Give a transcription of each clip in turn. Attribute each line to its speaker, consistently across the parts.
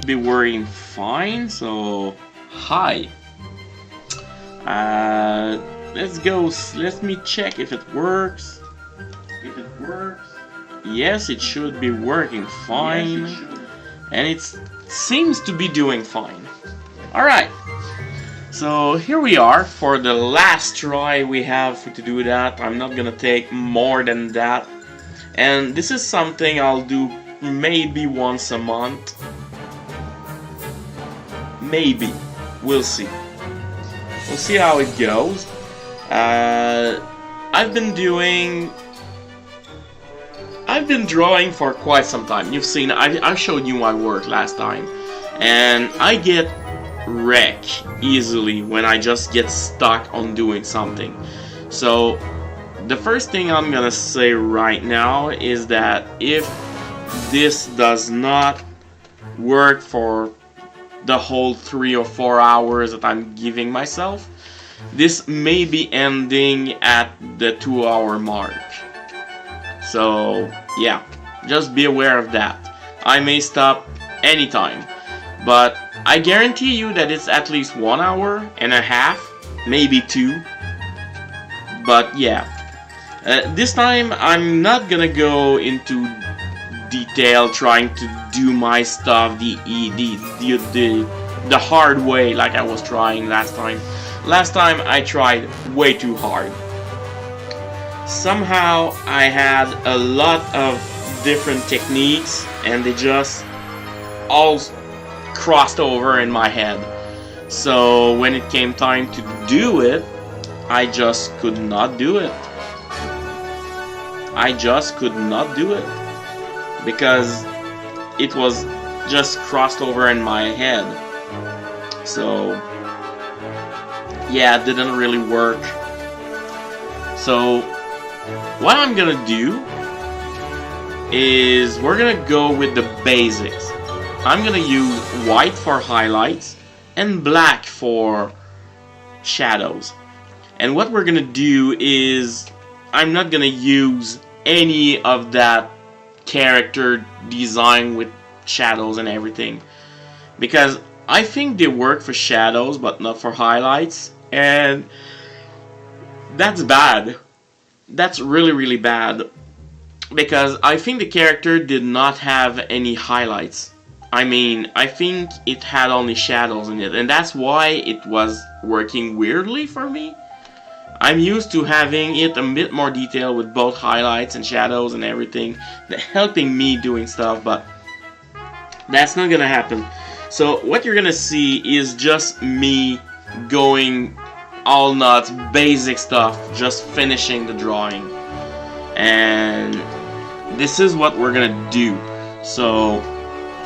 Speaker 1: be working fine, so hi. Let's go, let me check if it works. If it works, yes, it should be working fine, and it seems to be doing fine. Alright, so here we are for the last try we have to do that. I'm not gonna take more than that, and this is something I'll do maybe once a month. Maybe. We'll see. We'll see how it goes. I've been drawing for quite some time. You've seen, I showed you my work last time, and I get wrecked easily when I just get stuck on doing something. So the first thing I'm gonna say right now is that if this does not work for the whole 3 or 4 hours that I'm giving myself, this may be ending at the 2-hour mark. So yeah, just be aware of that. I may stop anytime, but I guarantee you that it's at least 1 hour and a half, maybe 2. But yeah, this time I'm not gonna go into detail trying to do my stuff the hard way like I was trying last time. Last time I tried way too hard. Somehow I had a lot of different techniques and they just all crossed over in my head. So when it came time to do it, I just could not do it. I just could not do it, because it was just crossed over in my head. So yeah, it didn't really work. So what I'm gonna do is we're gonna go with the basics. I'm gonna use white for highlights and black for shadows. And what we're gonna do is I'm not gonna use any of that character design with shadows and everything, because I think they work for shadows but not for highlights, and that's bad. That's really bad, because I think the character did not have any highlights. I mean, I think it had only shadows in it, and that's why it was working weirdly for me. I'm used to having it a bit more detail with both highlights and shadows and everything, helping me doing stuff, but that's not gonna happen. So what you're gonna see is just me going all nuts, basic stuff, just finishing the drawing. And this is what we're gonna do. So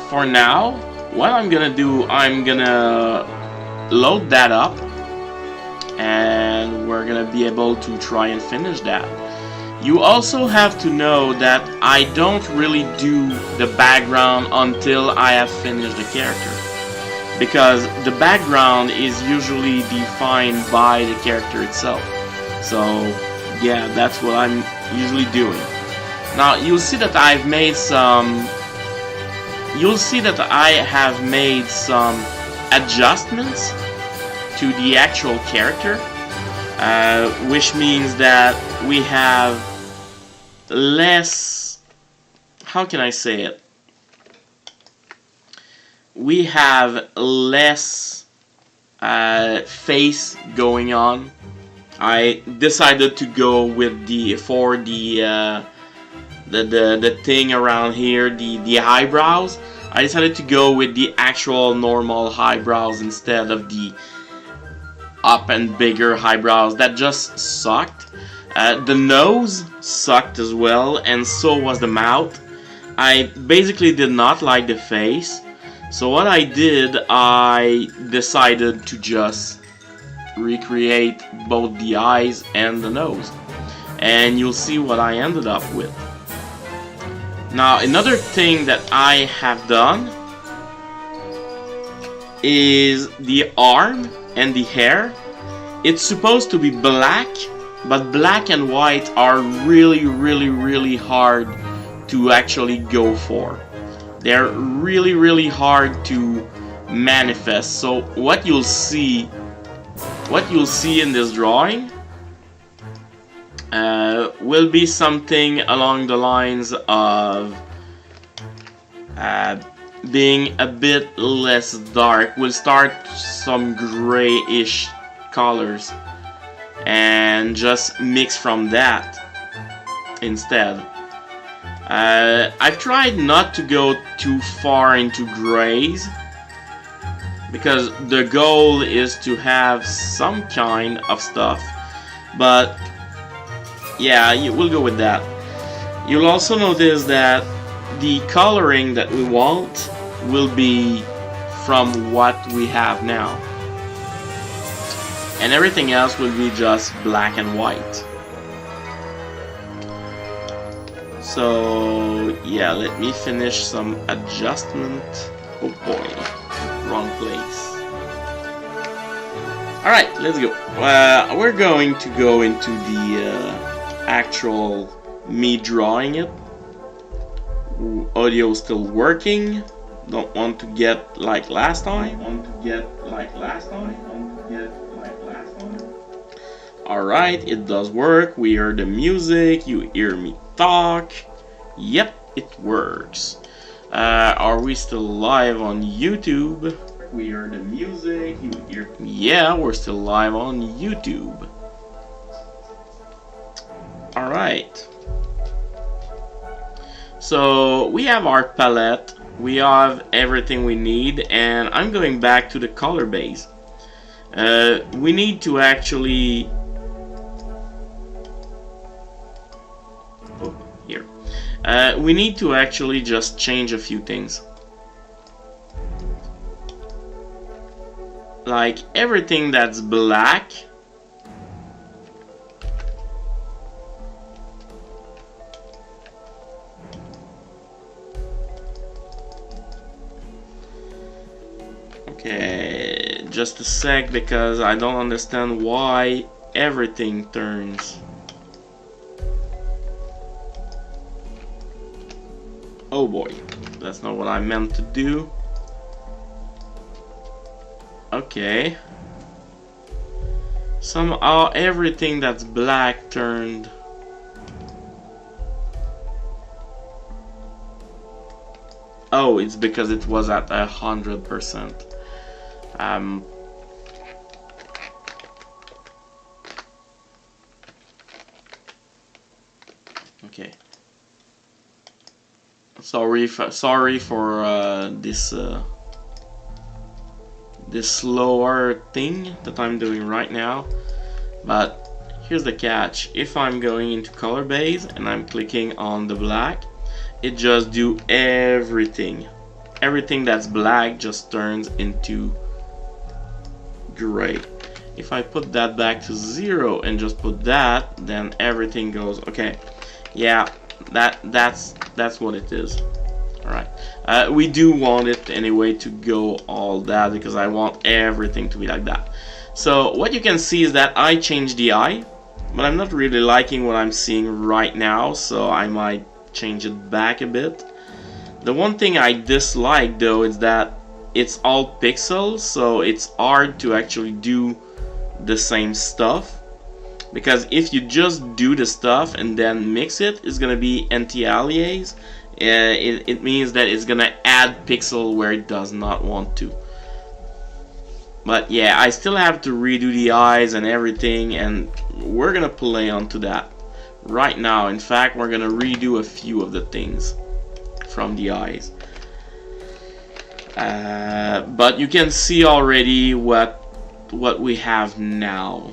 Speaker 1: for now, what I'm gonna do, I'm gonna load that up, and we're gonna be able to try and finish that. You also have to know that I don't really do the background until I have finished the character, because the background is usually defined by the character itself. So yeah, that's what I'm usually doing. Now you'll see that I have made some adjustments to the actual character, which means that we have less, how can I say it? We have less face going on. I decided to go with the thing around here, the eyebrows. I decided to go with the actual normal eyebrows instead of the up and bigger eyebrows. That just sucked. The nose sucked as well, and so was the mouth. I basically did not like the face, so what I did, I decided to just recreate both the eyes and the nose, and you'll see what I ended up with. Now another thing that I have done is the arm and the hair. It's supposed to be black, but black and white are really hard to actually go for. They're really hard to manifest. So what you'll see in this drawing will be something along the lines of being a bit less dark. We'll start some grayish colors and just mix from that instead. I've tried not to go too far into grays because the goal is to have some kind of stuff, but yeah, we'll go with that. You'll also notice that the coloring that we want will be from what we have now, and everything else will be just black and white. So yeah, let me finish some adjustment. Oh boy, wrong place. Alright, let's go. We're going to go into the actual me drawing it. Audio still working. Don't want to get like last time. Alright, it does work. We hear the music, you hear me talk. Yep, it works. Are we still live on YouTube? We hear the music, you hear. Yeah, we're still live on YouTube. Alright. So we have our palette, we have everything we need, and I'm going back to the color base. We need to actually we need to actually just change a few things. Like everything that's black, okay, just a sec, because I don't understand why everything turns. Oh boy, that's not what I meant to do. Okay. Somehow everything that's black turned. Oh, it's because it was at 100%. Okay. Sorry for this slower thing that I'm doing right now, but here's the catch. If I'm going into color base and I'm clicking on the black, it just do everything that's black just turns into gray. If I put that back to 0 and just put that, then everything goes okay. Yeah, that's what it is. Alright, we do want it anyway to go all that, because I want everything to be like that. So what you can see is that I changed the eye, but I'm not really liking what I'm seeing right now, so I might change it back a bit. The one thing I dislike though is that it's all pixels, so it's hard to actually do the same stuff. Because if you just do the stuff and then mix it, it's gonna be anti-alias. It means that it's gonna add pixel where it does not want to. But yeah, I still have to redo the eyes and everything, and we're gonna play onto that right now. In fact, we're gonna redo a few of the things from the eyes. But you can see already what we have now.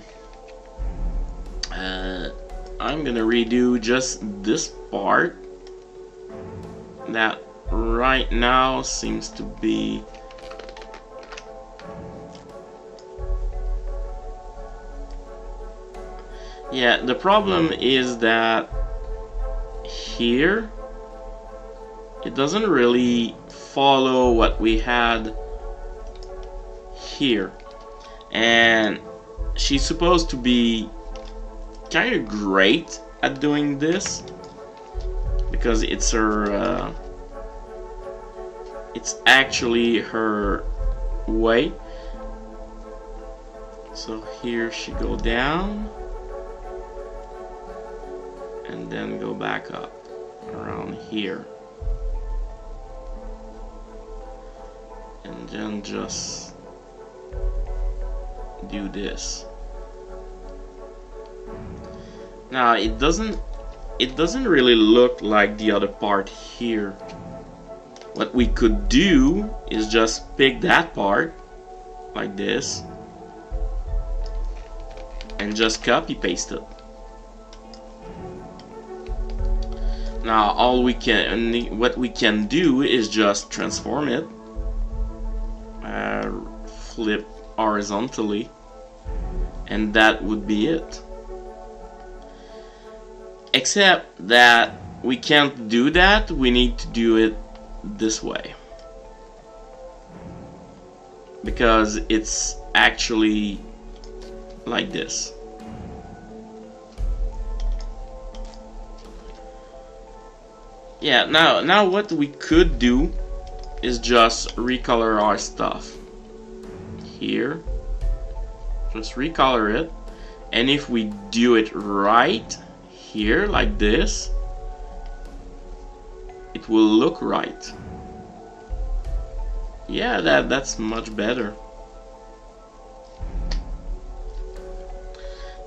Speaker 1: I'm gonna redo just this part that right now seems to be the problem is that here it doesn't really follow what we had here, and she's supposed to be kind of great at doing this because it's her it's actually her way. So here she go down and then go back up around here, and then just do this. Now it doesn't really look like the other part here. What we could do is just pick that part like this and just copy paste it. Now what we can do is just transform it, flip horizontally, and that would be it. Except that we can't do that, we need to do it this way, because it's actually like this. Yeah, now what we could do is just recolor our stuff here. Just recolor it, and if we do it right here like this, it will look right. Yeah, that's much better.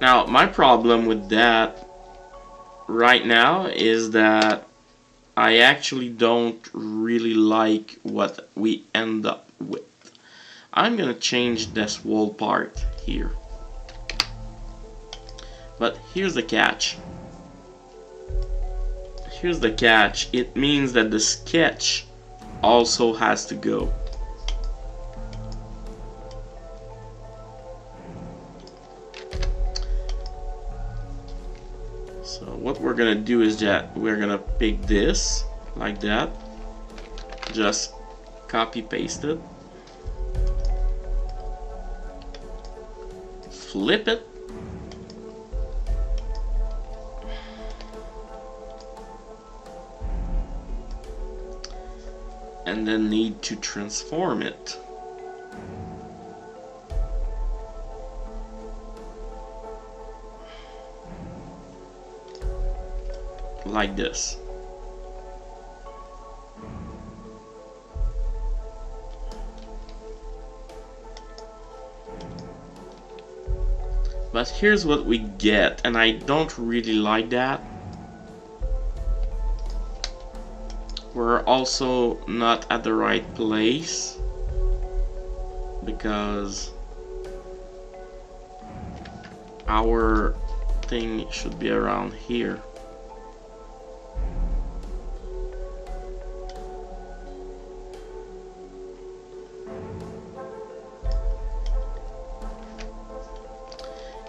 Speaker 1: Now my problem with that right now is that I actually don't really like what we end up with. I'm gonna change this whole part here. But here's the catch. Here's the catch. It means that the sketch also has to go. So what we're gonna do is that we're gonna pick this like that, just copy paste it, flip it, and then need to transform it. Like this. But here's what we get, and I don't really like that. We're also not at the right place, because our thing should be around here.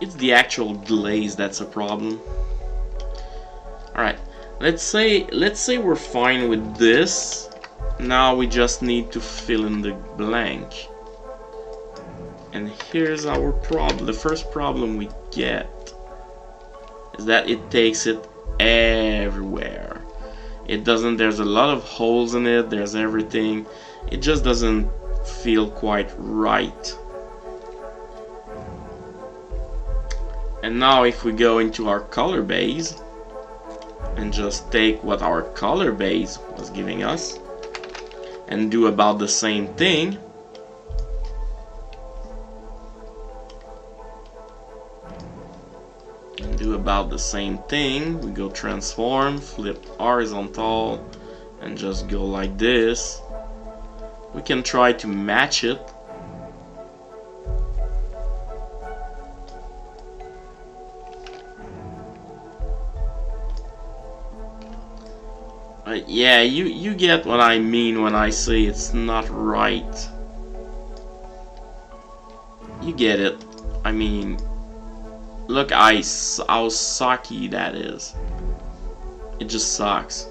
Speaker 1: It's the actual glaze that's a problem. Alright, let's say we're fine with this. Now we just need to fill in the blank. And here's our problem. The first problem we get is that it takes it everywhere. It doesn't, there's a lot of holes in it, there's everything. It just doesn't feel quite right. And now if we go into our color base and just take what our color base was giving us and do about the same thing, we go transform, flip horizontal, and just go like this. We can try to match it. Yeah, you get what I mean when I say it's not right. You get it. I mean, look how sucky that is. It just sucks.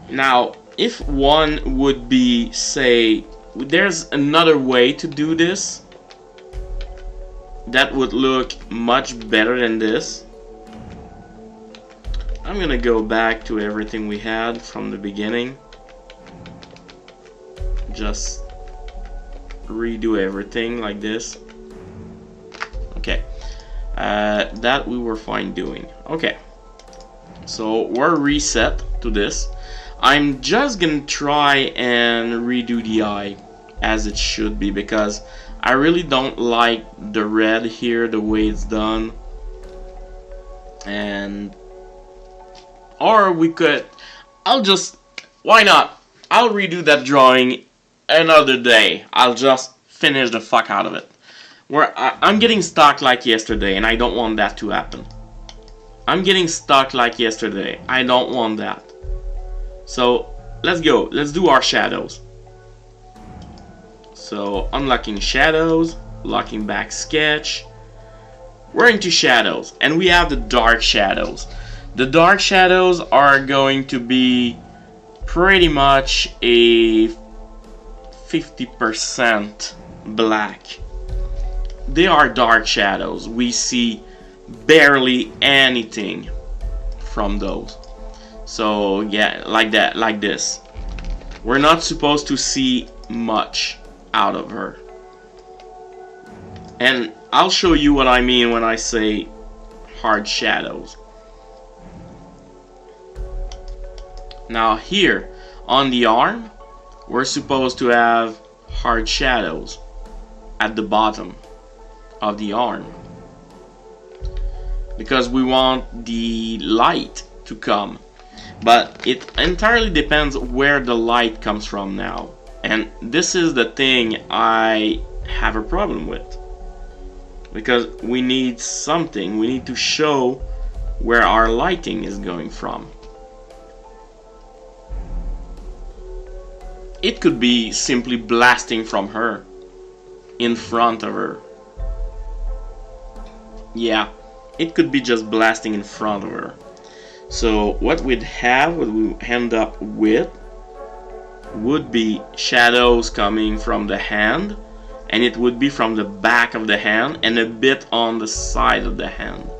Speaker 1: Now, if one would be, say, there's another way to do this that would look much better than this. I'm gonna go back to everything we had from the beginning. Just redo everything like this. Okay, that we were fine doing. Okay, so we're reset to this. I'm just gonna try and redo the eye as it should be, because I really don't like the red here, the way it's done. And or we could, why not? I'll redo that drawing another day. I'll just finish the fuck out of it. I'm getting stuck like yesterday, and I don't want that to happen. I'm getting stuck like yesterday. I don't want that. So let's go. Let's do our shadows. So unlocking shadows, locking back sketch. We're into shadows, and we have the dark shadows. The dark shadows are going to be pretty much a 50% black. They are dark shadows. We see barely anything from those. So yeah, like that, like this. We're not supposed to see much out of her. And I'll show you what I mean when I say hard shadows. Now here on the arm, we're supposed to have hard shadows at the bottom of the arm, because we want the light to come. But it entirely depends where the light comes from now. And this is the thing I have a problem with. Because we need something, we need to show where our lighting is going from. It could be simply blasting from her, in front of her. Yeah, it could be just blasting in front of her. So what we'd have, what we end up with, would be shadows coming from the hand, and it would be from the back of the hand and a bit on the side of the hand.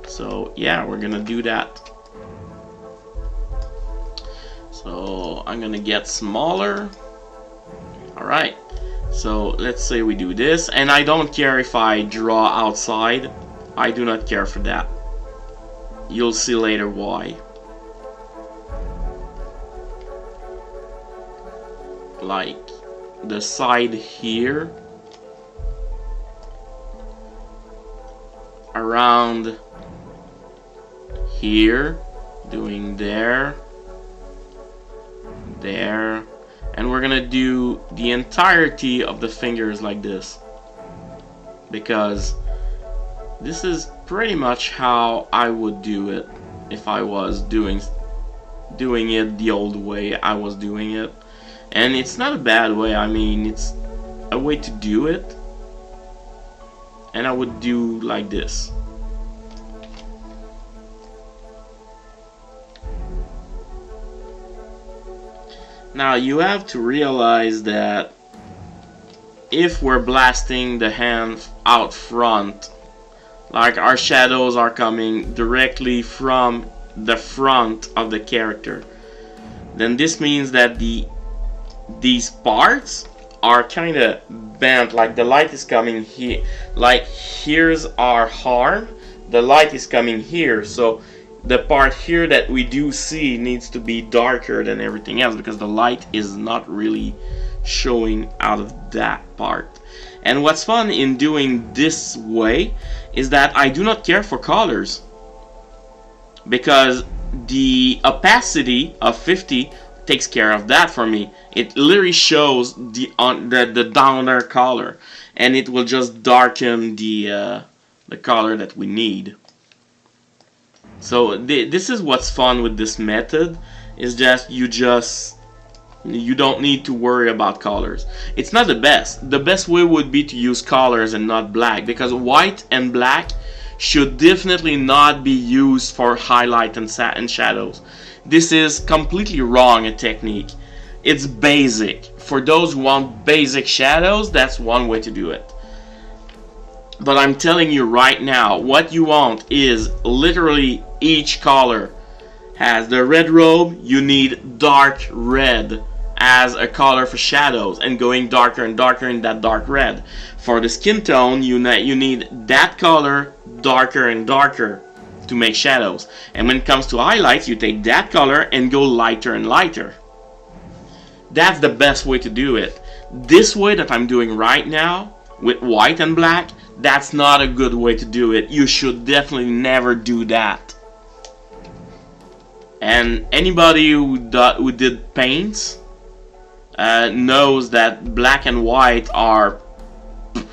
Speaker 1: So yeah, we're gonna do that. So I'm gonna get smaller. Alright, so let's say we do this, and I don't care if I draw outside. I do not care for that. You'll see later why. Like the side here, around here, doing there, and we're gonna do the entirety of the fingers like this, because this is pretty much how I would do it if I was doing it the old way I was doing it. And it's not a bad way. I mean, it's a way to do it. And I would do like this. Now you have to realize that if we're blasting the hand out front, like our shadows are coming directly from the front of the character, then this means that these parts are kind of bent, like the light is coming here, like here's our arm, the light is coming here, so the part here that we do see needs to be darker than everything else, because the light is not really showing out of that part. And what's fun in doing this way is that I do not care for colors, because the opacity of 50 takes care of that for me. It literally shows the downer color, and it will just darken the color that we need. So this is what's fun with this method, is that you don't need to worry about colors. It's not the best. The best way would be to use colors and not black, because white and black should definitely not be used for highlight and shadows. This is completely wrong a technique. It's basic. For those who want basic shadows, that's one way to do it. But I'm telling you right now, what you want is literally each color has the red robe, you need dark red as a color for shadows, and going darker and darker in that dark red. For the skin tone, you need that color darker and darker to make shadows. And when it comes to highlights, you take that color and go lighter and lighter. That's the best way to do it. This way that I'm doing right now, with white and black, that's not a good way to do it. You should definitely never do that. And anybody who did paints knows that black and white are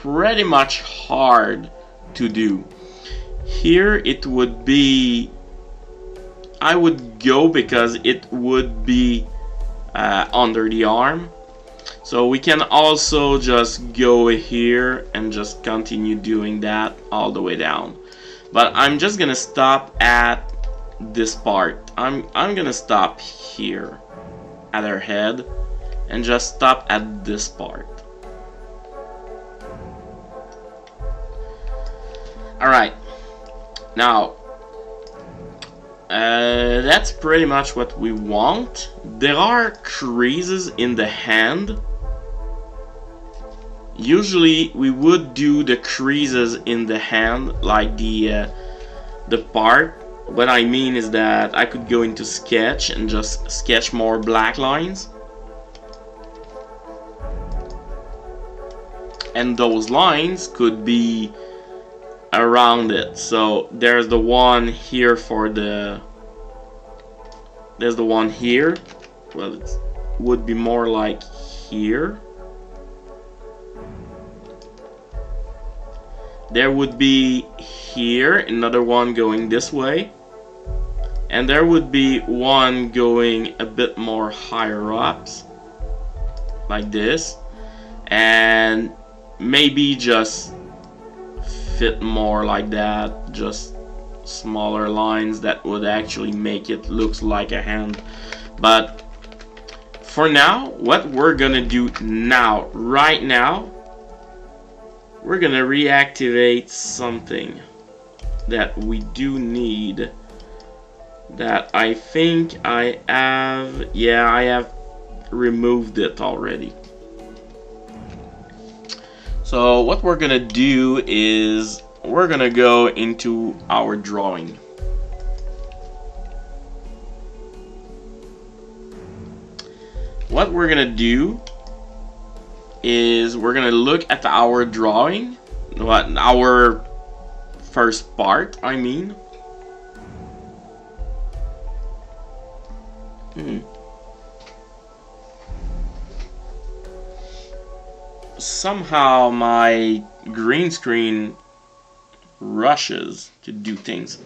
Speaker 1: pretty much hard to do. Here it would be, I would go because it would be under the arm. So we can also just go here and just continue doing that all the way down. But I'm just gonna stop at this part. I'm gonna stop here at her head and just stop at this part. Alright, now that's pretty much what we want. There are creases in the hand. Usually we would do the creases in the hand like the part. What I mean is that I could go into sketch and just sketch more black lines. And those lines could be around it. So there's the one here for the... There's the one here. Well, it would be more like here. There would be here another one going this way. And there would be one going a bit more higher ups, like this. And maybe just fit more like that, just smaller lines that would actually make it look like a hand. But for now, what we're gonna do now, right now, we're gonna reactivate something that we do need, that I think I have, yeah, I have removed it already. So what we're gonna do is we're gonna go into our drawing. What we're gonna do is we're gonna look at our drawing, our first part, I mean. Somehow my green screen rushes to do things.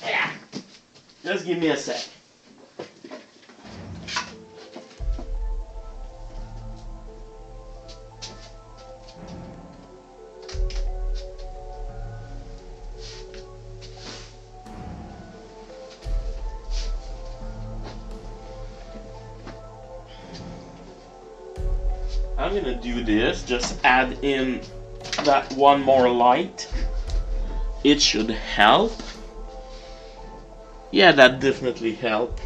Speaker 1: Yeah. Just give me a sec. I'm gonna do this, just add in that one more light. It should help. Yeah, that definitely helped.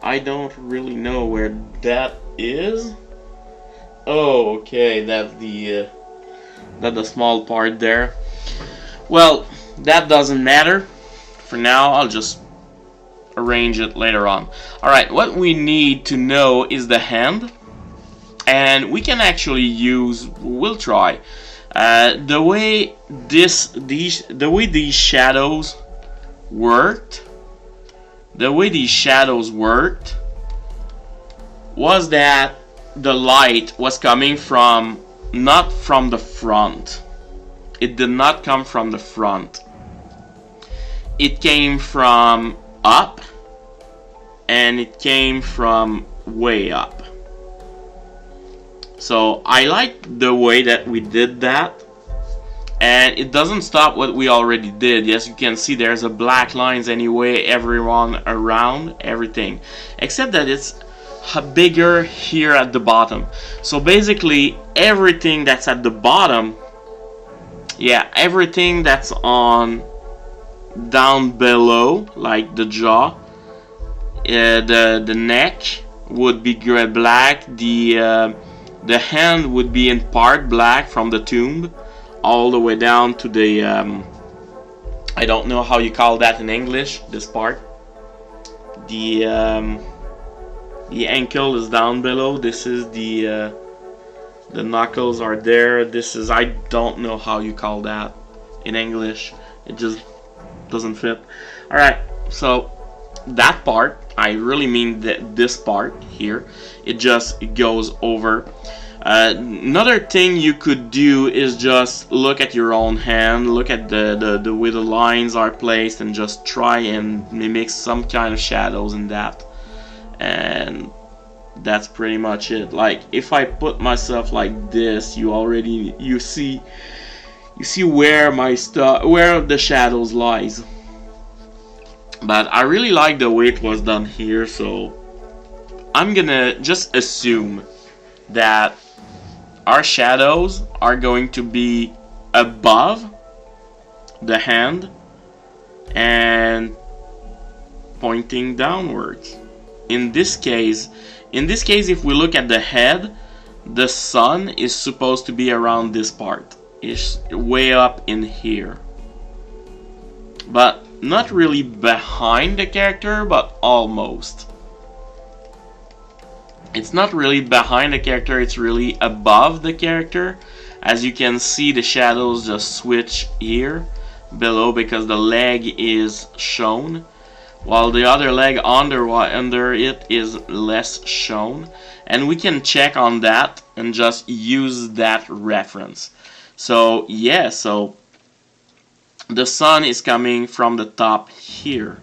Speaker 1: I don't really know where that is. Oh, okay, that's the small part there. Well, that doesn't matter. For now, I'll just arrange it later on. Alright, what we need to know is the hand. And we can actually use, we'll try. The way these shadows worked, was that the light was coming from, not from the front. It did not come from the front. It came from up, and it came from way up. So I like the way that we did that, and it doesn't stop what we already did. Yes, you can see there's a black lines anyway, everyone around, everything, except that it's bigger here at the bottom. So basically everything that's at the bottom, yeah, everything that's on down below, like the jaw, the neck would be gray black, the hand would be in part black from the tomb all the way down to the I don't know how you call that in English, this part. The ankle is down below. This is the knuckles are there. This is, I don't know how you call that in English. It just doesn't fit. Alright, so that part, I really mean that this part here, it goes over. Another thing you could do is just look at your own hand, look at the way the lines are placed, and just try and mimic some kind of shadows in that. And that's pretty much it. Like, if I put myself like this, you see where where the shadows lies. But I really like the way it was done here, so I'm gonna just assume that our shadows are going to be above the hand and pointing downwards. In this case, if we look at the head, the sun is supposed to be around this part. It's way up in here. But not really behind the character, but almost. It's not really behind the character, it's really above the character. As you can see, the shadows just switch here below because the leg is shown, while the other leg under it is less shown. And we can check on that and just use that reference. So yeah, so the sun is coming from the top here,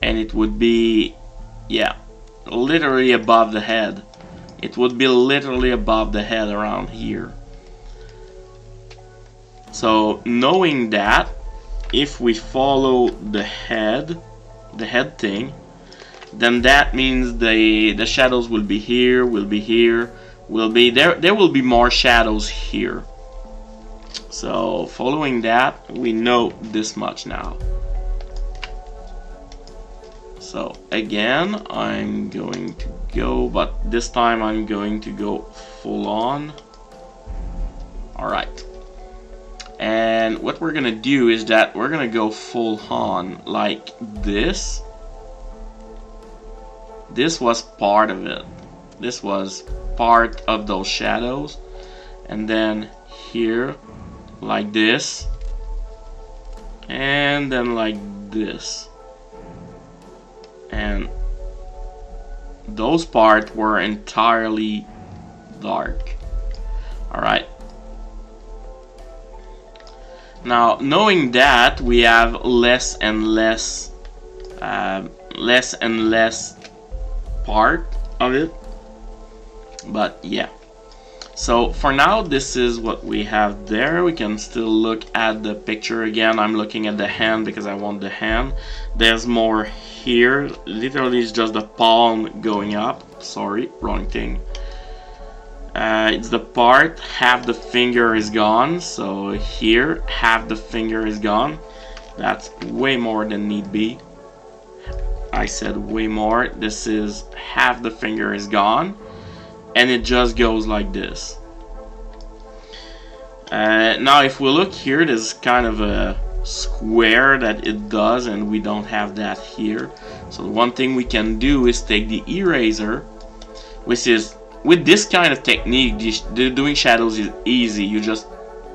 Speaker 1: and it would be, yeah, literally above the head. It would be literally above the head around here. So knowing that, if we follow the head thing, then that means the shadows will be here, will be here, will be there. There will be more shadows here. So following that, we know this much now. So again, I'm going to go, but this time I'm going to go full on. Alright. And what we're gonna do is that we're gonna go full on like this. This was part of it. This was part of those shadows. And then here, like this. And then like this. And those parts were entirely dark. Alright. Now, knowing that, we have less and less part of it. But yeah. So for now, this is what we have there. We can still look at the picture again. I'm looking at the hand because I want the hand. There's more here. Literally, it's just the palm going up. Sorry, wrong thing. It's the part, half the finger is gone. So here, half the finger is gone. That's way more than need be. I said way more. This is half the finger is gone. And it just goes like this. Now if we look here, there's kind of a square that it does, and we don't have that here. So the one thing we can do is take the eraser, which is, with this kind of technique, doing shadows is easy. You just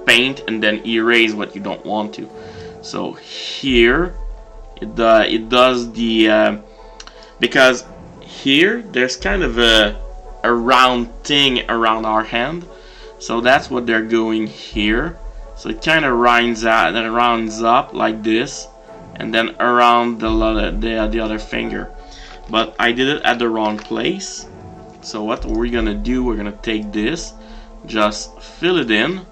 Speaker 1: paint and then erase what you don't want to. So here, it does the, because here there's kind of a round thing around our hand, so that's what they're doing here. So it kind of rounds up like this, and then around the other finger. But I did it at the wrong place. So what we're gonna do, we're gonna take this, just fill it in,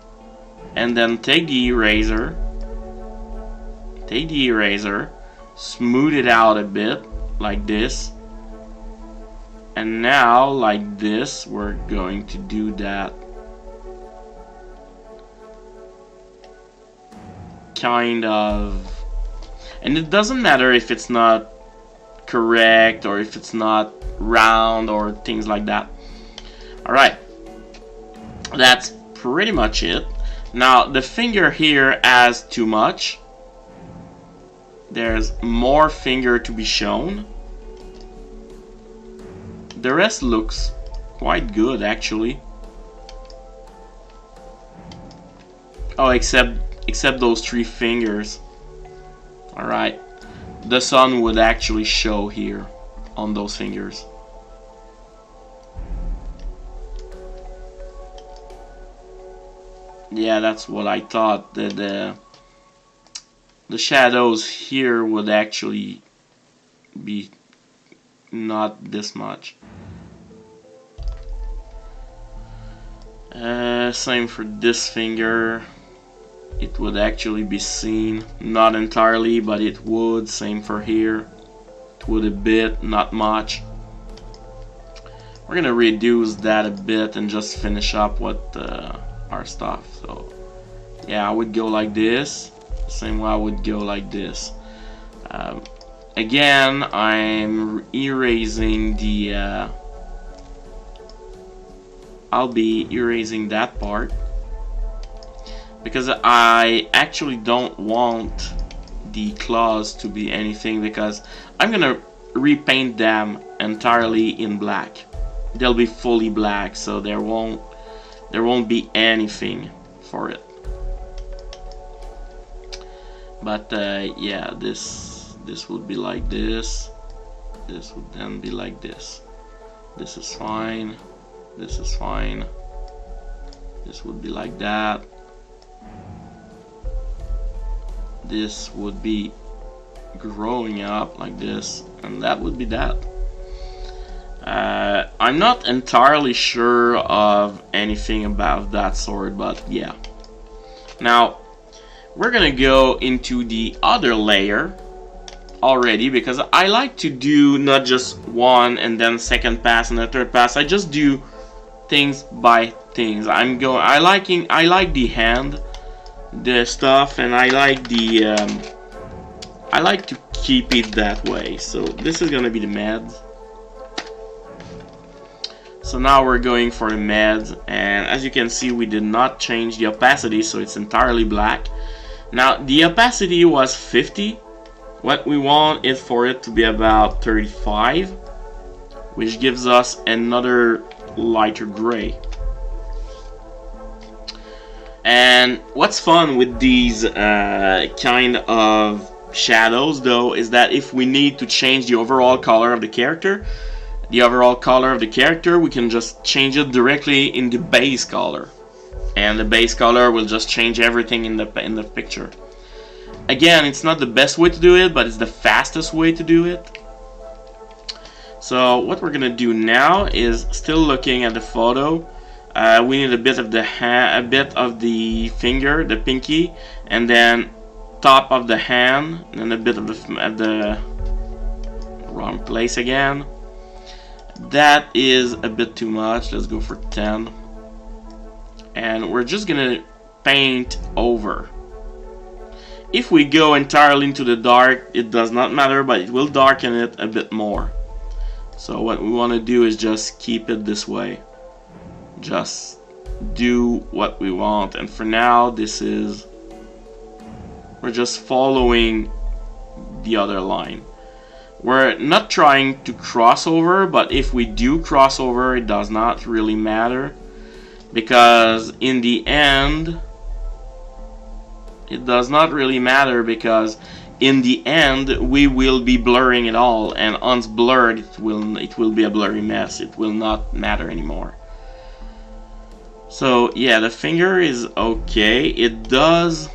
Speaker 1: and then take the eraser, smooth it out a bit like this. And now, like this, we're going to do that kind of, and it doesn't matter if it's not correct or if it's not round or things like that. Alright, that's pretty much it. Now the finger here has too much. There's more finger to be shown. The rest looks quite good actually. Oh, except those 3 fingers. Alright, the sun would actually show here on those fingers. Yeah, that's what I thought, that the shadows here would actually be not this much. Same for this finger. It would actually be seen, not entirely, but it would. Same for here. It would a bit, not much. We're gonna reduce that a bit and just finish up with our stuff. So yeah, I would go like this. The same way I would go like this. Again, I'm erasing the I'll be erasing that part because I actually don't want the claws to be anything, because I'm gonna repaint them entirely in black. They'll be fully black, so there won't be anything for it. But yeah, this would be like this. This would then be like this. This is fine. This is fine. This would be like that. This would be growing up like this, and that would be that. I'm not entirely sure of anything about that sword, but yeah. Now, we're gonna go into the other layer already, because I like to do not just one and then second pass and a third pass. I just do things by things. I like the hand, the stuff, and I like the I like to keep it that way. So this is gonna be the meds. So now we're going for the meds, and as you can see, we did not change the opacity, so it's entirely black. Now the opacity was 50. What we want is for it to be about 35, which gives us another lighter gray. And what's fun with these kind of shadows though is that if we need to change the overall color of the character, we can just change it directly in the base color, and the base color will just change everything in the picture. Again, it's not the best way to do it, but it's the fastest way to do it. So what we're gonna do now is, still looking at the photo, we need a bit of the finger, the pinky, and then top of the hand, and a bit of the wrong place again. That is a bit too much. Let's go for 10, and we're just gonna paint over. If we go entirely into the dark, it does not matter, but it will darken it a bit more. So what we want to do is just keep it this way. Just do what we want. And for now, we're just following the other line. We're not trying to cross over, but if we do cross over, it does not really matter, because in the end, it does not really matter, because in the end we will be blurring it all, and once blurred, it will be a blurry mess. It will not matter anymore. So yeah, the finger is okay. It does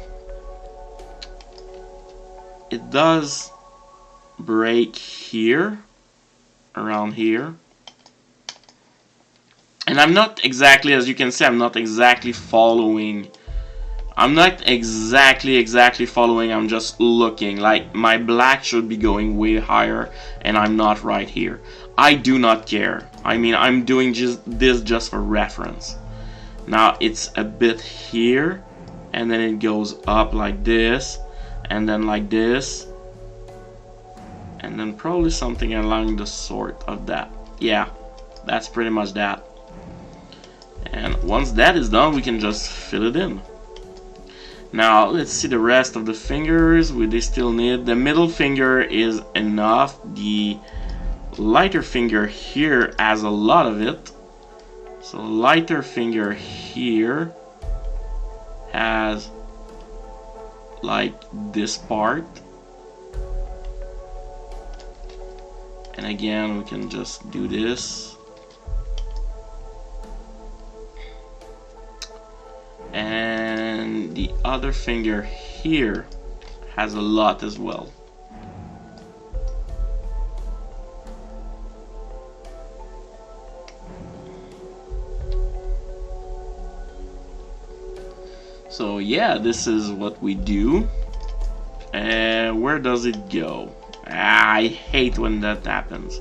Speaker 1: break here, around here, and I'm not exactly, as you can see, I'm not exactly following I'm not exactly following, I'm just looking. Like, my black should be going way higher, and I'm not right here. I do not care. I mean, I'm doing this just for reference. Now, it's a bit here, and then it goes up like this, and then like this, and then probably something along the sort of that. Yeah, that's pretty much that. And once that is done, we can just fill it in. Now let's see the rest of the fingers. We still need the middle finger is enough. The lighter finger here has a lot of it. So lighter finger here has like this part. And again, we can just do this. And the other finger here has a lot as well. So yeah, this is what we do. And where does it go? I hate when that happens.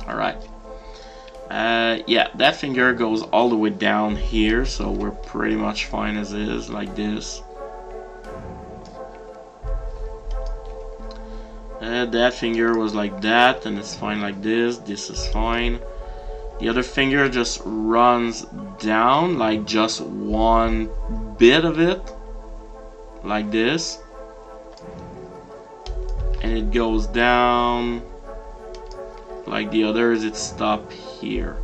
Speaker 1: Alright. Yeah, that finger goes all the way down here, so we're pretty much fine as is, like this. That finger was like that, and it's fine like this. This is fine. The other finger just runs down, like just one bit of it, like this. And it goes down. Like the others, it stops here.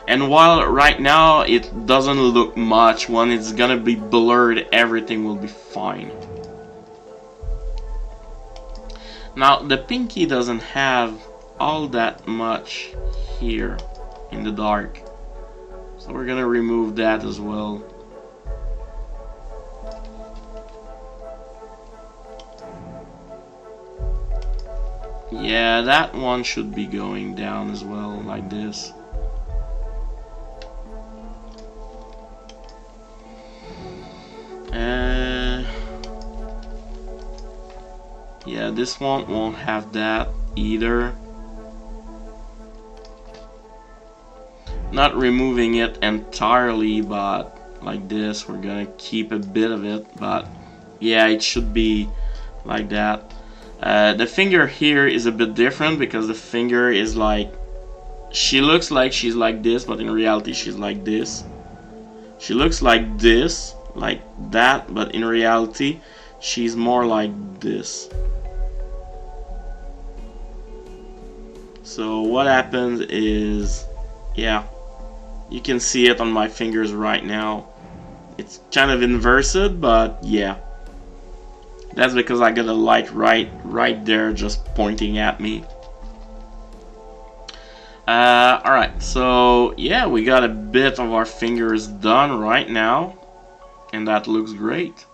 Speaker 1: And while right now it doesn't look much, when it's gonna be blurred, everything will be fine. Now the pinky doesn't have all that much here in the dark, so we're gonna remove that as well. Yeah, that one should be going down as well, like this. Yeah, this one won't have that either. Not removing it entirely, but like this, we're gonna keep a bit of it, but yeah, it should be like that. The finger here is a bit different because the finger is like, she looks like she's like this, but in reality she's like this. She looks like this, like that, but in reality she's more like this. So what happens is, yeah, you can see it on my fingers right now. It's kind of inverted, but yeah. That's because I got a light right there just pointing at me. Alright, so yeah, we got a bit of our fingers done right now, and that looks great.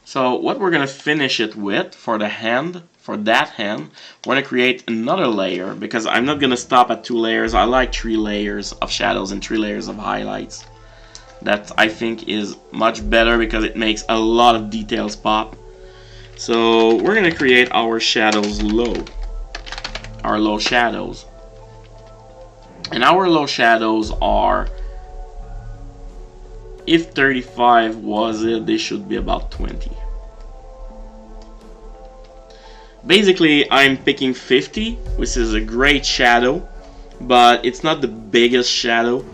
Speaker 1: So what we're gonna finish it with for the hand, for that hand, we're gonna create another layer, because I'm not gonna stop at 2 layers. I like 3 layers of shadows and 3 layers of highlights. That I think is much better because it makes a lot of details pop. So we're gonna create our shadows low, our low shadows, and our low shadows are, if 35 was it, they should be about 20. Basically, I'm picking 50, which is a great shadow, but it's not the biggest shadow.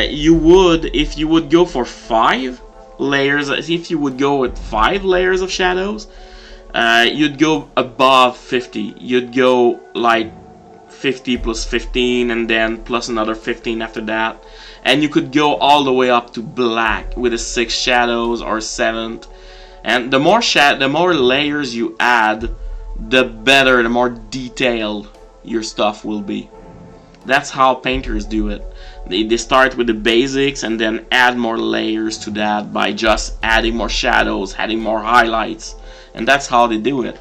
Speaker 1: You would, if you would go for 5 layers, if you would go with 5 layers of shadows, you'd go above 50. You'd go like 50 plus 15, and then plus another 15 after that. And you could go all the way up to black with a 6 shadows or 7th. And the more layers you add, the better, the more detailed your stuff will be. That's how painters do it. They start with the basics and then add more layers to that by just adding more shadows, adding more highlights, and that's how they do it.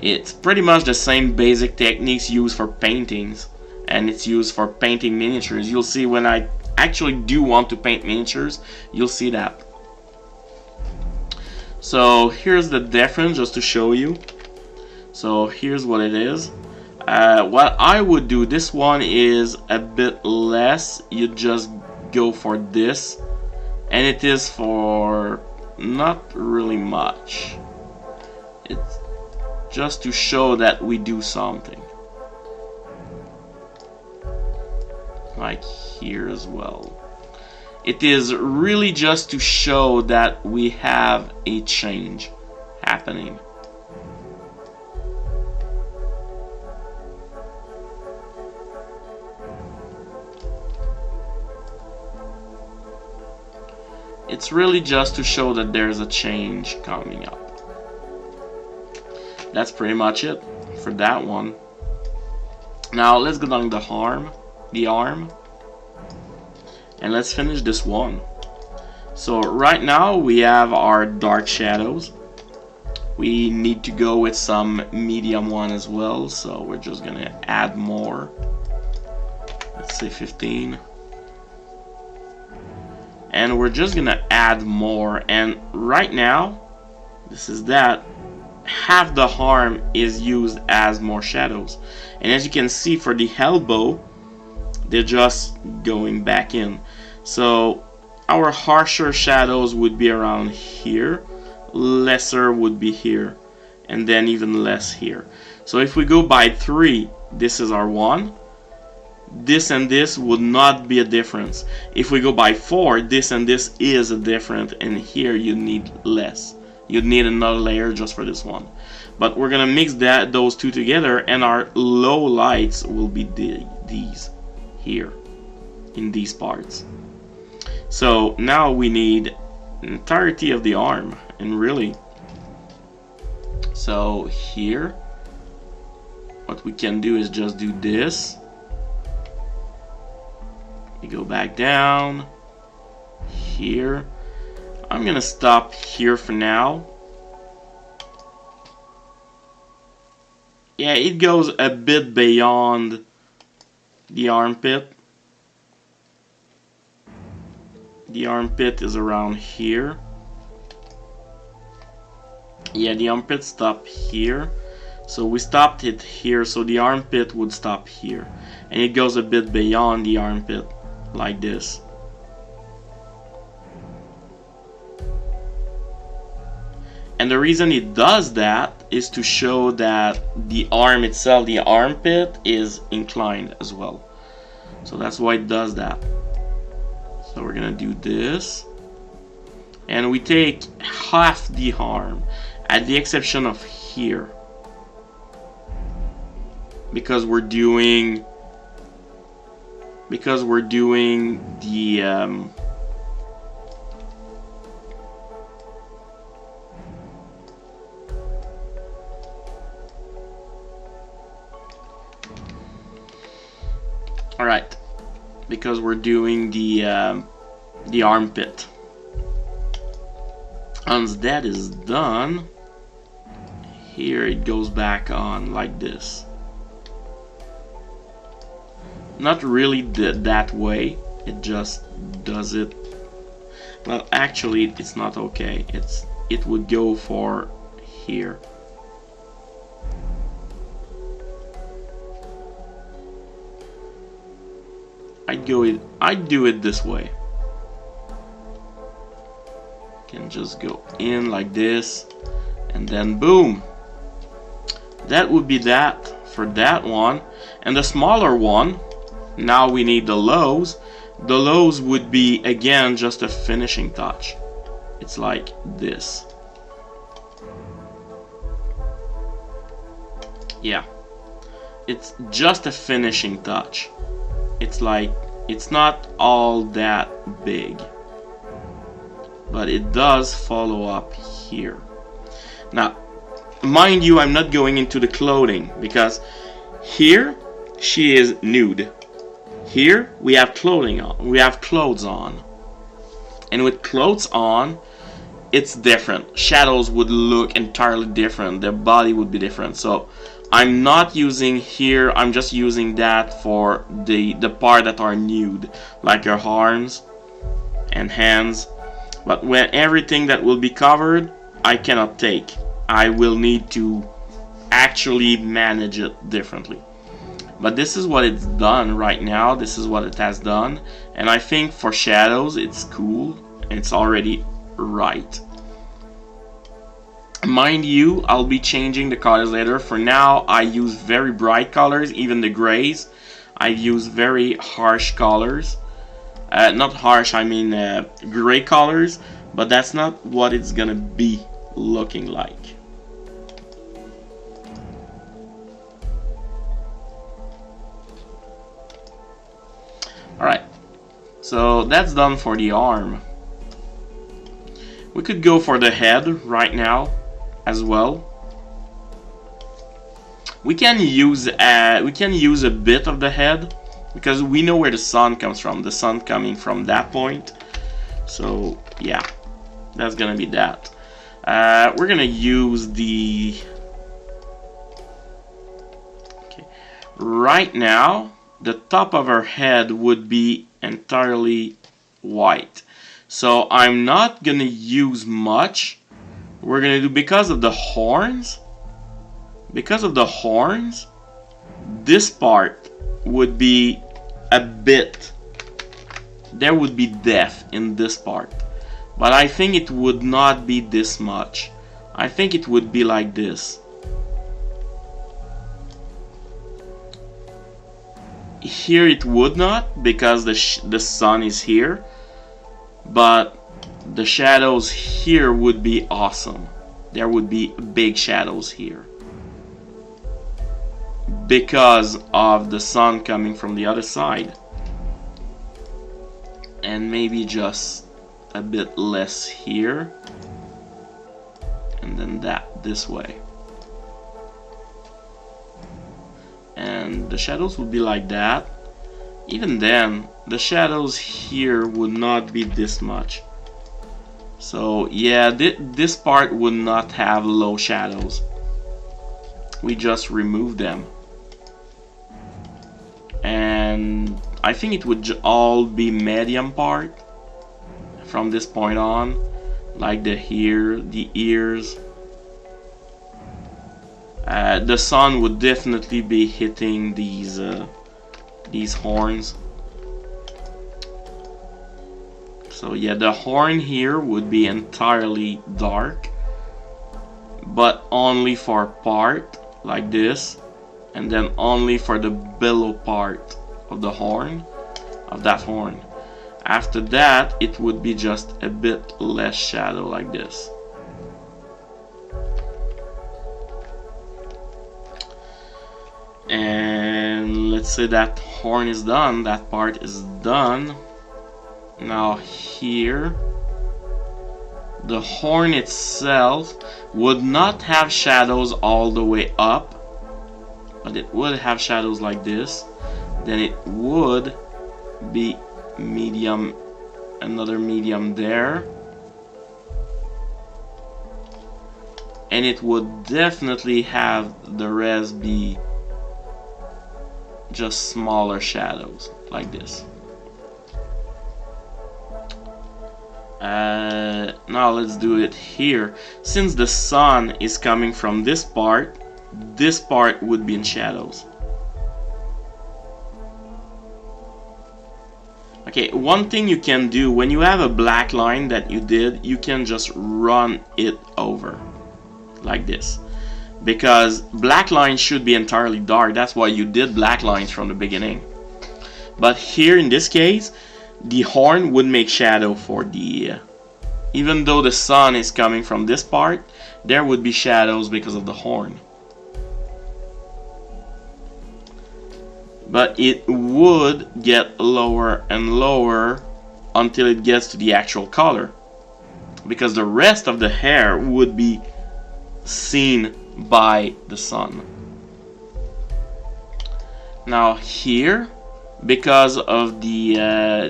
Speaker 1: It's pretty much the same basic techniques used for paintings, and it's used for painting miniatures. You'll see when I actually do want to paint miniatures, you'll see that. So here's the difference, just to show you. So here's what it is. What I would do, this one is a bit less. You just go for this, and it is for not really much. It's just to show that we do something. Like here as well. It is really just to show that we have a change happening. It's really just to show that there's a change coming up. That's pretty much it for that one. Now let's go down the arm, and let's finish this one. So right now we have our dark shadows. We need to go with some medium one as well, so we're just gonna add more. Let's say 15. And we're just gonna add more, and right now this is that half the arm is used as more shadows, and as you can see for the elbow, they're just going back in. So our harsher shadows would be around here, lesser would be here, and then even less here. So if we go by 3, this is our 1. This and this would not be a difference. If we go by 4, this and this is a different, and here you need less. You'd need another layer just for this one. But we're gonna mix those two together, and our low lights will be these here in these parts. So now we need the entirety of the arm, and really, so here what we can do is just do this. You go back down here. I'm gonna stop here for now. Yeah, it goes a bit beyond the armpit. The armpit is around here. Yeah, the armpit stopped here. So we stopped it here, so the armpit would stop here. And it goes a bit beyond the armpit, like this. And the reason it does that is to show that the arm itself, the armpit, is inclined as well. So that's why it does that. So we're gonna do this, and we take half the arm, at the exception of here, because we're doing the alright, because we're doing the armpit. Once that is done, here it goes back on like this. Not really that way, it just does it. Well, actually it's not okay. It would go for here. I'd do it this way. Can just go in like this, and then boom. That would be that for that one. And the smaller one, now we need the lows. The lows would be again just a finishing touch. It's like this. Yeah, it's just a finishing touch. It's like, it's not all that big, but it does follow up here. Now, mind you, I'm not going into the clothing, because here she is nude. Here we have clothing on. We have clothes on, and with clothes on, it's different. Shadows would look entirely different. Their body would be different. So I'm not using here, I'm just using that for the part that are nude, like your arms and hands. But when everything that will be covered, I cannot take. I will need to actually manage it differently. But this is what it's done right now. This is what it has done. And I think for shadows, it's cool. And it's already right. Mind you, I'll be changing the colors later. For now, I use very bright colors, even the grays. I use very harsh colors. Not harsh, I mean gray colors. But that's not what it's gonna be looking like. Alright, so that's done for the arm. We could go for the head right now as well. We can use a bit of the head because we know where the sun comes from. The sun coming from that point. So yeah, that's gonna be that. We're gonna use the. Okay, right now the top of her head would be entirely white. So I'm not gonna use much. We're gonna do, because of the horns, this part would be a bit, there would be depth in this part. But I think it would not be this much. I think it would be like this. Here it would not, because the sun is here. But the shadows here would be awesome. There would be big shadows here. Because of the sun coming from the other side. And maybe just a bit less here. And then that this way. And the shadows would be like that. Even then, the shadows here would not be this much. So yeah, this part would not have low shadows. We just remove them. And I think it would all be medium part from this point on. Like the hair, the ears. The sun would definitely be hitting these horns. So yeah, the horn here would be entirely dark, but only for part like this, and then only for the below part of the horn, of that horn. After that, it would be just a bit less shadow like this. And let's say that horn is done, that part is done. Now here, the horn itself would not have shadows all the way up, but it would have shadows like this. Then it would be medium, another medium there. And it would definitely have the rest be just smaller shadows like this. Now let's do it here. Since the sun is coming from this part would be in shadows. Okay, one thing you can do when you have a black line that you did, you can just run it over like this. Because black lines should be entirely dark. That's why you did black lines from the beginning. But here in this case, the horn would make shadow for the... even though the sun is coming from this part, there would be shadows because of the horn. But it would get lower and lower until it gets to the actual color. Because the rest of the hair would be seen by the sun. Now here, because of the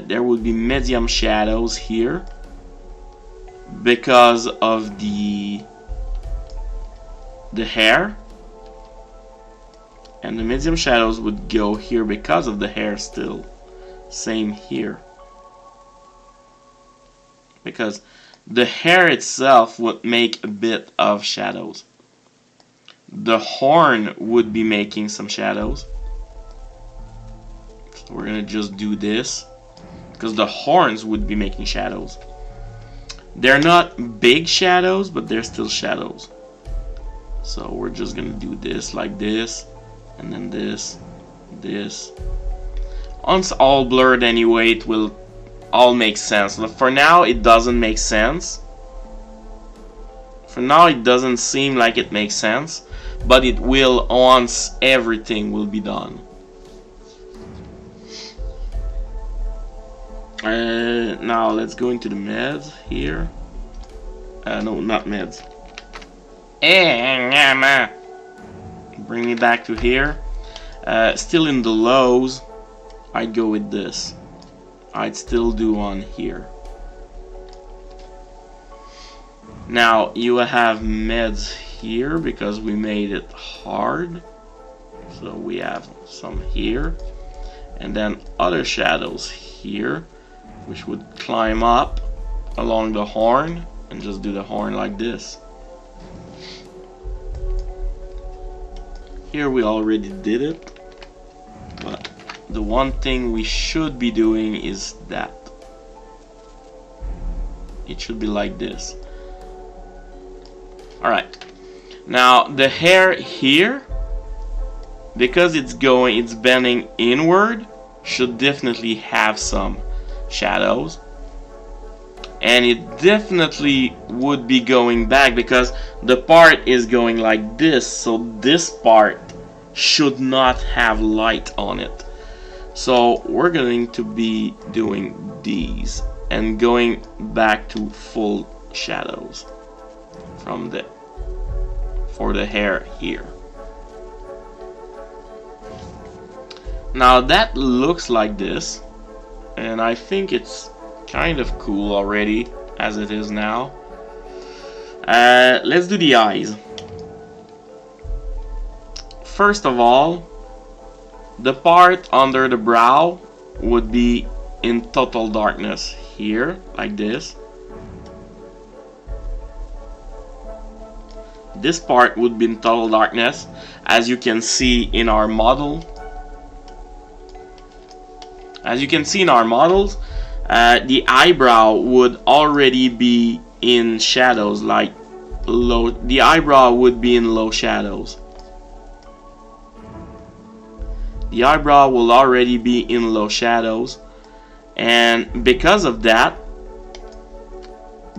Speaker 1: there would be medium shadows here, because of the hair, and the medium shadows would go here because of the hair still. Same here, because the hair itself would make a bit of shadows. The horn would be making some shadows. So we're gonna just do this, because the horns would be making shadows. They're not big shadows, but they're still shadows. So we're just gonna do this like this, and then this. Once all blurred anyway, it will all make sense. For now, it doesn't make sense. For now, it doesn't seem like it makes sense, but it will once everything will be done. Now let's go into the meds here. No, not meds. Bring me back to here. Still in the lows, I'd go with this. I'd still do on here. Now you have meds here because we made it hard. So we have some here, and then other shadows here, which would climb up along the horn and just do the horn like this. Here we already did it, but the one thing we should be doing is that. It should be like this. Alright, now the hair here, because it's bending inward, should definitely have some shadows. And it definitely would be going back because the part is going like this, so this part should not have light on it. So we're going to be doing these and going back to full shadows for the hair here. Now that looks like this, and I think it's kind of cool already as it is now. Let's do the eyes. First of all, the part under the brow would be in total darkness here, like this. This part would be in total darkness, as you can see in our model. As you can see in our models, the eyebrow would already be in shadows, like low. The eyebrow would be in low shadows. The eyebrow will already be in low shadows, and because of that,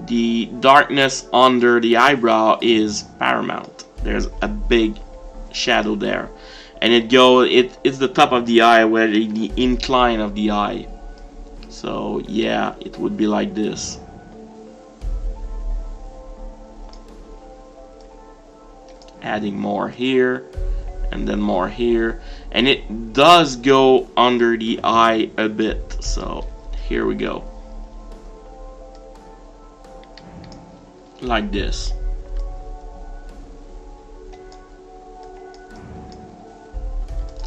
Speaker 1: the darkness under the eyebrow is paramount. There's a big shadow there, and it's the top of the eye, where the incline of the eye. So yeah, it would be like this. Adding more here, and then more here, and it does go under the eye a bit. So here we go, like this.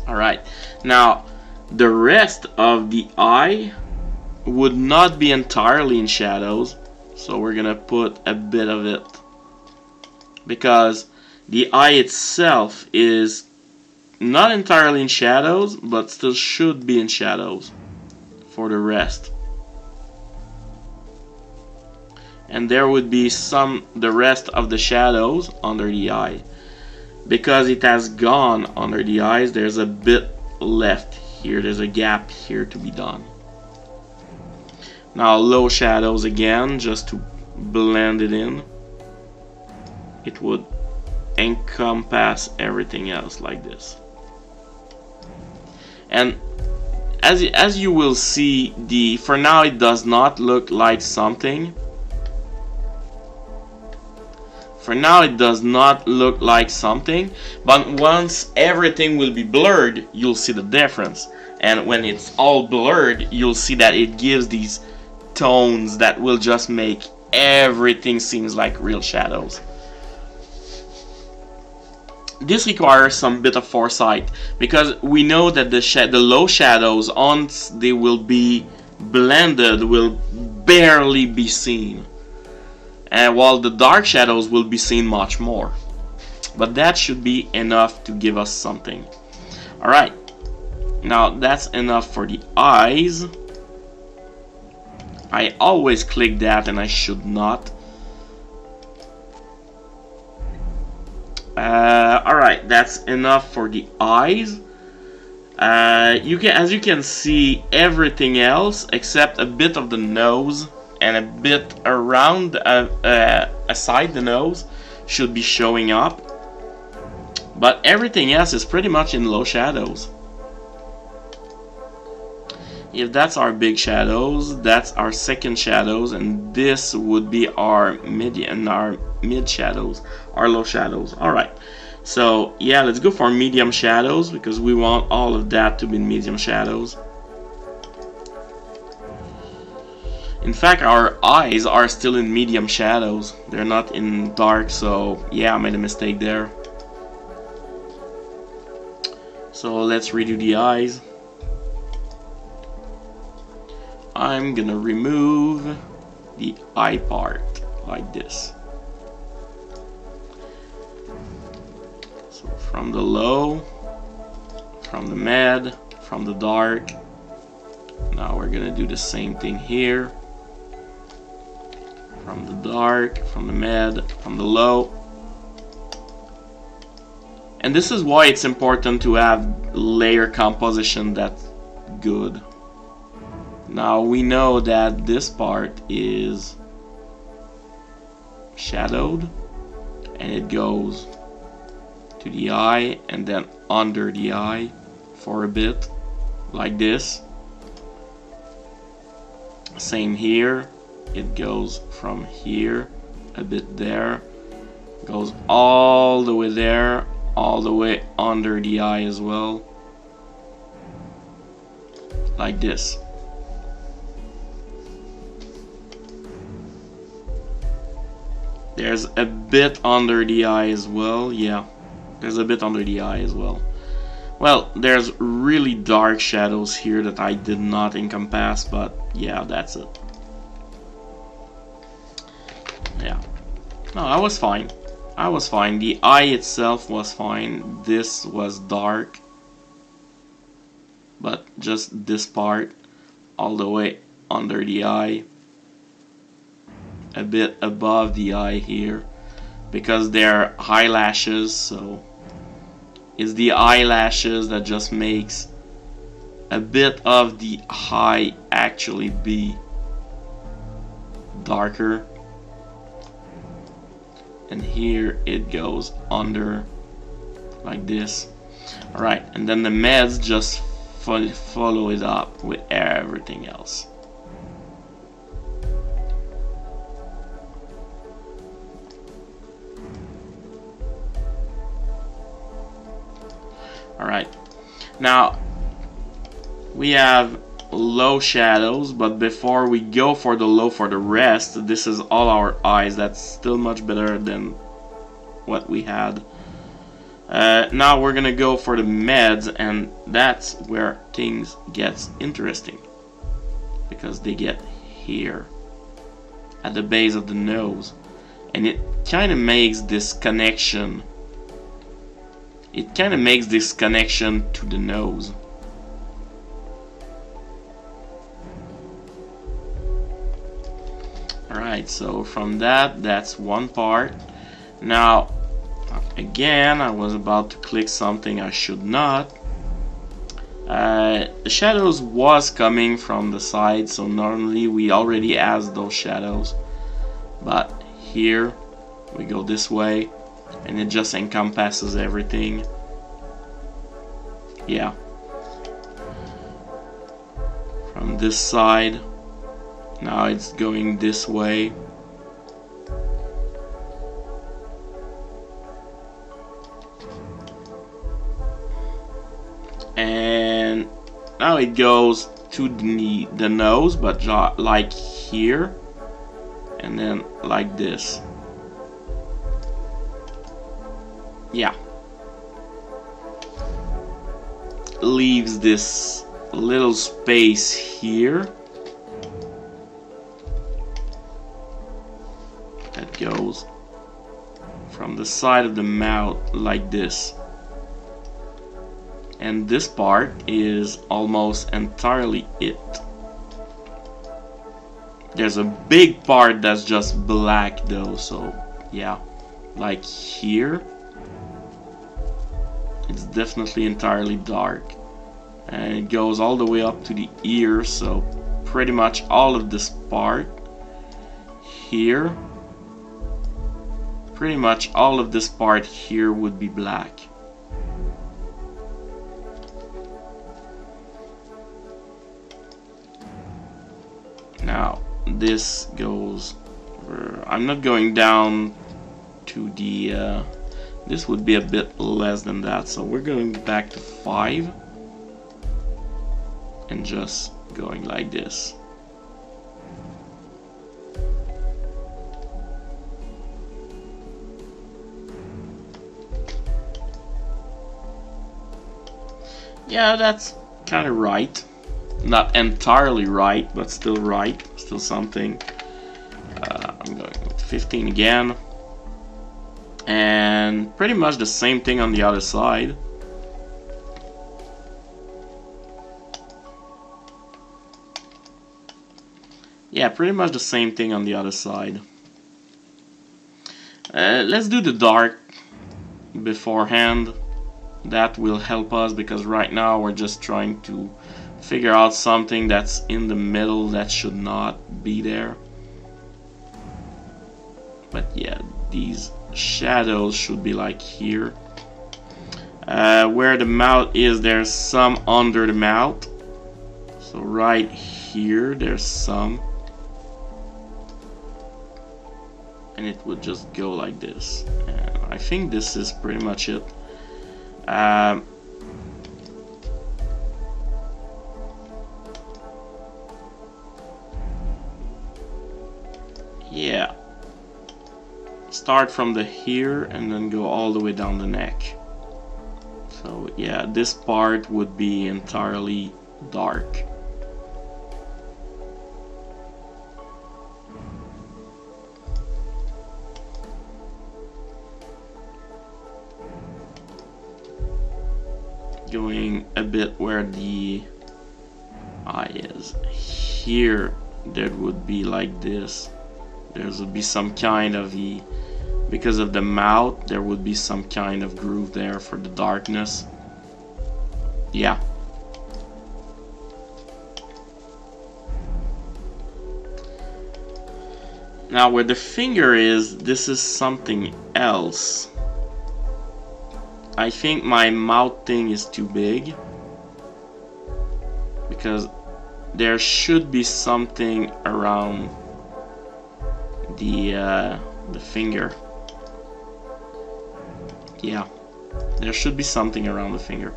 Speaker 1: Alright, now the rest of the eye would not be entirely in shadows, so we're gonna put a bit of it, because the eye itself is not entirely in shadows, but still should be in shadows for the rest. And there would be the rest of the shadows under the eye. Because it has gone under the eyes, there's a bit left here. There's a gap here to be done. Now low shadows again, just to blend it in. It would encompass everything else like this. And as you will see, for now it does not look like something. For now it does not look like something, but once everything will be blurred, you'll see the difference. And when it's all blurred, you'll see that it gives these tones that will just make everything seems like real shadows. This requires some bit of foresight, because we know that the low shadows, once they will be blended, will barely be seen, and while the dark shadows will be seen much more. But that should be enough to give us something. Alright, now that's enough for the eyes. I always click that and I should not. Alright, that's enough for the eyes. As you can see, everything else except a bit of the nose and a bit around aside the nose should be showing up. But everything else is pretty much in low shadows. If that's our big shadows, that's our second shadows, and this would be our mid shadows, our low shadows. Alright, so yeah, let's go for medium shadows, because we want all of that to be medium shadows. In fact, our eyes are still in medium shadows, they're not in dark, so yeah, I made a mistake there. So let's redo the eyes. I'm gonna remove the eye part like this. So from the low, from the mid, from the dark. Now we're gonna do the same thing here. From the dark, from the mid, from the low. And this is why it's important to have layer composition that's good. Now we know that this part is shadowed, and it goes to the eye and then under the eye for a bit, like this. Same here, it goes from here a bit there, goes all the way there, all the way under the eye as well, like this. There's a bit under the eye as well, yeah, there's a bit under the eye as well. Well, there's really dark shadows here that I did not encompass, but yeah, that's it. Yeah, no, I was fine. I was fine. The eye itself was fine. This was dark, but just this part all the way under the eye, a bit above the eye here, because they're eyelashes, so it's the eyelashes that just makes a bit of the eye actually be darker. And here it goes under like this. Alright, and then the meds just follow it up with everything else. Alright, now we have low shadows, but before we go for the low for the rest, this is all our eyes. That's still much better than what we had. Now we're gonna go for the meds, and that's where things gets interesting, because they get here at the base of the nose, and it kind of makes this connection. It kind of makes this connection to the nose. Alright, so from that's one part. Now, again, I was about to click something I should not. The shadows was coming from the side, so normally we already has those shadows. But here, we go this way, and it just encompasses everything. Yeah. From this side, now it's going this way. And now it goes to the nose, but like here. and then like this. Yeah. Leaves this little space here that goes from the side of the mouth like this. And this part is almost entirely it. There's a big part that's just black though, so yeah, like here it's definitely entirely dark, and it goes all the way up to the ear, so pretty much all of this part here, pretty much all of this part here would be black. Now this goes, I'm not going down to the this would be a bit less than that, so we're going back to 5 and just going like this. Yeah, that's kind of right. Not entirely right, but still right, still something. I'm going with 15 again. And pretty much the same thing on the other side. Yeah, pretty much the same thing on the other side. Let's do the dark beforehand. That will help us, because right now we're just trying to figure out something that's in the middle that should not be there. But yeah, these shadows should be like here. Where the mouth is, there's some under the mouth. So right here, there's some. And it would just go like this. And I think this is pretty much it. Yeah. Start from the here and then go all the way down the neck. So yeah, this part would be entirely dark. Going a bit where the eye is. Here there would be like this. There would be some kind of because of the mouth, there would be some kind of groove there for the darkness. Yeah. Now where the finger is, this is something else. I think my mouth thing is too big, because there should be something around the finger. Yeah, there should be something around the finger.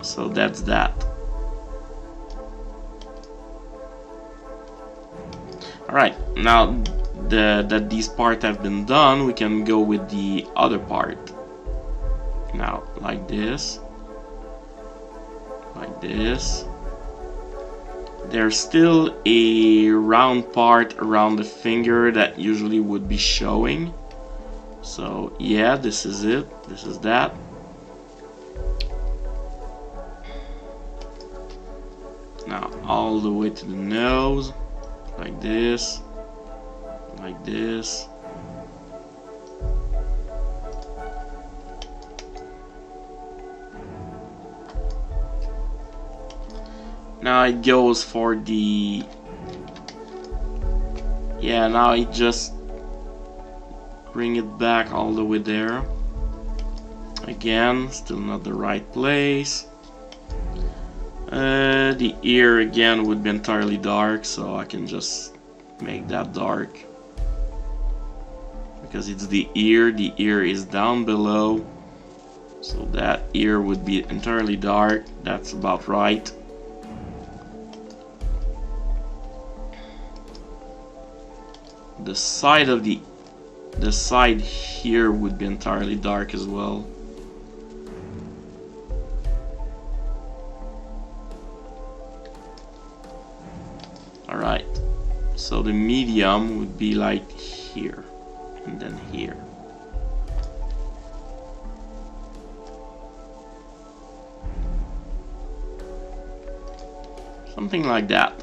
Speaker 1: So that's that. Alright, now that these parts have been done, we can go with the other part. Now, like this. Like this. There's still a round part around the finger that usually would be showing. So yeah, this is it. This is that. Now all the way to the nose. Like this. Like this. Now it goes for the... Yeah, now it just bring it back all the way there. Again, still not the right place. The ear again would be entirely dark, so I can just make that dark. Because it's the ear is down below. So that ear would be entirely dark. That's about right. the side of the side here would be entirely dark as well. Alright, so the medium would be like here and then here. Something like that.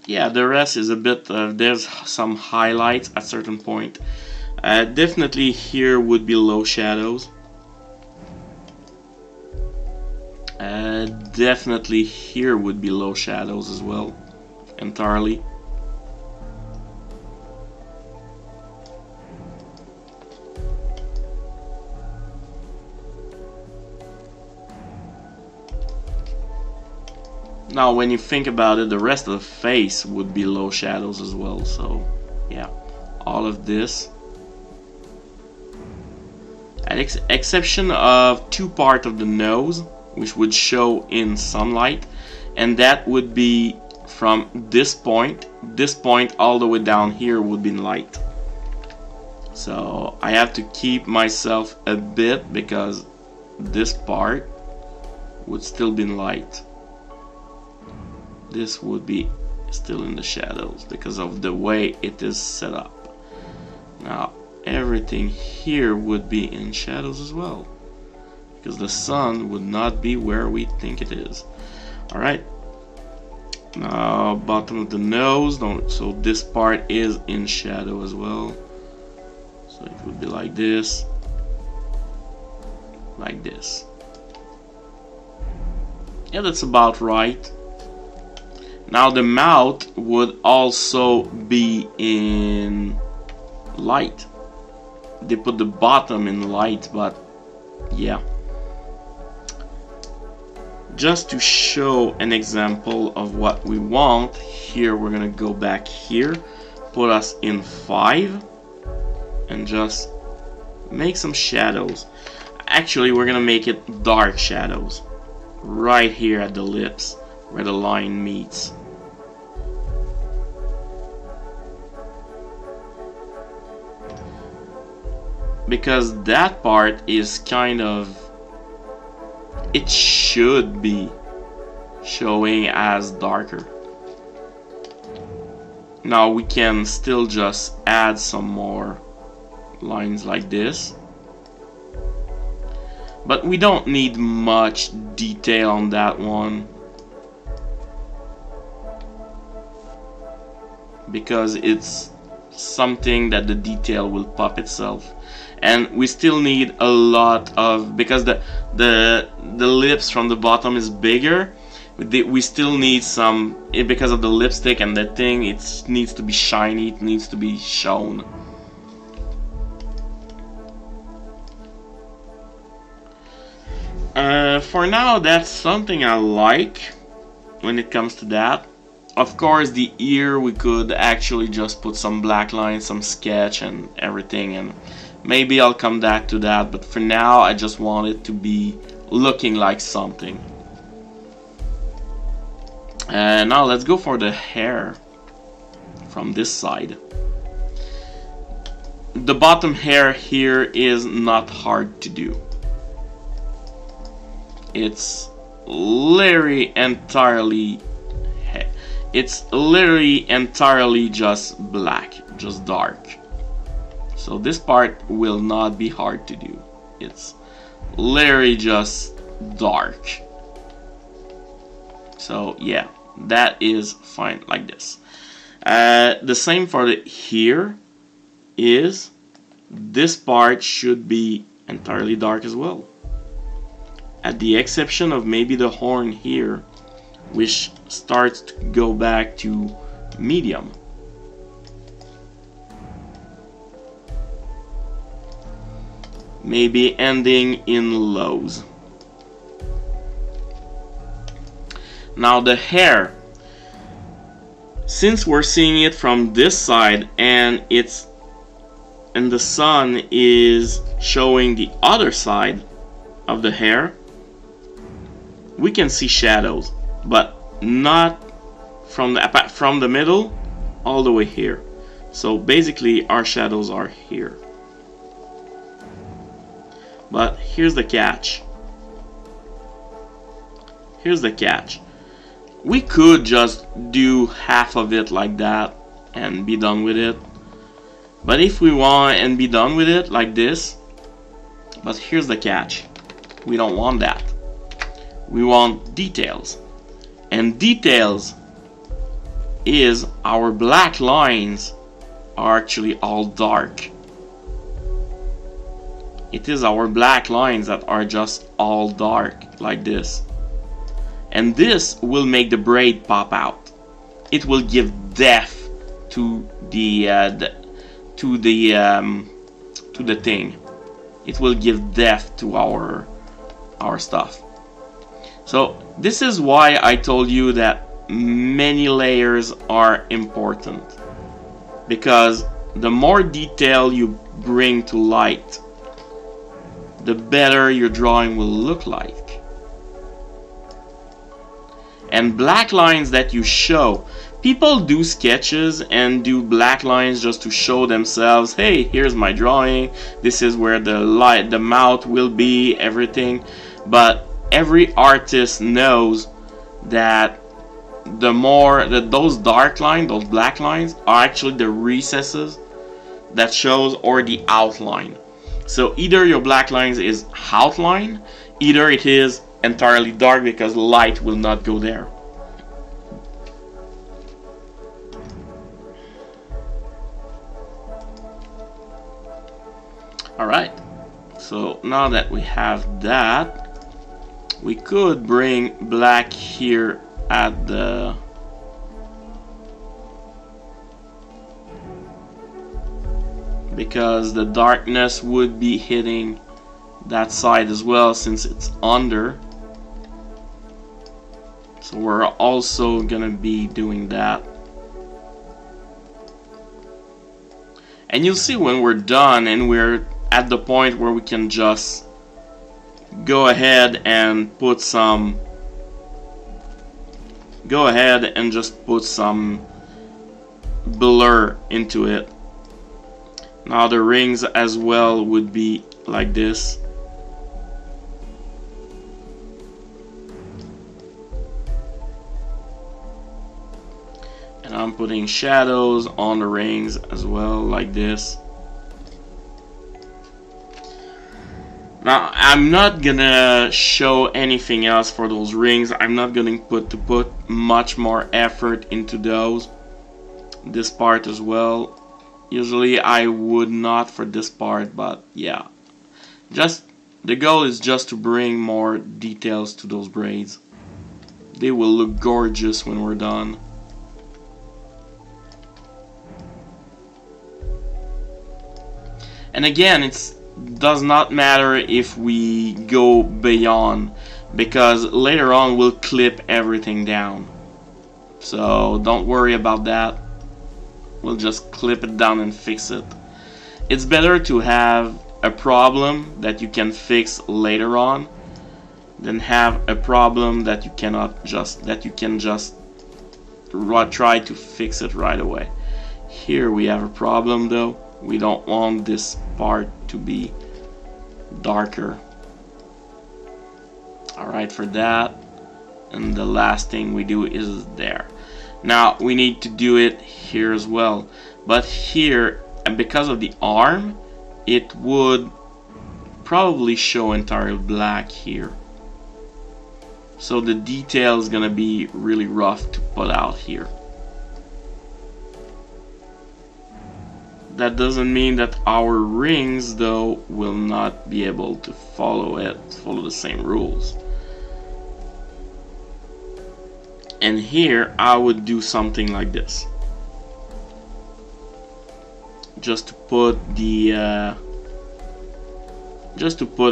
Speaker 1: Yeah, the rest is a bit, there's some highlights at certain point. Definitely here would be low shadows. Definitely here would be low shadows as well, entirely. Now when you think about it, the rest of the face would be low shadows as well, so yeah, all of this. At exception of two parts of the nose, which would show in sunlight, and that would be from this point all the way down here would be in light. So I have to keep myself a bit because this part would still be in light. This would be still in the shadows because of the way it is set up. Now everything here would be in shadows as well, because the sun would not be where we think it is. Alright, now bottom of the nose, so this part is in shadow as well, so it would be like this, like this. Yeah, that's about right. Now the mouth would also be in light. They put the bottom in light, but yeah. Just to show an example of what we want, here we're gonna go back here, put us in 5, and just make some shadows. Actually, we're gonna make it dark shadows right here at the lips where the line meets. Because that part is kind of, it should be showing as darker. Now we can still just add some more lines like this, but we don't need much detail on that one because it's something that the detail will pop itself. And we still need a lot of, because the lips from the bottom is bigger, we still need some, because of the lipstick and the thing, it needs to be shiny, it needs to be shown. For now, that's something I like when it comes to that. Of course, the ear, we could actually just put some black lines, some sketch and everything, and maybe I'll come back to that, but for now I just want it to be looking like something. And now let's go for the hair from this side. The bottom hair here is not hard to do. It's literally entirely just black, just dark. So this part will not be hard to do. It's literally just dark. So yeah, that is fine like this. The same for the here is this part should be entirely dark as well. At the exception of maybe the horn here, which starts to go back to medium. Maybe ending in lows. Now the hair, since we're seeing it from this side and the sun is showing the other side of the hair, we can see shadows, but not from the middle all the way here. So basically our shadows are here. But here's the catch. Here's the catch. We could just do half of it like that and be done with it. But if we want and be done with it like this, but here's the catch. We don't want that. We want details. And details is our black lines are actually all dark. It is our black lines that are just all dark like this. And this will make the braid pop out. It will give depth to the thing. It will give depth to our stuff. So this is why I told you that many layers are important, because the more detail you bring to light, the better your drawing will look like. And black lines that you show, people do sketches and do black lines just to show themselves, hey, here's my drawing, this is where the mouth will be, everything. But every artist knows that the more that those dark lines, those black lines, are actually the recesses that shows, or the outline. So either your black lines is outline, either it is entirely dark because light will not go there. Alright, so now that we have that, we could bring black here at the because the darkness would be hitting that side as well since it's under. So we're also gonna be doing that. And you'll see when we're done and we're at the point where we can just go ahead and put some blur into it. Now the rings as well would be like this. And I'm putting shadows on the rings as well, like this. Now I'm not gonna show anything else for those rings. I'm not gonna put much more effort into those. This part as well. Usually I would not for this part, but yeah. Just the goal is just to bring more details to those braids. They will look gorgeous when we're done. And again, it does not matter if we go beyond, because later on we'll clip everything down. So don't worry about that. We'll just clip it down and fix it. It's better to have a problem that you can fix later on than have a problem that you can just try to fix it right away. Here we have a problem though. We don't want this part to be darker. Alright, for that. And the last thing we do is there. Now we need to do it here as well. But here, and because of the arm, it would probably show entirely black here. So the detail is gonna be really rough to put out here. That doesn't mean that our rings though will not be able to follow the same rules. And here I would do something like this, just to put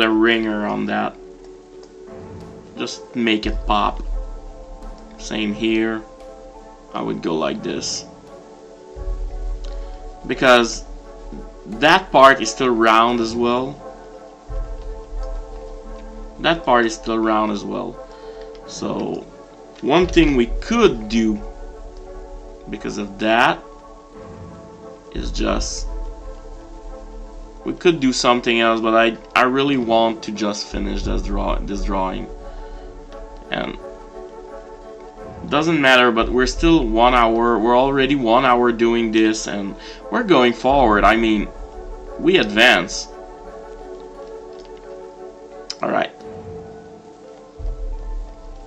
Speaker 1: a ringer on that, just make it pop. Same here, I would go like this, because that part is still round as well. That part is still round as well. So one thing we could do because of that is just, we could do something else, but I really want to just finish this drawing. And doesn't matter, but we're still 1 hour, we're already 1 hour doing this, and we're going forward. I mean, we advance. Alright.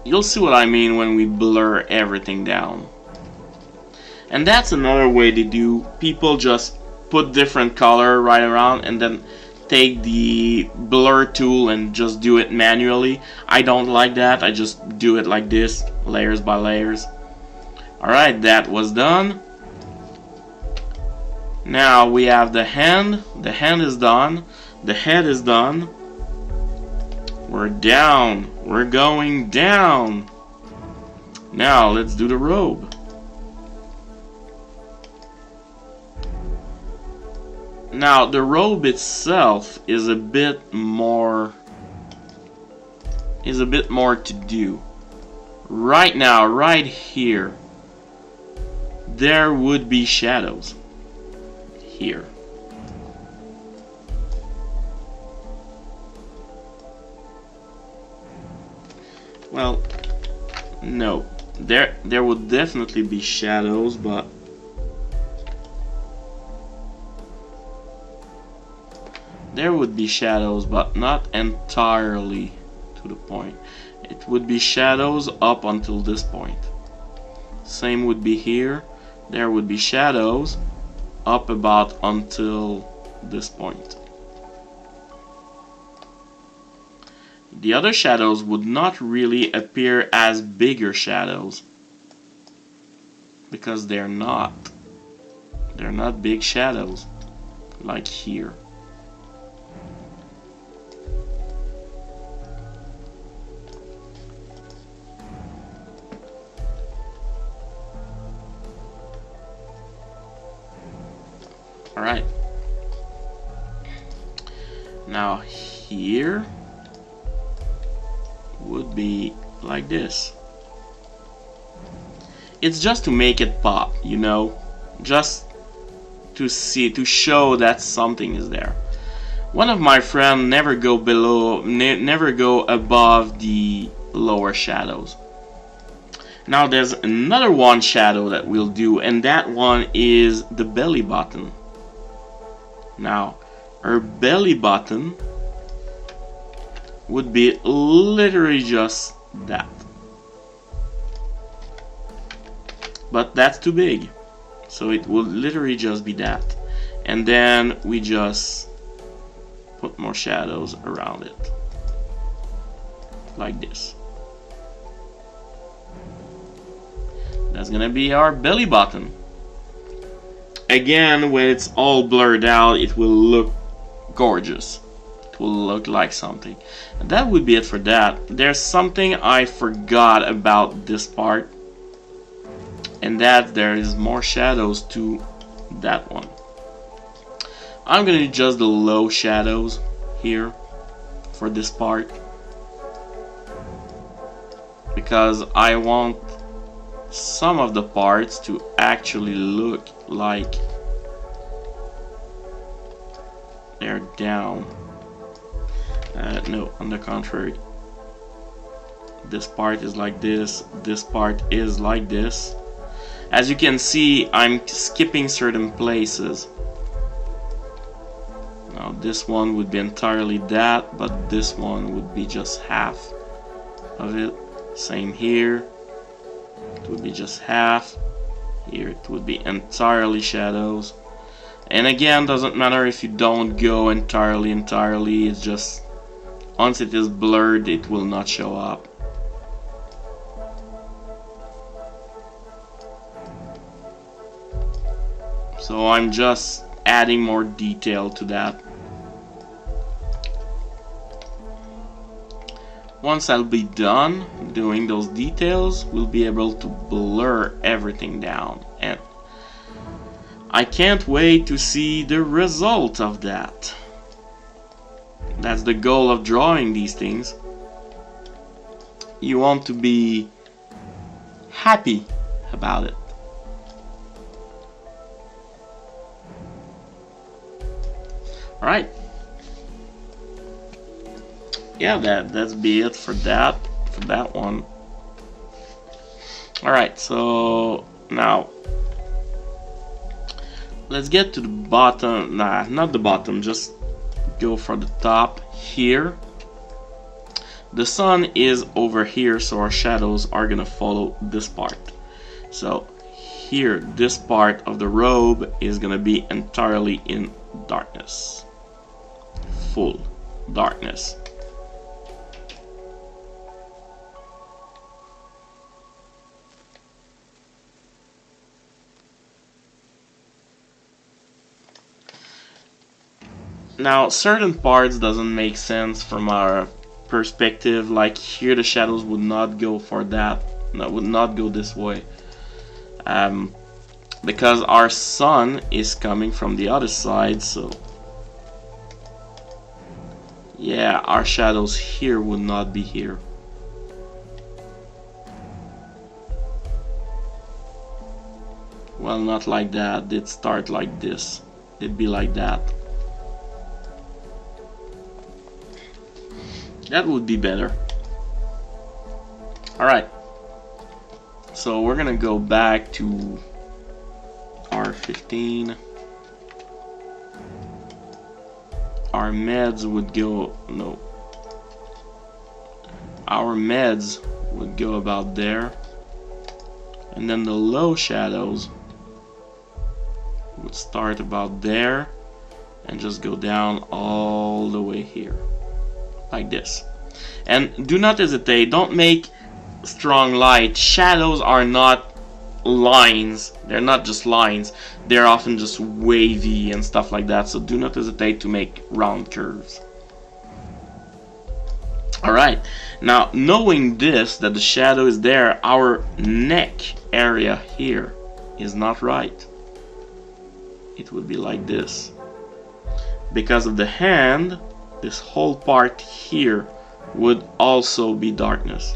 Speaker 1: You'll see what I mean when we blur everything down. And that's another way to do. People just put different color right around and then take the blur tool and just do it manually. I don't like that. I just do it like this, layers by layers. Alright, that was done. Now we have the hand. The hand is done. The head is done. We're down. We're going down. Now let's do the robe. Now the robe itself is a bit more to do. Right now, right here, there would be shadows. Here. Well, no. There would definitely be shadows, but there would be shadows, but not entirely to the point. It would be shadows up until this point. Same would be here. There would be shadows up about until this point. The other shadows would not really appear as bigger shadows because they're not big shadows like here. Alright. Now here would be like this. It's just to make it pop, you know, just to show that something is there. One of my friends never go above the lower shadows. Now there's another one shadow that we'll do, and that one is the belly button. Now her belly button would be literally just that. But that's too big. So it will literally just be that. And then we just put more shadows around it. Like this. That's gonna be our belly button. Again, when it's all blurred out, it will look gorgeous. Will look like something. And that would be it for that. There's something I forgot about this part, and that there is more shadows to that one. I'm gonna do just the low shadows here for this part because I want some of the parts to actually look like they're down. No, on the contrary. This part is like this. This part is like this. As you can see, I'm skipping certain places. Now this one would be entirely that, but this one would be just half of it. Same here. It would be just half. Here it would be entirely shadows. And again, doesn't matter if you don't go entirely, it's just once it is blurred, it will not show up. So I'm just adding more detail to that. Once I'll be done doing those details, we'll be able to blur everything down. And I can't wait to see the result of that. That's the goal of drawing these things. you want to be happy about it. Alright. Yeah, that's be it for that one. Alright, so now let's get to the bottom. Nah, not the bottom, just go for the top here. The sun is over here, so our shadows are gonna follow this part. So here, this part of the robe is gonna be entirely in darkness. Full darkness. Now, certain parts doesn't make sense from our perspective, like here the shadows would not go for that, would not go this way, because our sun is coming from the other side, so yeah, our shadows here would not be here. Well, not like that, it'd start like this, it'd be like that. That would be better. Alright. So we're gonna go back to R15. Our meds would go, no. Our meds would go about there. And then the low shadows would start about there and just go down all the way here. Like this. And do not hesitate, don't make strong light. Shadows are not lines, they're not just lines, they're often just wavy and stuff like that, so do not hesitate to make round curves. Alright, now knowing this, that the shadow is there, our neck area here is not right. It would be like this. Because of the hand, this whole part here would also be darkness.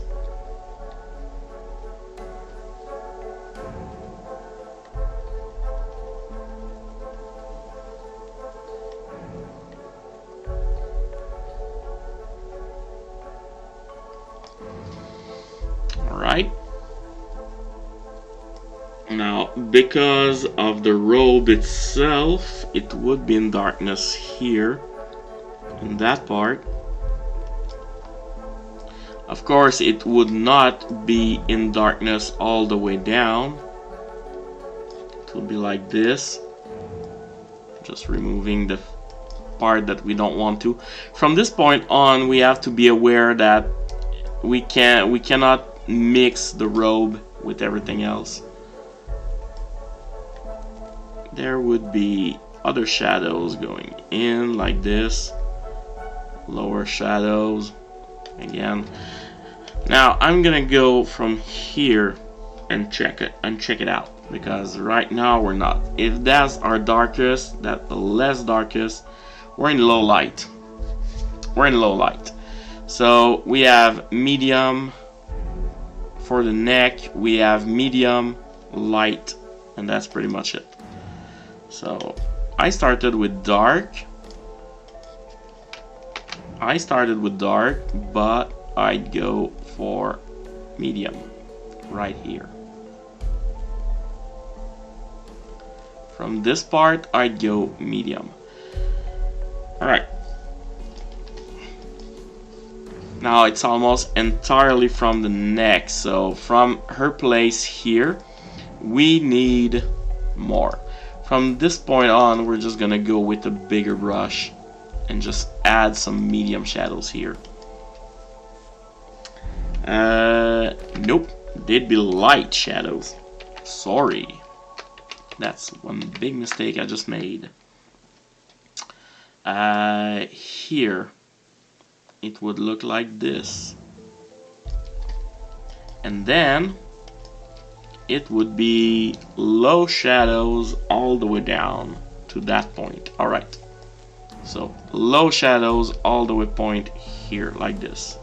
Speaker 1: Alright. Now, because of the robe itself, it would be in darkness here. In that part. Of course, it would not be in darkness all the way down. It would be like this. Just removing the part that we don't want to. From this point on, we have to be aware that we cannot mix the robe with everything else. There would be other shadows going in like this. Lower shadows again. Now I'm gonna go from here and check it out, because right now we're not. If that's our darkest, that the less darkest, we're in low light. We're in low light. So we have medium for the neck, we have medium, light, and that's pretty much it. So I started with dark. But I'd go for medium right here. From this part, I'd go medium. Alright. Now it's almost entirely from the neck, so from her place here, we need more. From this point on, we're just gonna go with a bigger brush and just add some medium shadows here. Nope, they'd be light shadows. Sorry. That's one big mistake I just made. Here, it would look like this. And then, it would be low shadows all the way down to that point. Alright. So low shadows all the way point here like this.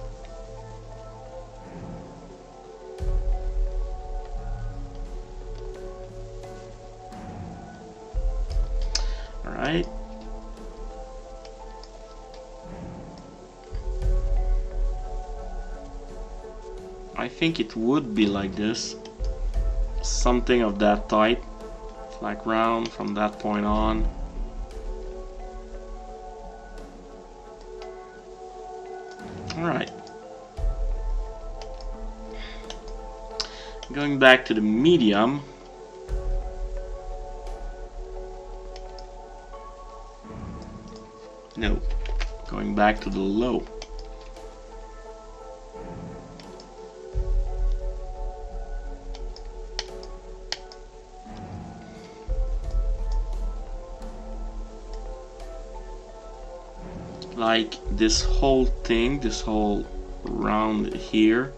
Speaker 1: Alright. I think it would be like this. Something of that type. Like round from that point on. Alright. Going back to the medium. No. Going back to the low. Like this whole thing, this whole round here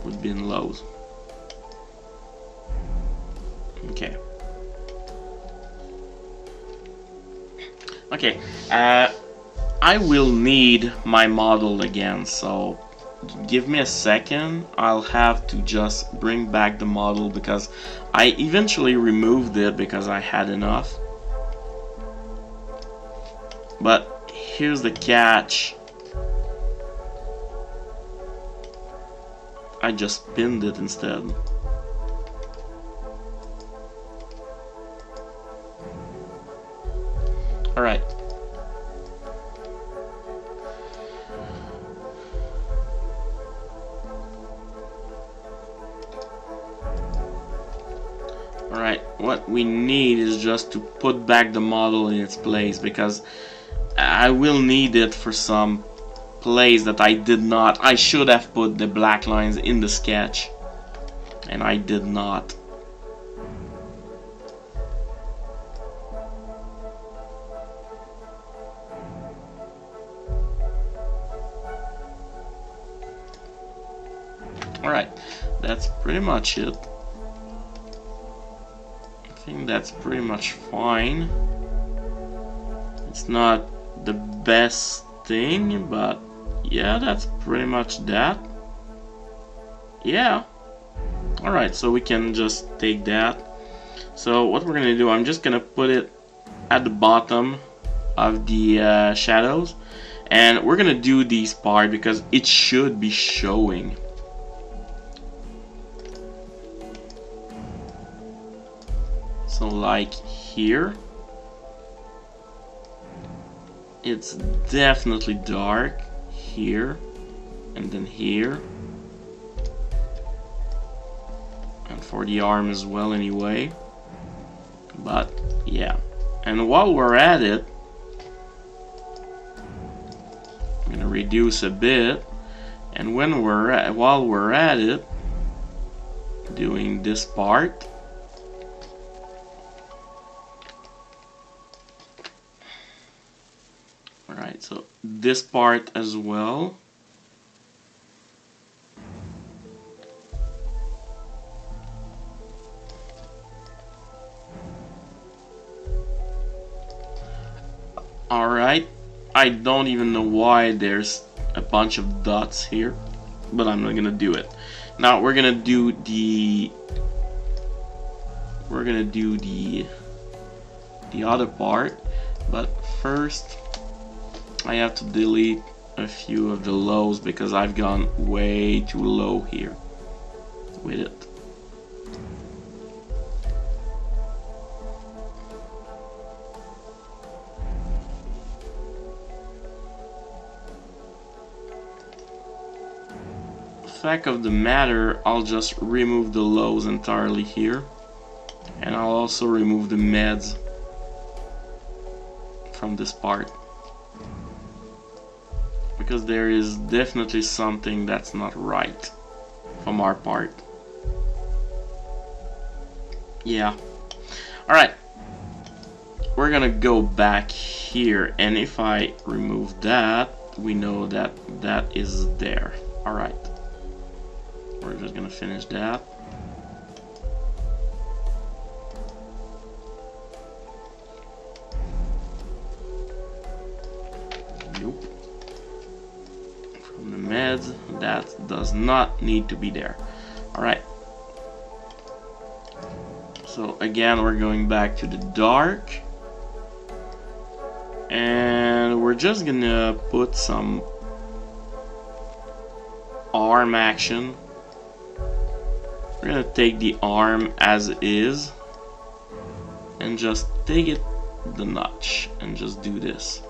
Speaker 1: would be in lows. Okay. Okay, I will need my model again, so give me a second. I'll have to just bring back the model because I eventually removed it because I had enough. But here's the catch. I just pinned it instead. Alright. Alright, what we need is just to put back the model in its place because I will need it for some place that I did not. I should have put the black lines in the sketch and I did not. Alright, that's pretty much it. I think that's pretty much fine. It's not the best thing, but yeah, that's pretty much that. Yeah. Alright, so we can just take that. So what we're gonna do, I'm just gonna put it at the bottom of the shadows, and we're gonna do these part because it should be showing. So like here, it's definitely dark here, and then here, and for the arm as well anyway. But yeah, and while we're at it, I'm gonna reduce a bit, and while we're at it, doing this part. Alright, so this part as well. Alright, I don't even know why there's a bunch of dots here, but I'm not gonna do it. Now we're gonna do the other part, but first I have to delete a few of the lows because I've gone way too low here with it. Fact of the matter, I'll just remove the lows entirely here, and I'll also remove the meds from this part, because there is definitely something that's not right from our part. Yeah. Alright. We're gonna go back here, and if I remove that, we know that that is there. Alright. We're just gonna finish that. Nope. From the meds, that does not need to be there. Alright. So again, we're going back to the dark. And we're just gonna put some arm action. We're gonna take the arm as is and just take it the notch and just do this.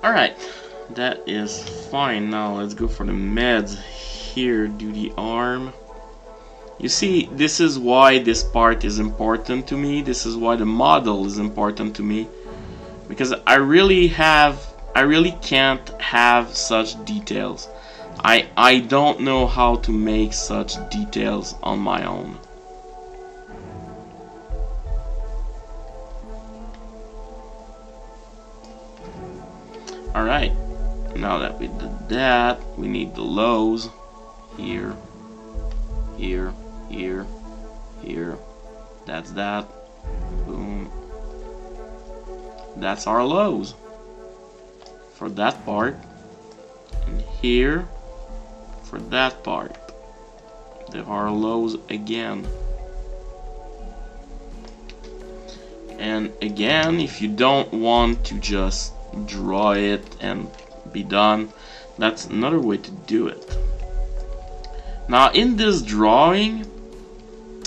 Speaker 1: Alright, that is fine. Now let's go for the meds. Here, do the arm. You see, this is why this part is important to me. This is why the model is important to me. Because I really can't have such details. I don't know how to make such details on my own. Alright, now that we did that, we need the lows. Here, here, here, here. That's that. Boom. That's our lows for that part. And here for that part. There are lows again. And again, if you don't want to just draw it and be done, that's another way to do it. Now in this drawing,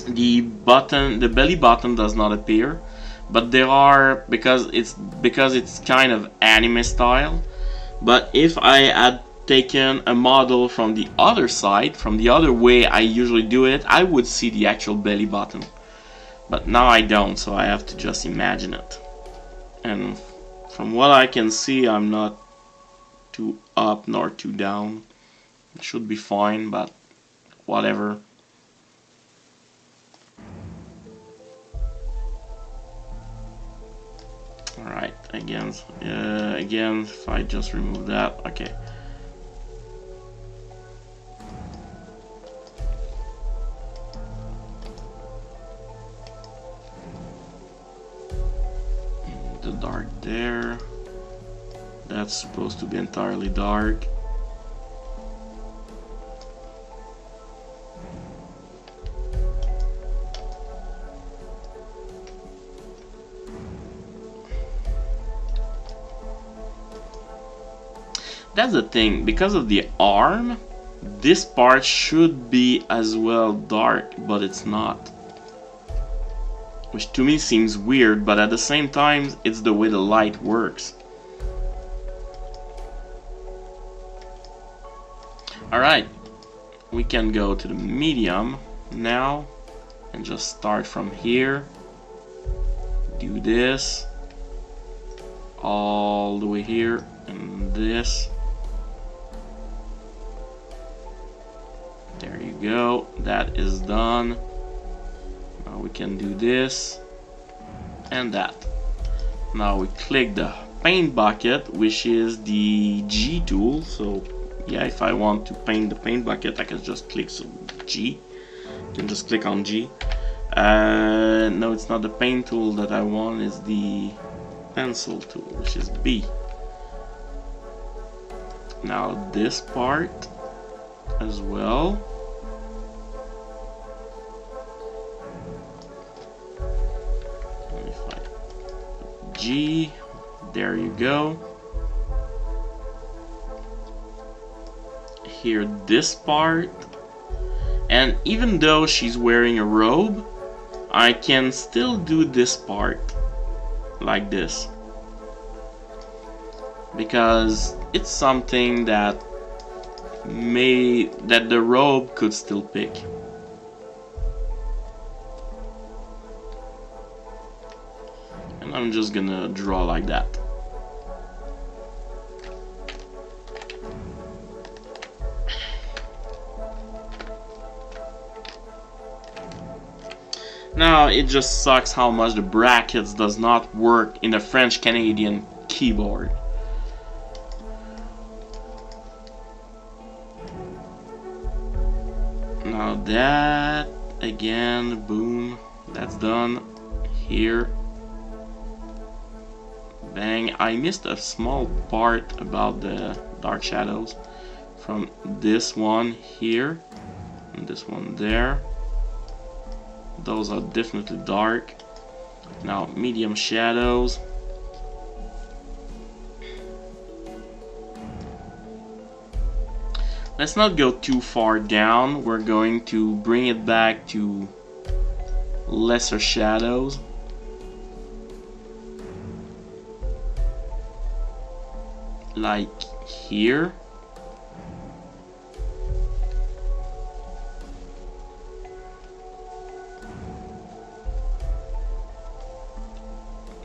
Speaker 1: the belly button does not appear, but there are, because it's kind of anime style. But if I had taken a model from the other side, from the other way I usually do it, I would see the actual belly button. But now I don't, so I have to just imagine it. And from what I can see, I'm not too up nor too down. It should be fine, but whatever. Alright, again, if I just remove that, okay. The dark there. That's supposed to be entirely dark. That's the thing, because of the arm, this part should be as well dark, but it's not. Which to me seems weird, but at the same time, it's the way the light works. Alright, we can go to the medium now, and just start from here. Do this, all the way here, and this. There you go, that is done. Now we can do this and that. Now we click the paint bucket, which is the G tool. So yeah, if I want to paint the paint bucket, I can just click G. You can just click on G. No, it's not the paint tool that I want, it's the pencil tool, which is B. Now this part as well. If I G, there you go. Here this part, and even though she's wearing a robe, I can still do this part like this, because it's something that the robe could still pick. And I'm just gonna draw like that. Now it just sucks how much the brackets does not work in the French-Canadian keyboard. Now that, again, boom, That's done. Here. Bang. I missed a small part about the dark shadows from this one here and this one there. Those are definitely dark. Now medium shadows. Let's not go too far down. We're going to bring it back to lesser shadows. Like here.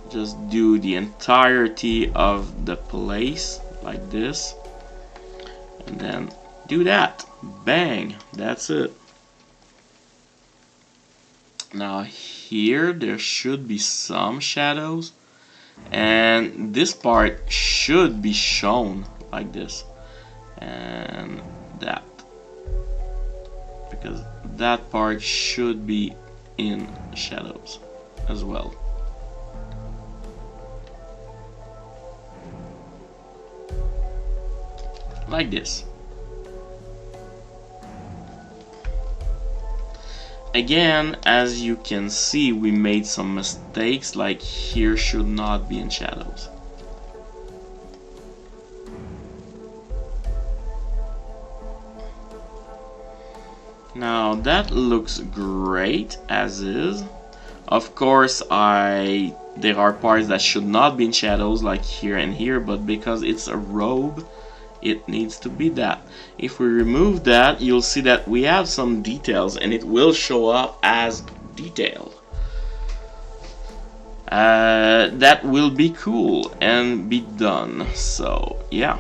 Speaker 1: Just do the entirety of the place like this. And then do that. Bang. That's it. Now here there should be some shadows. And this part should be shown like this. And that. Because that part should be in shadows as well. Like this. Again, as you can see, we made some mistakes, like here should not be in shadows. Now that looks great as is. Of course, there are parts that should not be in shadows, like here and here, but because it's a robe, it needs to be that. If we remove that, you'll see that we have some details and it will show up as detail. That will be cool and be done. So yeah.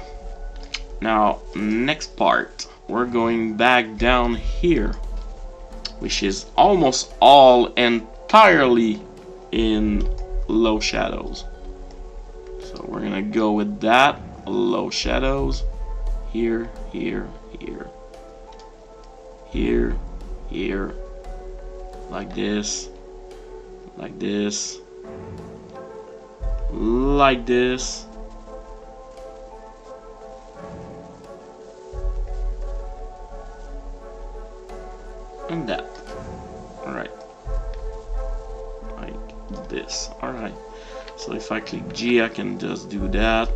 Speaker 1: Now next part, we're going back down here, which is almost all entirely in low shadows. So we're gonna go with that. Low shadows. Here, here, here, here, here, like this, like this, like this, and that. Alright, like this. Alright, so if I click G, I can just do that.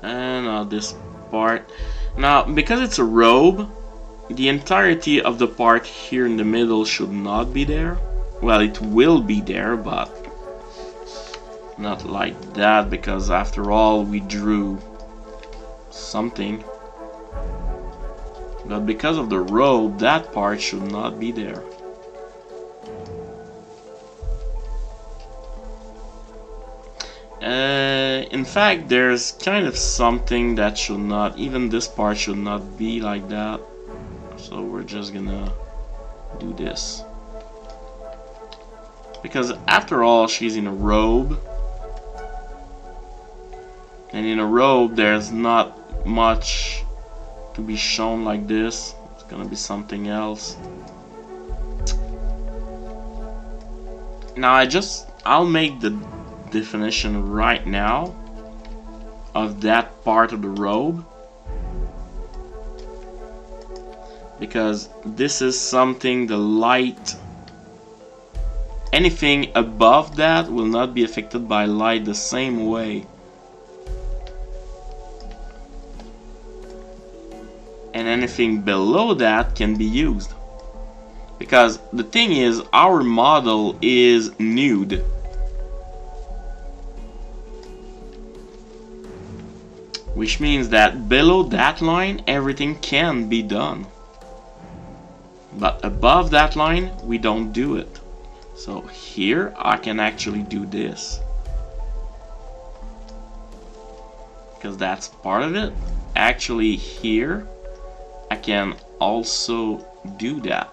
Speaker 1: And this part. Now, because it's a robe, the entirety of the part here in the middle should not be there. Well, it will be there, but not like that, because after all, we drew something. But because of the robe, that part should not be there. In fact, there's kind of something that should not, even this part should not be like that. So we're just gonna do this. Because after all, she's in a robe. And in a robe, there's not much to be shown like this. It's gonna be something else. Now I'll make the definition right now of that part of the robe, because this is something the light, anything above that will not be affected by light the same way, and anything below that can be used, because the thing is, our model is nude. Which means that below that line, everything can be done. But above that line, we don't do it. So here, I can actually do this. Because that's part of it. Actually, here, I can also do that.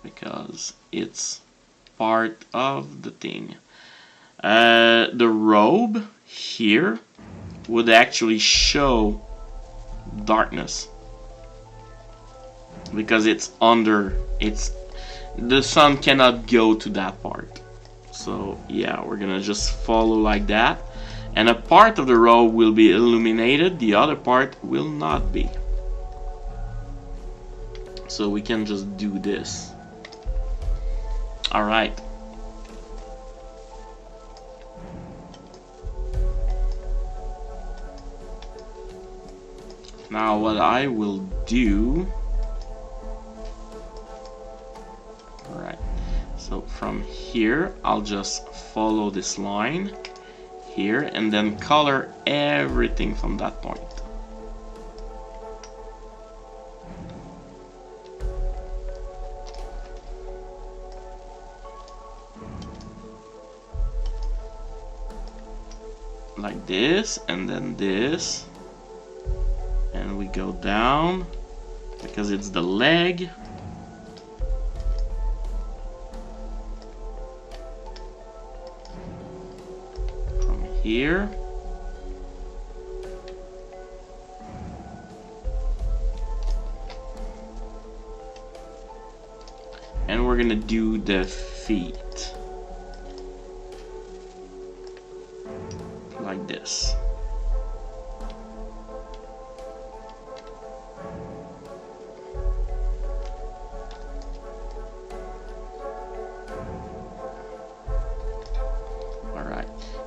Speaker 1: Because it's part of the thing. The robe here would actually show darkness. because it's under, the sun cannot go to that part. So yeah, we're gonna just follow like that, and a part of the robe will be illuminated, the other part will not be. So we can just do this. Alright. Now what I will do, alright, so from here I'll just follow this line here and then color everything from that point. Like this, and then this. And we go down because it's the leg. From here. And we're gonna do the feet. Like this.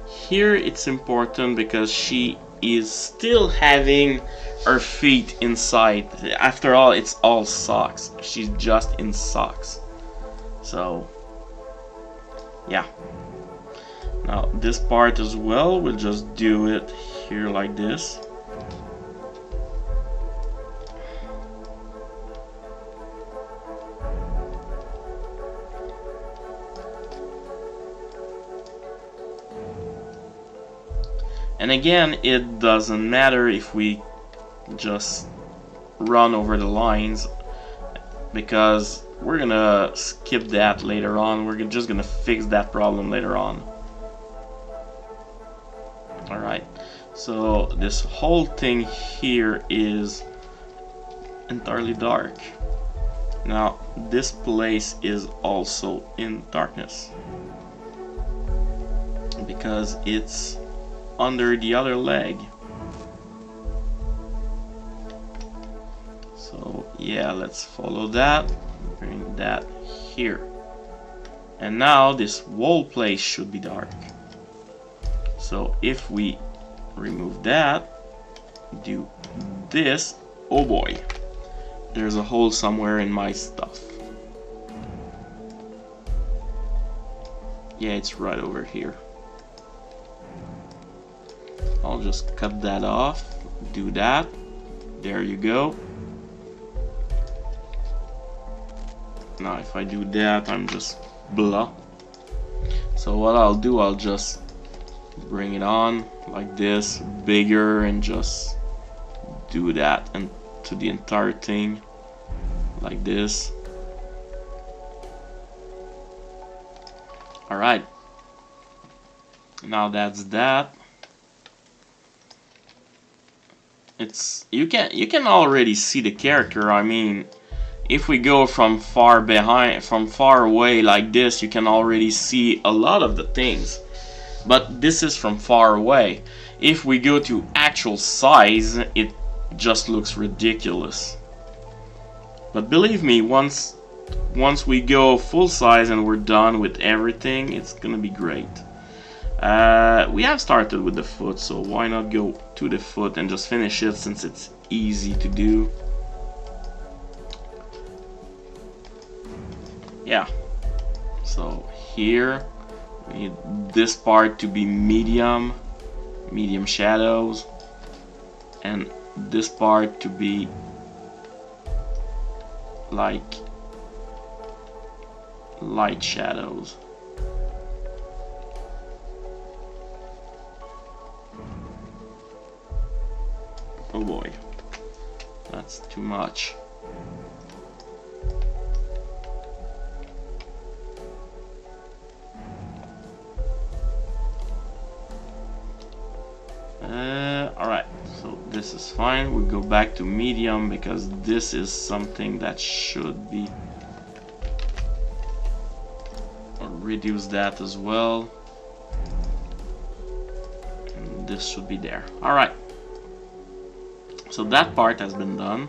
Speaker 1: Here it's important because she is still having her feet inside. After all, it's all socks. She's just in socks. So, yeah. Now this part as well, we'll just do it here like this. And again, it doesn't matter if we just run over the lines, because we're gonna skip that later on. We're just gonna fix that problem later on. Alright, so this whole thing here is entirely dark. Now, this place is also in darkness because it's under the other leg. So yeah, let's follow that, bring that here. And now this whole place should be dark. So if we remove that, do this, oh boy, there's a hole somewhere in my stuff. Yeah, it's right over here. I'll just cut that off, do that, there you go. Now if I do that, I'm just blah. So what I'll do, I'll just bring it on like this, bigger, and just do that and to the entire thing like this. Alright, now that's that. You can already see the character. I mean, if we go from far away like this, you can already see a lot of the things. But this is from far away. If we go to actual size, it just looks ridiculous. But believe me, once we go full size and we're done with everything, it's gonna be great. We have started with the foot, so why not go to the foot and just finish it, since it's easy to do. Yeah, so here we need this part to be medium shadows, and this part to be like light shadows. Oh boy, that's too much. Alright, so this is fine. We go back to medium because this is something that should be. Or reduce that as well. And this should be there. Alright. So that part has been done.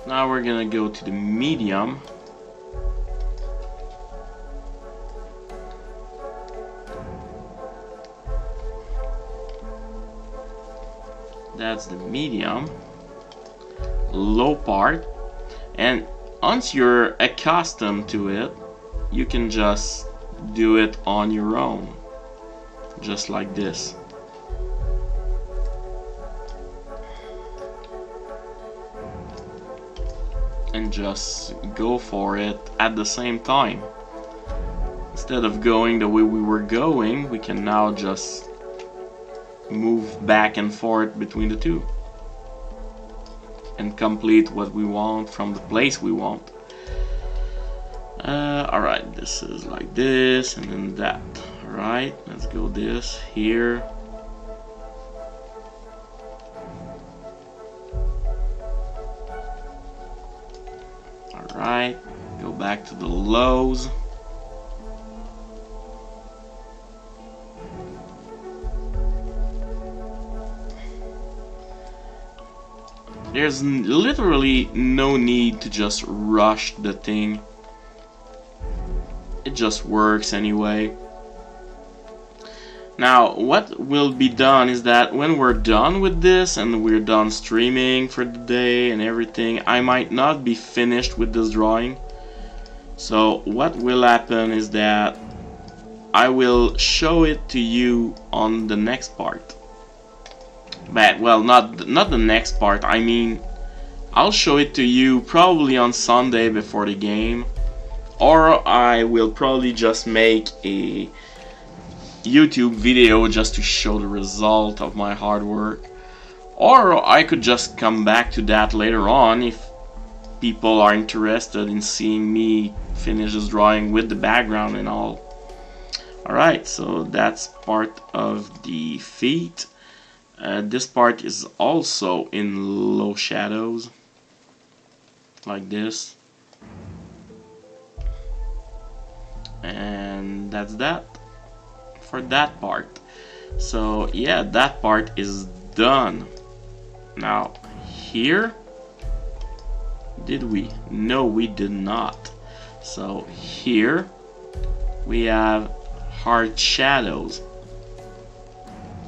Speaker 1: Now we're gonna go to the medium. That's the medium low part, and once you're accustomed to it, you can just do it on your own, just like this. And just go for it at the same time. Instead of going the way we were going, we can now just move back and forth between the two and complete what we want from the place we want. Alright, this is like this and then that. Alright, let's go this here. Alright, go back to the lows. There's literally no need to just rush the thing. It just works anyway. Now, what will be done is that when we're done with this and we're done streaming for the day and everything, I might not be finished with this drawing. So what will happen is that I will show it to you on the next part. But, well, not the next part. I mean, I'll show it to you probably on Sunday before the game, or I will probably just make a YouTube video just to show the result of my hard work, or I could just come back to that later on if people are interested in seeing me finish this drawing with the background and all. Alright, so that's part of the feet. This part is also in low shadows, like this. And that's that for that part. So yeah, that part is done. Now here, did we? No, we did not. So here we have hard shadows.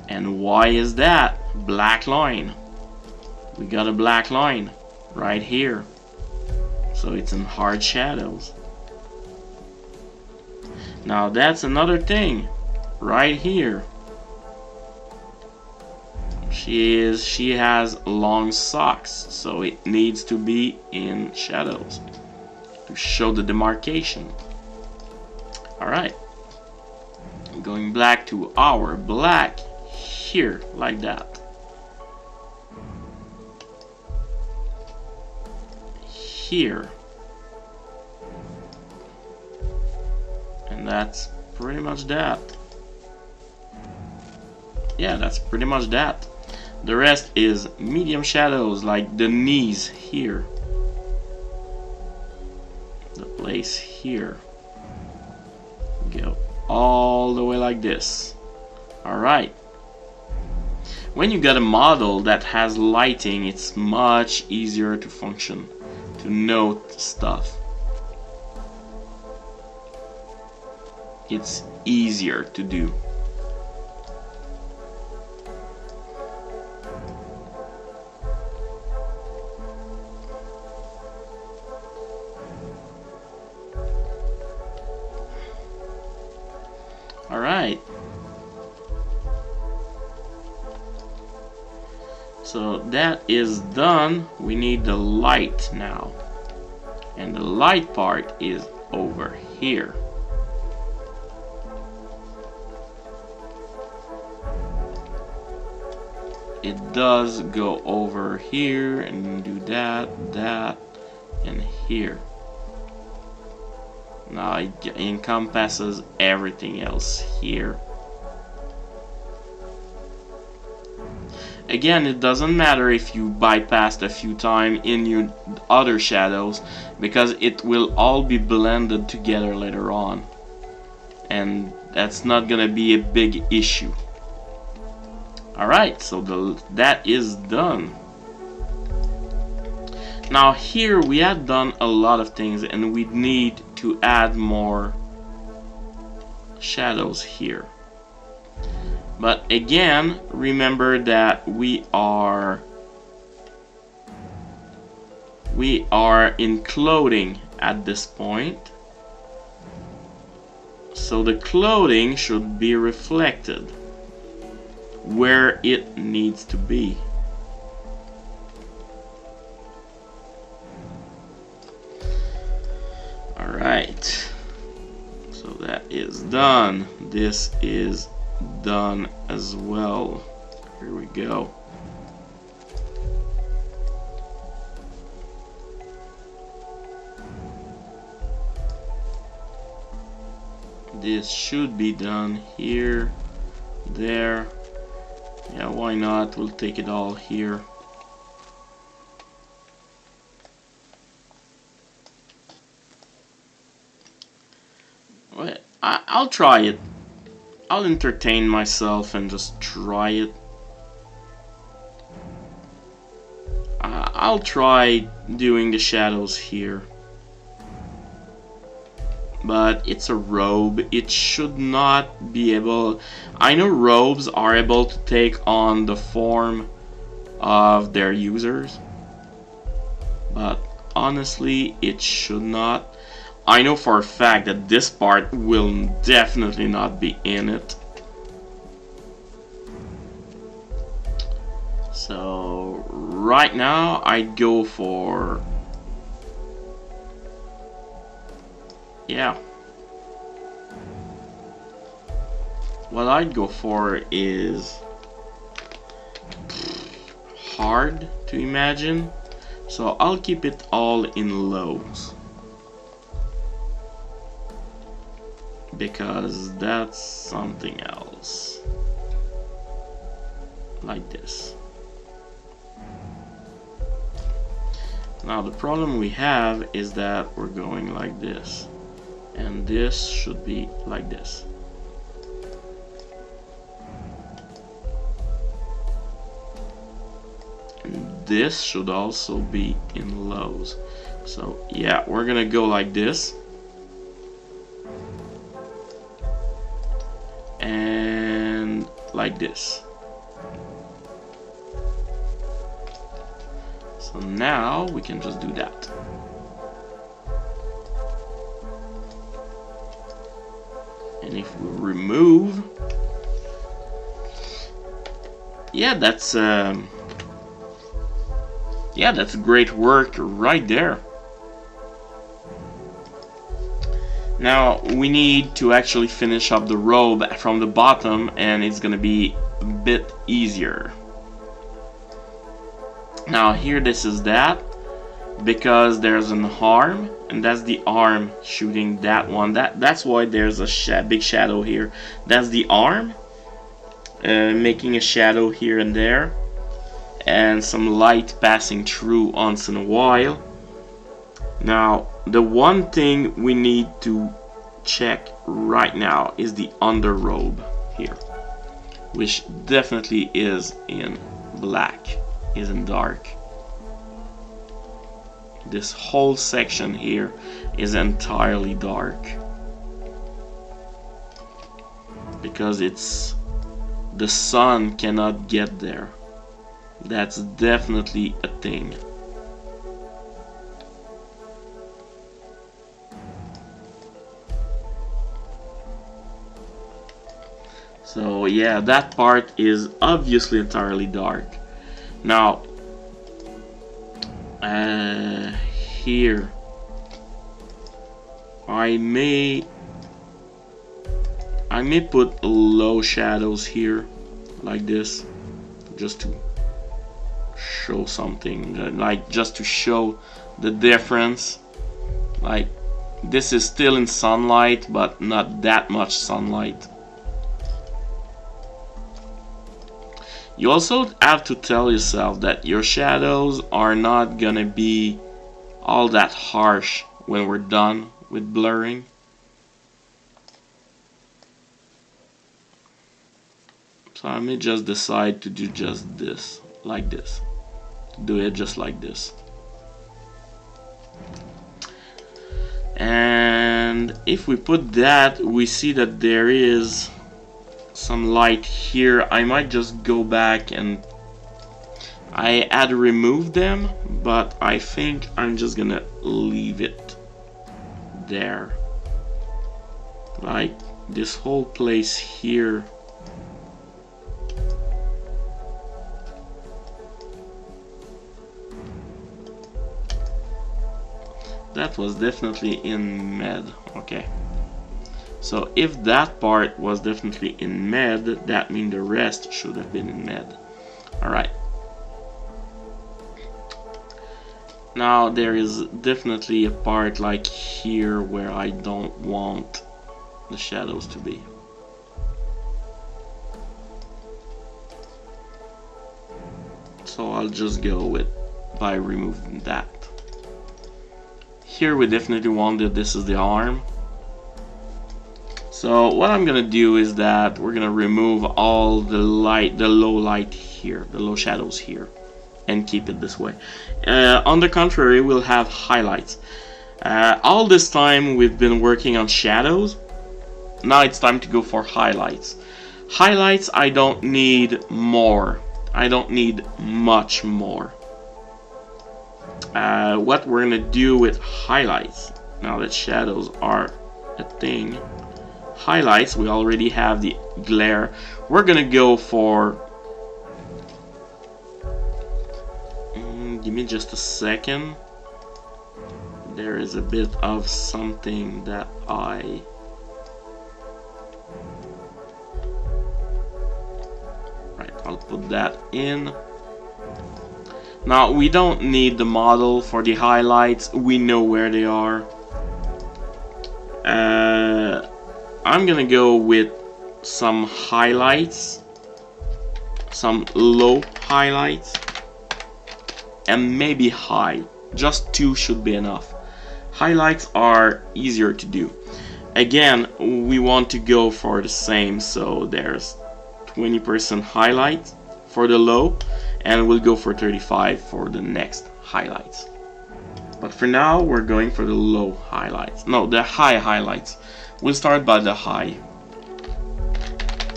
Speaker 1: And why is that? Black line. We got a black line right here. So it's in hard shadows. Now that's another thing right here. She has long socks, so it needs to be in shadows to show the demarcation. Alright. Going back to our black here, like that. Here. And that's pretty much that. Yeah, that's pretty much that. The rest is medium shadows, like the knees here. The place here. Go all the way like this. Alright. When you got a model that has lighting, it's much easier to function, to note stuff. It's easier to do. Alright. So that is done. We need the light now. And the light part is over here. It does go over here and do that, that, and here. Now it encompasses everything else here. again, it doesn't matter if you bypassed a few times in your other shadows, because it will all be blended together later on, and that's not gonna be a big issue. Alright, so that is done. Now here we have done a lot of things, and we need to add more shadows here. But again, remember that we are in clothing at this point, so the clothing should be reflected where it needs to be. Alright, so that is done. This is done as well. Here we go. This should be done here, there. Yeah, why not? We'll take it all here. I'll try it. I'll entertain myself and just try it. I'll try doing the shadows here. But it's a robe. It should not be able... I know robes are able to take on the form of their users, but honestly, it should not. I know for a fact that this part will definitely not be in it. So right now I'd go for... yeah. What I'd go for is hard to imagine. So I'll keep it all in lows, because that's something else. Like this. Now the problem we have is that we're going like this, and this should be like this. And this should also be in lows. So yeah, we're gonna go like this. And like this. So now we can just do that. And if we remove, yeah, that's great work right there. Now we need to actually finish up the robe from the bottom, and it's gonna be a bit easier. Now here, this is that, because there's an arm, and that's the arm shooting that one. That's why there's a big shadow here. That's the arm making a shadow here and there, and some light passing through once in a while. Now the one thing we need to check right now is the underrobe here, which definitely is in black, is in dark. This whole section here is entirely dark, because it's the sun cannot get there. That's definitely a thing. So yeah, that part is obviously entirely dark. Now here I may put low shadows here like this, just to show something, like just to show the difference. Like, this is still in sunlight, but not that much sunlight. You also have to tell yourself that your shadows are not gonna be all that harsh when we're done with blurring. So I may just decide to do just this, like this. Do it just like this. And if we put that, we see that there is some light here. I might just go back and I had removed them, but I think I'm just gonna leave it there. Like this whole place here. That was definitely in med. Okay. So if that part was definitely in med, that means the rest should have been in med. Alright. Now there is definitely a part like here where I don't want the shadows to be. So I'll just go with by removing that. Here we definitely want that this is the arm. So what I'm gonna do is that we're gonna remove all the light, the low light here, the low shadows here, and keep it this way. On the contrary, we'll have highlights. All this time we've been working on shadows. Now it's time to go for highlights. Highlights, I don't need more. I don't need much more. What we're gonna do with highlights, now that shadows are a thing, highlights, we already have the glare. We're gonna go for, give me just a second. There is a bit of something that right, I'll put that in. Now we don't need the model for the highlights, we know where they are. I'm gonna go with some highlights, some low highlights, and maybe high. Just 2 should be enough. Highlights are easier to do. Again, we want to go for the same, so there's 20% highlight for the low, and we'll go for 35 for the next highlights. But for now, we're going for the low highlights. No, the high highlights. We'll start by the high.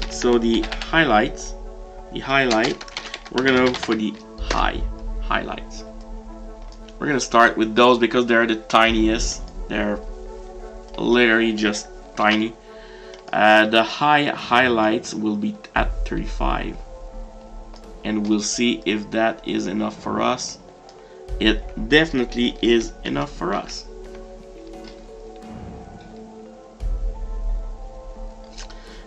Speaker 1: So the highlights, we're gonna go for the high highlights. We're gonna start with those because they're the tiniest. They're literally just tiny. The high highlights will be at 35. And we'll see if that is enough for us. It definitely is enough for us.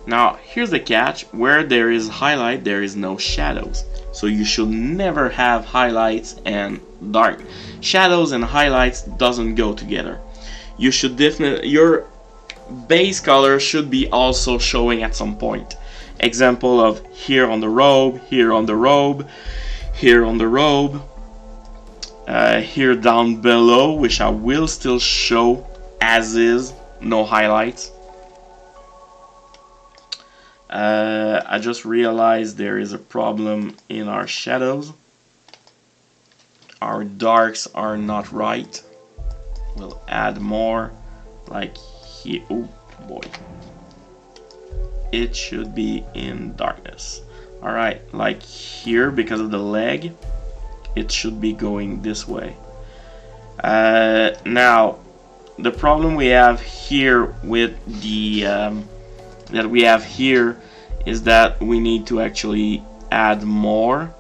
Speaker 1: Now here's the catch, where there is highlight there is no shadows. So you should never have highlights and dark. Shadows and highlights doesn't go together. You should definitely, your base color should be also showing at some point. Example of here on the robe, here on the robe, here on the robe, here down below, which I will still show as is, no highlights. I just realized there is a problem in our shadows. Our darks are not right. We'll add more, like here. Oh boy. It should be in darkness. Alright, like here, because of the leg, it should be going this way. Now, the problem we have here with the that we have here is that we need to actually add more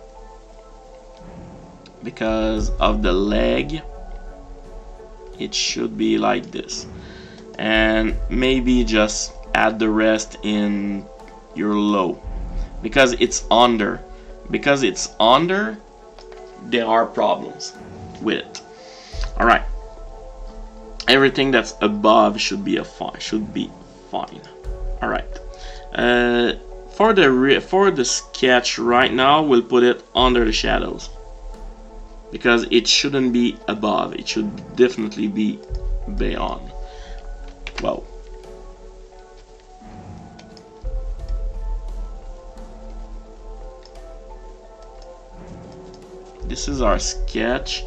Speaker 1: because of the leg. It should be like this, and maybe just add the rest in your low because it's under. Because it's under, there are problems with it. All right, everything that's above should be fine. All right. for the sketch right now, we'll put it under the shadows, because it shouldn't be above, it should definitely be beyond. Well, this is our sketch.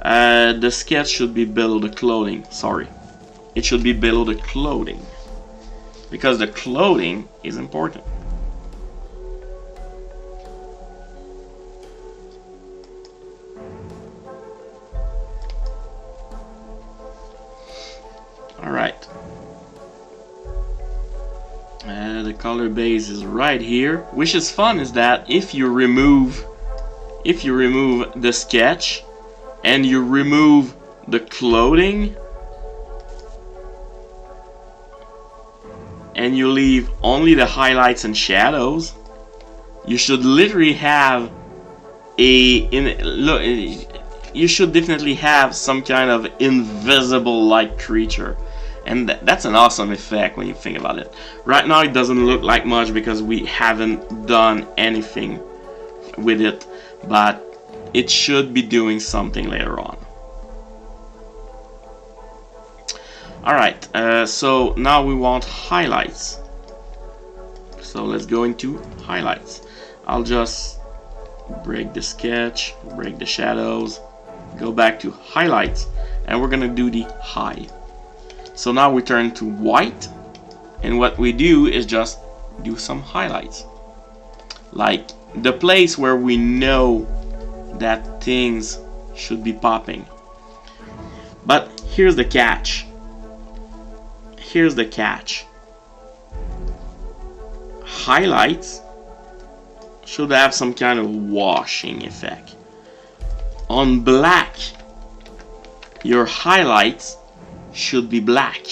Speaker 1: The sketch should be below the clothing. Sorry, it should be below the clothing, because the clothing is important. Alright. The color base is right here. Which is fun is that if you remove the sketch and you remove the clothing and you leave only the highlights and shadows, you should literally have you should definitely have some kind of invisible like creature. And that's an awesome effect when you think about it. Right now it doesn't look like much because we haven't done anything with it, but it should be doing something later on. Alright, so now we want highlights. So let's go into highlights. I'll just break the sketch, break the shadows, go back to highlights, and we're gonna do the high. So now we turn to white, and what we do is just do some highlights, like the place where we know that things should be popping. But here's the catch. Here's the catch. Highlights should have some kind of washing effect. On black, your highlights should be black.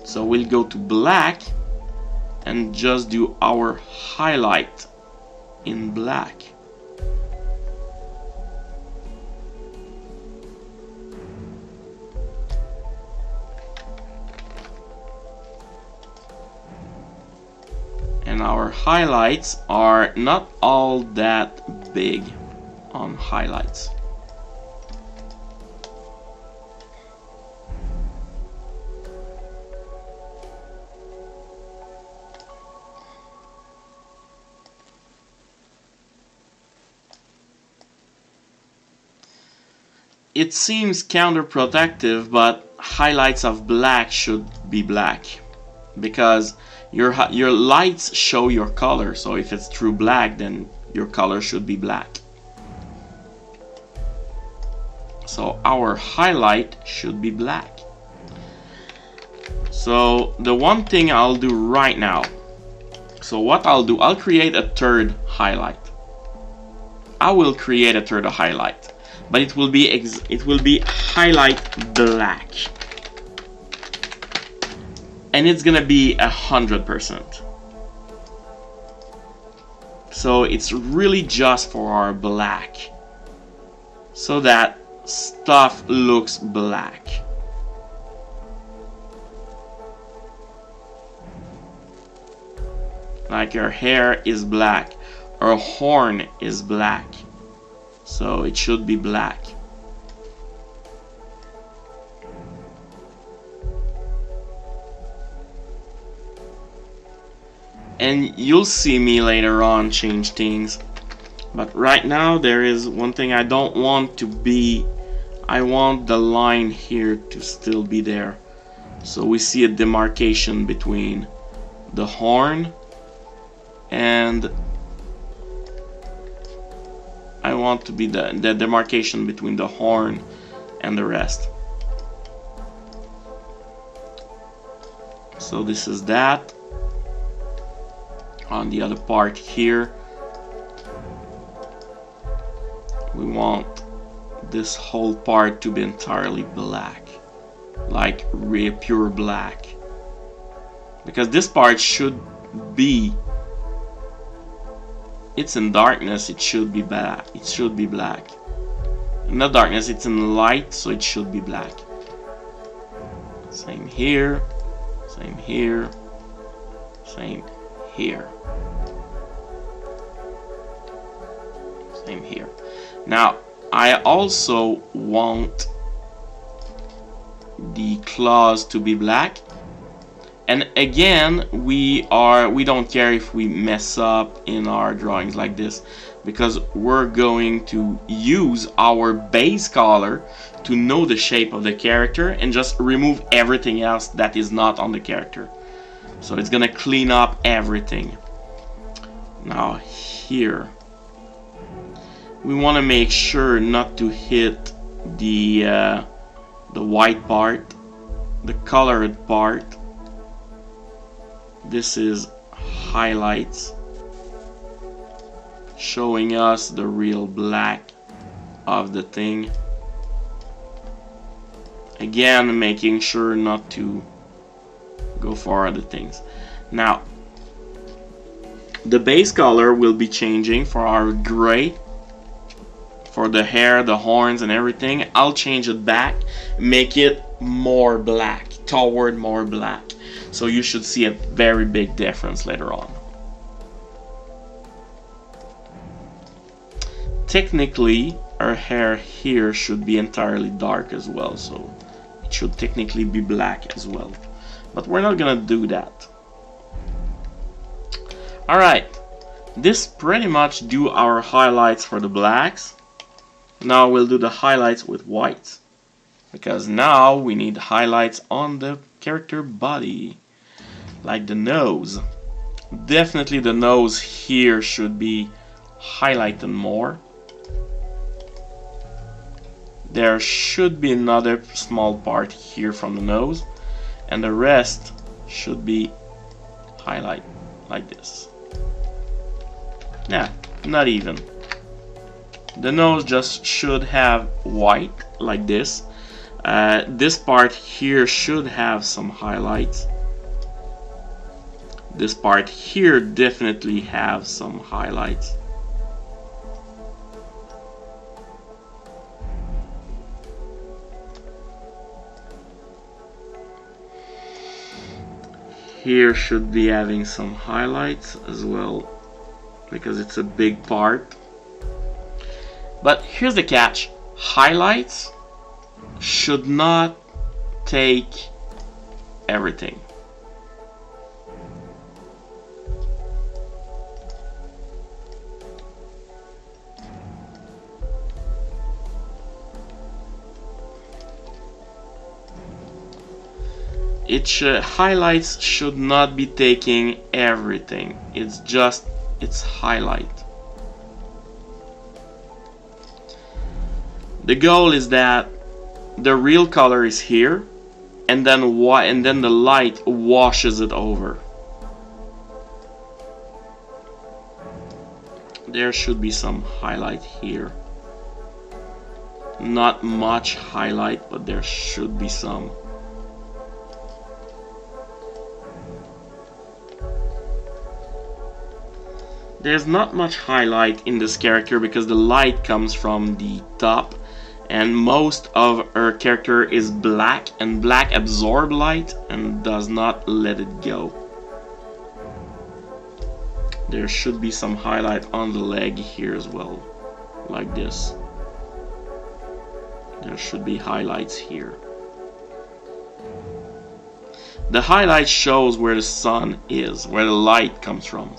Speaker 1: So we'll go to black and just do our highlight in black. And our highlights are not all that big on highlights. It seems counterproductive, but highlights of black should be black, because your lights show your color. So if it's true black, then your color should be black. So our highlight should be black. So the one thing I'll do right now, so what I'll do, I'll create a third highlight. I will create a third highlight, but it will be highlight black, and it's gonna be 100%. So it's really just for our black, so that stuff looks black. Like her hair is black, her horn is black, so it should be black. And you'll see me later on change things, but right now there is one thing I don't want to be. I want the line here to still be there, so we see a demarcation between the horn, and I want to be the demarcation between the horn and the rest. So this is that. On the other part here, we want this whole part to be entirely black, like pure black, because this part should be, it's in darkness, it should be black. It should be black. In the darkness, it's in light, so it should be black. Same here. Same here. Same here. Same here. Now, I also want the claws to be black. And again, we don't care if we mess up in our drawings like this, because we're going to use our base color to know the shape of the character and just remove everything else that is not on the character. So it's gonna clean up everything. Now here, we want to make sure not to hit the white part, the colored part. This is highlights, showing us the real black of the thing. Again, making sure not to go for other things. Now, the base color will be changing for our gray. For the hair, the horns and everything, I'll change it back, make it more black, toward more black. So you should see a very big difference later on. Technically, our hair here should be entirely dark as well, so it should technically be black as well. But we're not gonna do that. Alright, this pretty much do our highlights for the blacks. Now we'll do the highlights with white, because now we need highlights on the character body, like the nose. Definitely the nose here should be highlighted more. There should be another small part here from the nose, and the rest should be highlighted like this. Yeah, not even. The nose just should have white, like this. This part here should have some highlights. This part here definitely have some highlights. Here should be having some highlights as well, because it's a big part. But here's the catch. Highlights should not take everything. Highlights should not be taking everything. It's highlight. The goal is that the real color is here, and then the light washes it over. There should be some highlight here. Not much highlight, but there should be some. There's not much highlight in this character because the light comes from the top, and most of her character is black, and black absorbs light and does not let it go. There should be some highlight on the leg here as well, like this. There should be highlights here. The highlight shows where the sun is, where the light comes from.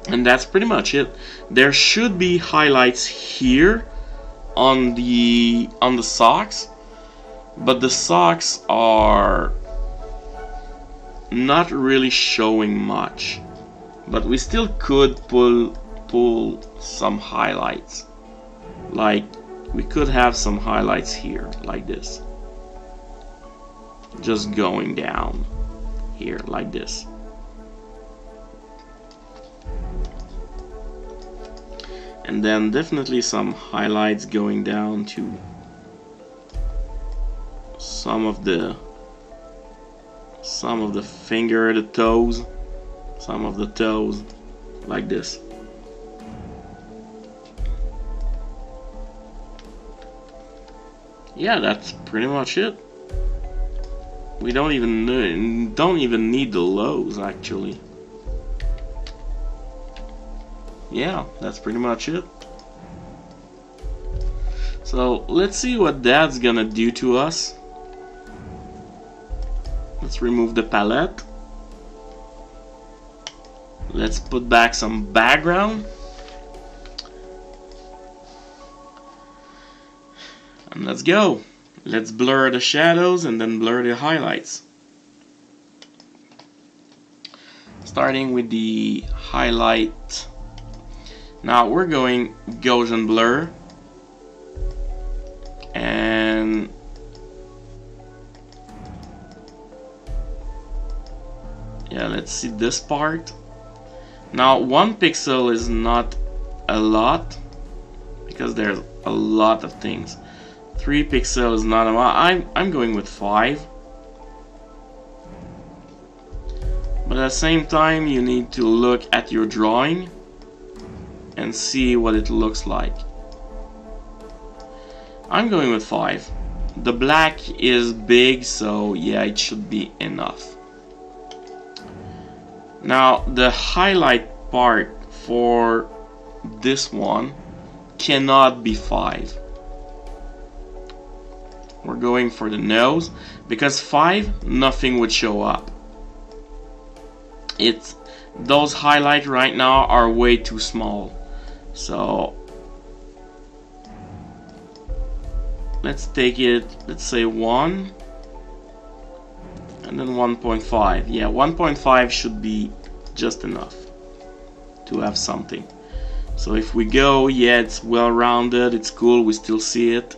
Speaker 1: And that's pretty much it. There should be highlights here on the socks, but the socks are not really showing much. But we still could pull some highlights. Like we could have some highlights here, like this. Just going down here, like this. And then definitely some highlights going down to some of the finger, the toes, some of the toes, like this. Yeah, that's pretty much it. We don't even need the lows actually. Yeah, that's pretty much it. So let's see what that's gonna do to us. Let's remove the palette. Let's put back some background. And let's go. Let's blur the shadows and then blur the highlights. Starting with the highlight. Now we're going Gaussian blur. And yeah, let's see this part. Now 1 pixel is not a lot because there's a lot of things. 3 pixels is not a lot. I'm going with 5. But at the same time you need to look at your drawing and see what it looks like. I'm going with 5. The black is big, so yeah, it should be enough. Now the highlight part for this one cannot be 5. We're going for the nose because 5, nothing would show up. Those highlights right now are way too small. So let's take it, let's say 1 and then 1.5. Yeah, 1.5 should be just enough to have something. So if we go, yeah, it's well rounded, it's cool, we still see it.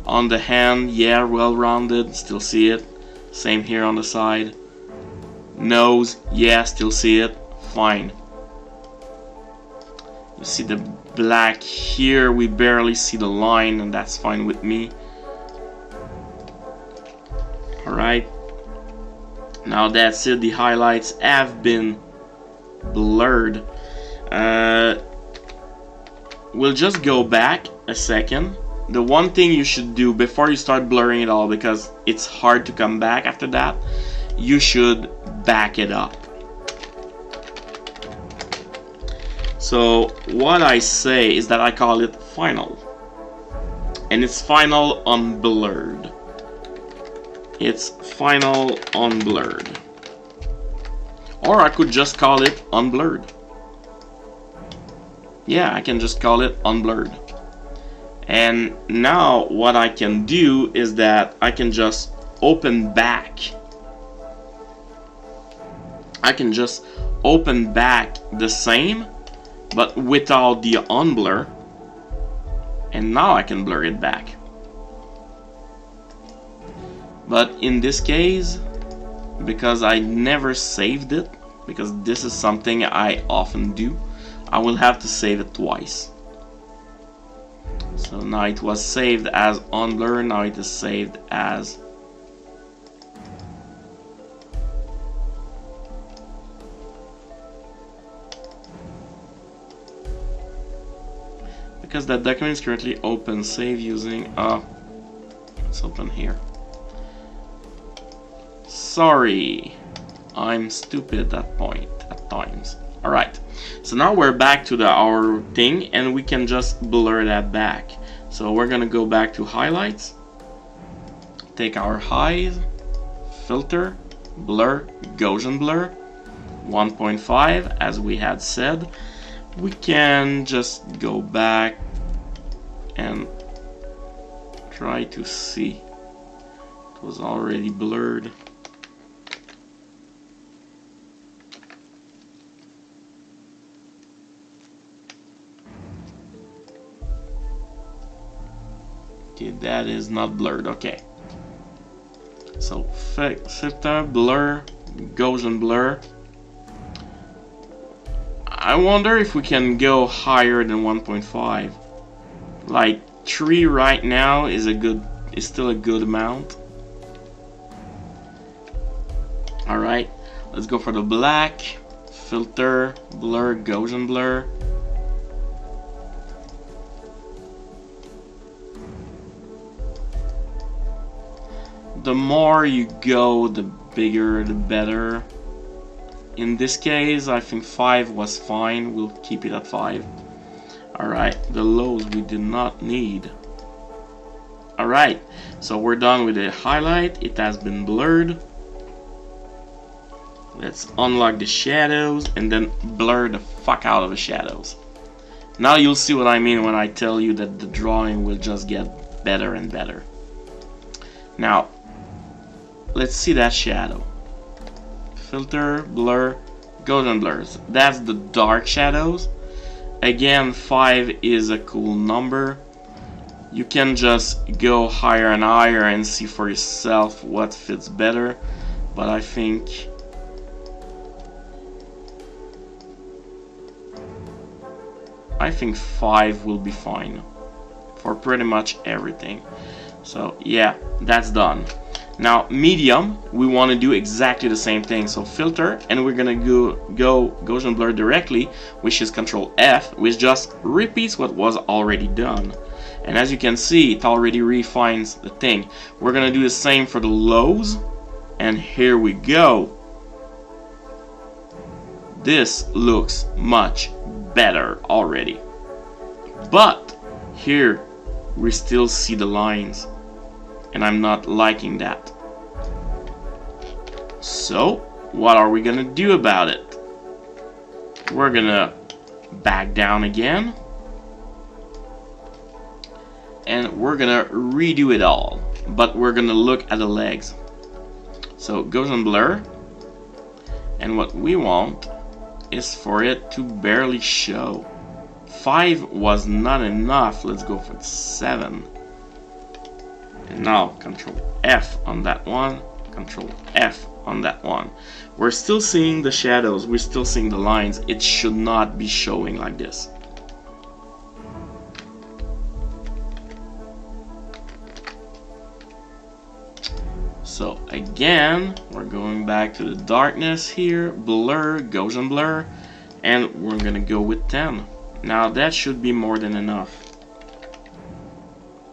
Speaker 1: On the hand, yeah, well rounded, still see it. Same here on the side. Nose, yeah, still see it. Fine. You see the black here, we barely see the line, and that's fine with me. Alright. Now that's it, the highlights have been blurred. We'll just go back a second. The one thing you should do before you start blurring it all, because it's hard to come back after that, you should back it up. So what I say is that I call it final, and it's final unblurred. It's final unblurred, or I could just call it unblurred. Yeah, I can just call it unblurred. And now what I can do is that I can just open back. I can just open back the same, but without the unblur. And now I can blur it back. But in this case, because I never saved it, because this is something I often do, I will have to save it twice. So now it was saved as unblur, now it is saved as because that document is currently open. Save using let's open here. Sorry, I'm stupid at times. Alright, so now we're back to our thing, and we can just blur that back. So we're gonna go back to highlights, take our highs, filter, blur, Gaussian blur, 1.5 as we had said. We can just go back and try to see. It was already blurred. Okay, that is not blurred. Okay. So filter, blur, Gaussian blur. I wonder if we can go higher than 1.5. Like 3 right now is still a good amount. Alright, let's go for the black. Filter, blur, Gaussian blur. the more you go, the bigger the better. In this case, I think 5 was fine. We'll keep it at 5. Alright, the lows we did not need. Alright, so we're done with the highlight. It has been blurred. Let's unlock the shadows and then blur the fuck out of the shadows. Now you'll see what I mean when I tell you that the drawing will just get better and better. Now, let's see that shadow. Filter, blur, golden blurs. That's the dark shadows. Again, 5 is a cool number. You can just go higher and higher and see for yourself what fits better. But I think I think 5 will be fine for pretty much everything. So yeah, that's done. Now medium, we want to do exactly the same thing. So filter, and we're gonna go Gaussian blur directly, which is Control F, which just repeats what was already done. And as you can see, it already refines the thing. We're gonna do the same for the lows, and here we go. This looks much better already. But here we still see the lines, and I'm not liking that. So what are we gonna do about it? We're gonna back down again, and we're gonna redo it all, but we're gonna look at the legs. So Gaussian blur, and what we want is for it to barely show. 5 was not enough. Let's go for 7. And now Control F on that one, Control F on that one. We're still seeing the shadows, we're still seeing the lines. It should not be showing like this. So again, we're going back to the darkness here, blur, Gaussian blur, and we're gonna go with 10. Now that should be more than enough.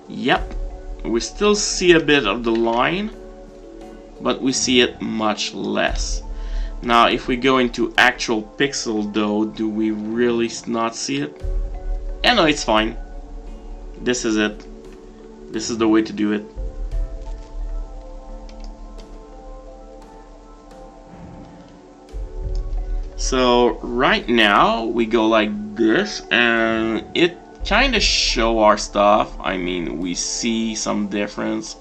Speaker 1: Yep, we still see a bit of the line, but we see it much less. Now if we go into actual pixel though, do we really not see it? Yeah, no, it's fine. This is it. This is the way to do it. So right now we go like this, and it kind of show our stuff. I mean, we see some difference,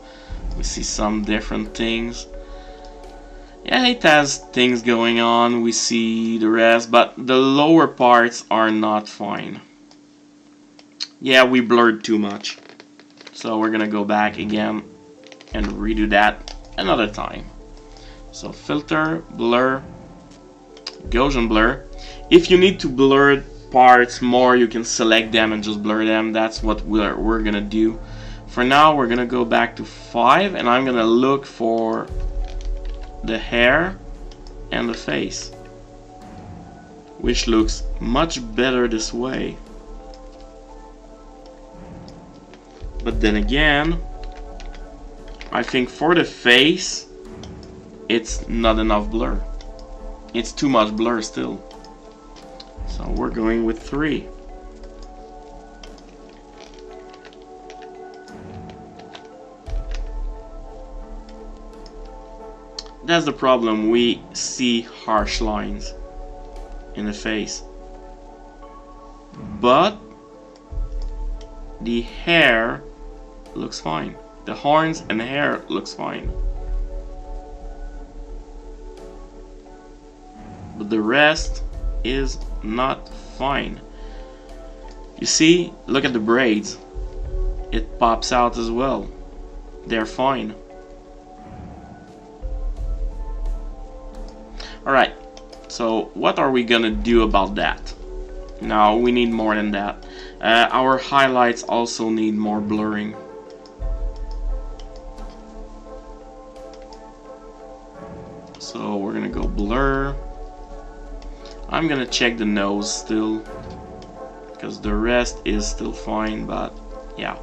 Speaker 1: we see some different things. Yeah, it has things going on, we see the rest, but the lower parts are not fine. Yeah, we blurred too much, so we're gonna go back again and redo that another time. So filter, blur, Gaussian blur. If you need to blur parts more, you can select them and just blur them. That's what we're gonna do. For now, we're gonna go back to 5, and I'm gonna look for the hair and the face, which looks much better this way. But then again, I think for the face, it's not enough blur. It's too much blur still. So we're going with 3. That's the problem, we see harsh lines in the face. But the hair looks fine. The horns and the hair looks fine. But the rest is not fine. You see, look at the braids. It pops out as well. They're fine. Alright, so what are we gonna do about that? Now we need more than that. Our highlights also need more blurring. So we're gonna go blur. I'm gonna check the nose still, because the rest is still fine, but yeah.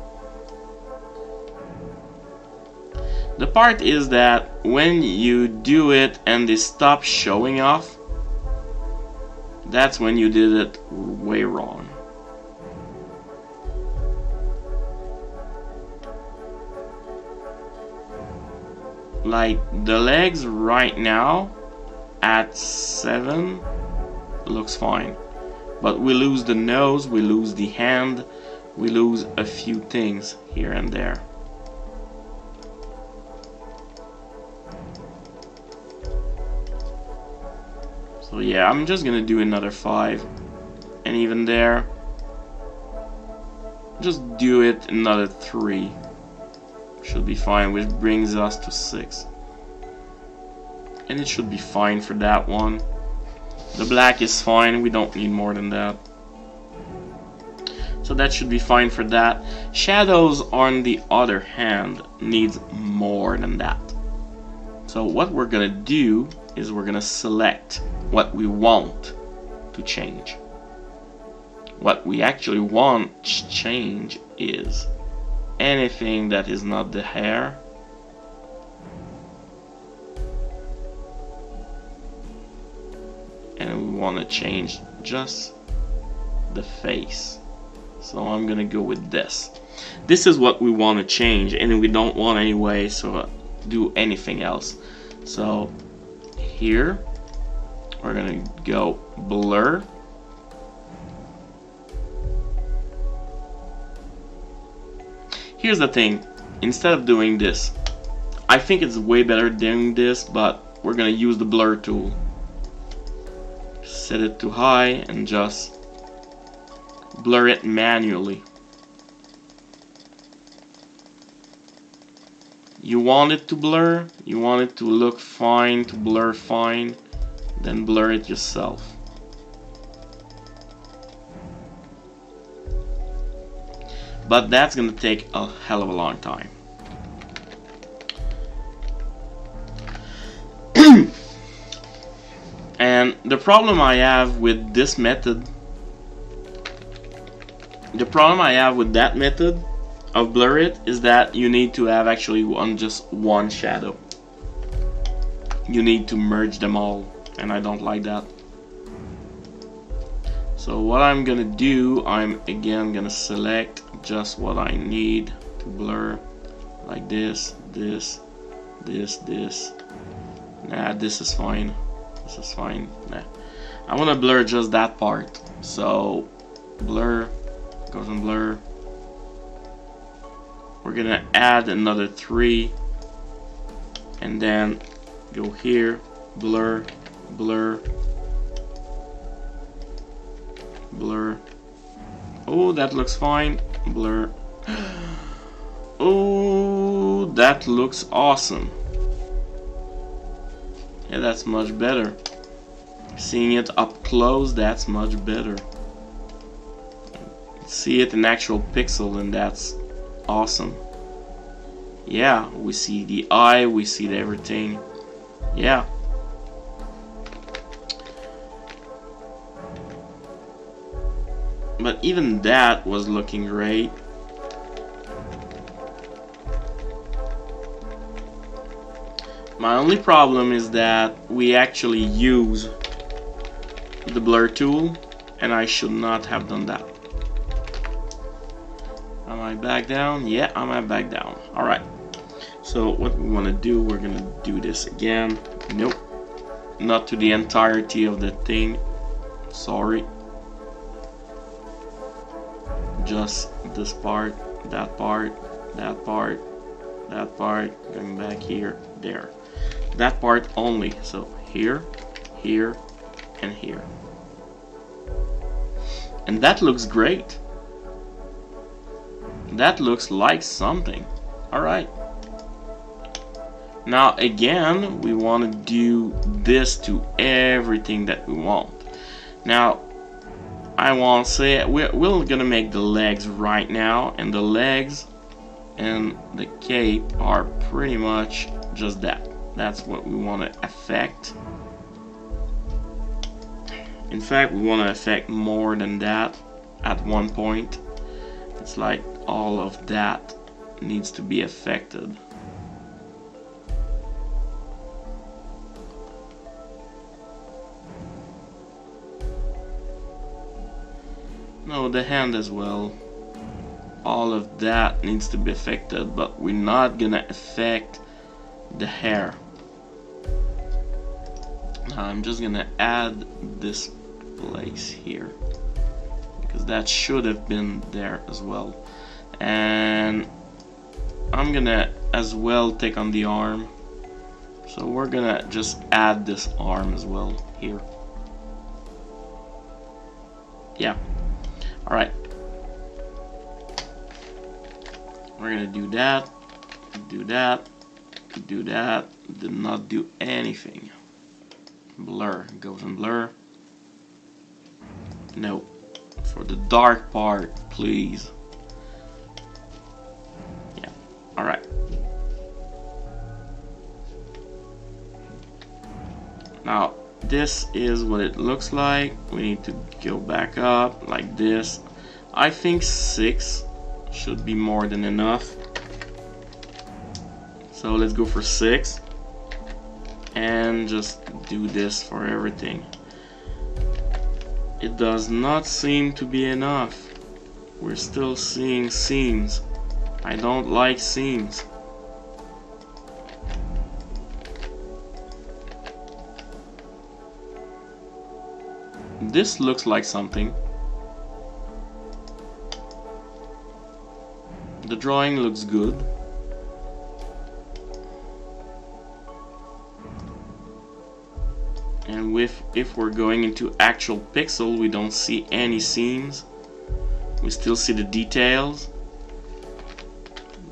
Speaker 1: The part is that when you do it and they stop showing off, that's when you did it way wrong. Like the legs right now at 7 looks fine, but we lose the nose, we lose the hand, we lose a few things here and there. So yeah, I'm just gonna do another 5, and even there, just do it another 3. Should be fine, which brings us to 6. And it should be fine for that one. The black is fine, we don't need more than that. So that should be fine for that. Shadows, on the other hand, needs more than that. So what we're gonna do is we're gonna select what we want to change. What we actually want to change is anything that is not the hair, and we want to change just the face. So I'm gonna go with this. This is what we want to change, and we don't want anyway, so do anything else. So here we're gonna go blur. Here's the thing, instead of doing this, I think it's way better doing this, but we're gonna use the blur tool. Set it to high and just blur it manually. You want it to blur, you want it to look fine, to blur fine, then blur it yourself. But that's gonna take a hell of a long time. And the problem I have with this method, the problem I have with that method of blur it is that you need to have actually just one shadow. You need to merge them all, and I don't like that. So what I'm gonna do, I'm again gonna select just what I need to blur, like this, this, this, this. Nah, this is fine. This is fine. Nah, I want to blur just that part. So blur, goes on blur. We're gonna add another 3, and then go here, blur, blur, blur. Oh, that looks fine. Blur. Oh, that looks awesome. Yeah, that's much better. Seeing it up close, that's much better. See it in actual pixel, and that's awesome. Yeah, we see the eye, we see everything. Yeah. But even that was looking great. My only problem is that we actually use the blur tool, and I should not have done that. Am I back down? Yeah, I'm back down. Alright. So what we want to do, we're going to do this again. Nope. Not to the entirety of the thing. Sorry. Just this part, that part, that part, that part, going back here, there. That part only. So here, here, and here. And that looks great. That looks like something. Alright. Now again, we want to do this to everything that we want. Now, I want to say we're gonna make the legs right now, and the legs and the cape are pretty much just that. That's what we want to affect. In fact, we want to affect more than that at one point. It's like all of that needs to be affected. No, the hand as well. All of that needs to be affected, but we're not gonna affect the hair. Now I'm just gonna add this place here, because that should have been there as well. And I'm gonna as well take on the arm. So we're gonna just add this arm as well here. Yeah. Alright. We're gonna do that, do that, do that, did not do anything. Blur, goes in blur. No. For the dark part, please. Yeah. Alright. Now, this is what it looks like. We need to go back up like this. I think 6 should be more than enough. So let's go for 6. And just do this for everything. It does not seem to be enough. We're still seeing seams. I don't like seams. This looks like something. The drawing looks good. And if we're going into actual pixel, we don't see any seams. We still see the details.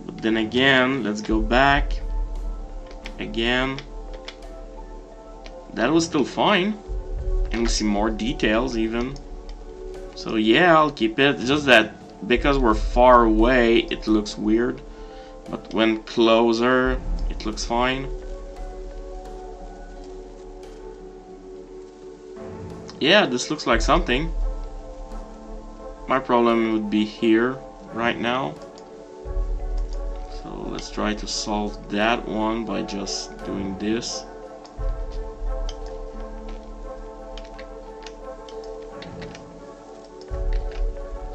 Speaker 1: But then again, let's go back. Again. That was still fine. And we see more details even. So yeah, I'll keep it. Just that because we're far away, it looks weird. But when closer, it looks fine. Yeah, this looks like something. My problem would be here right now. So let's try to solve that one by just doing this.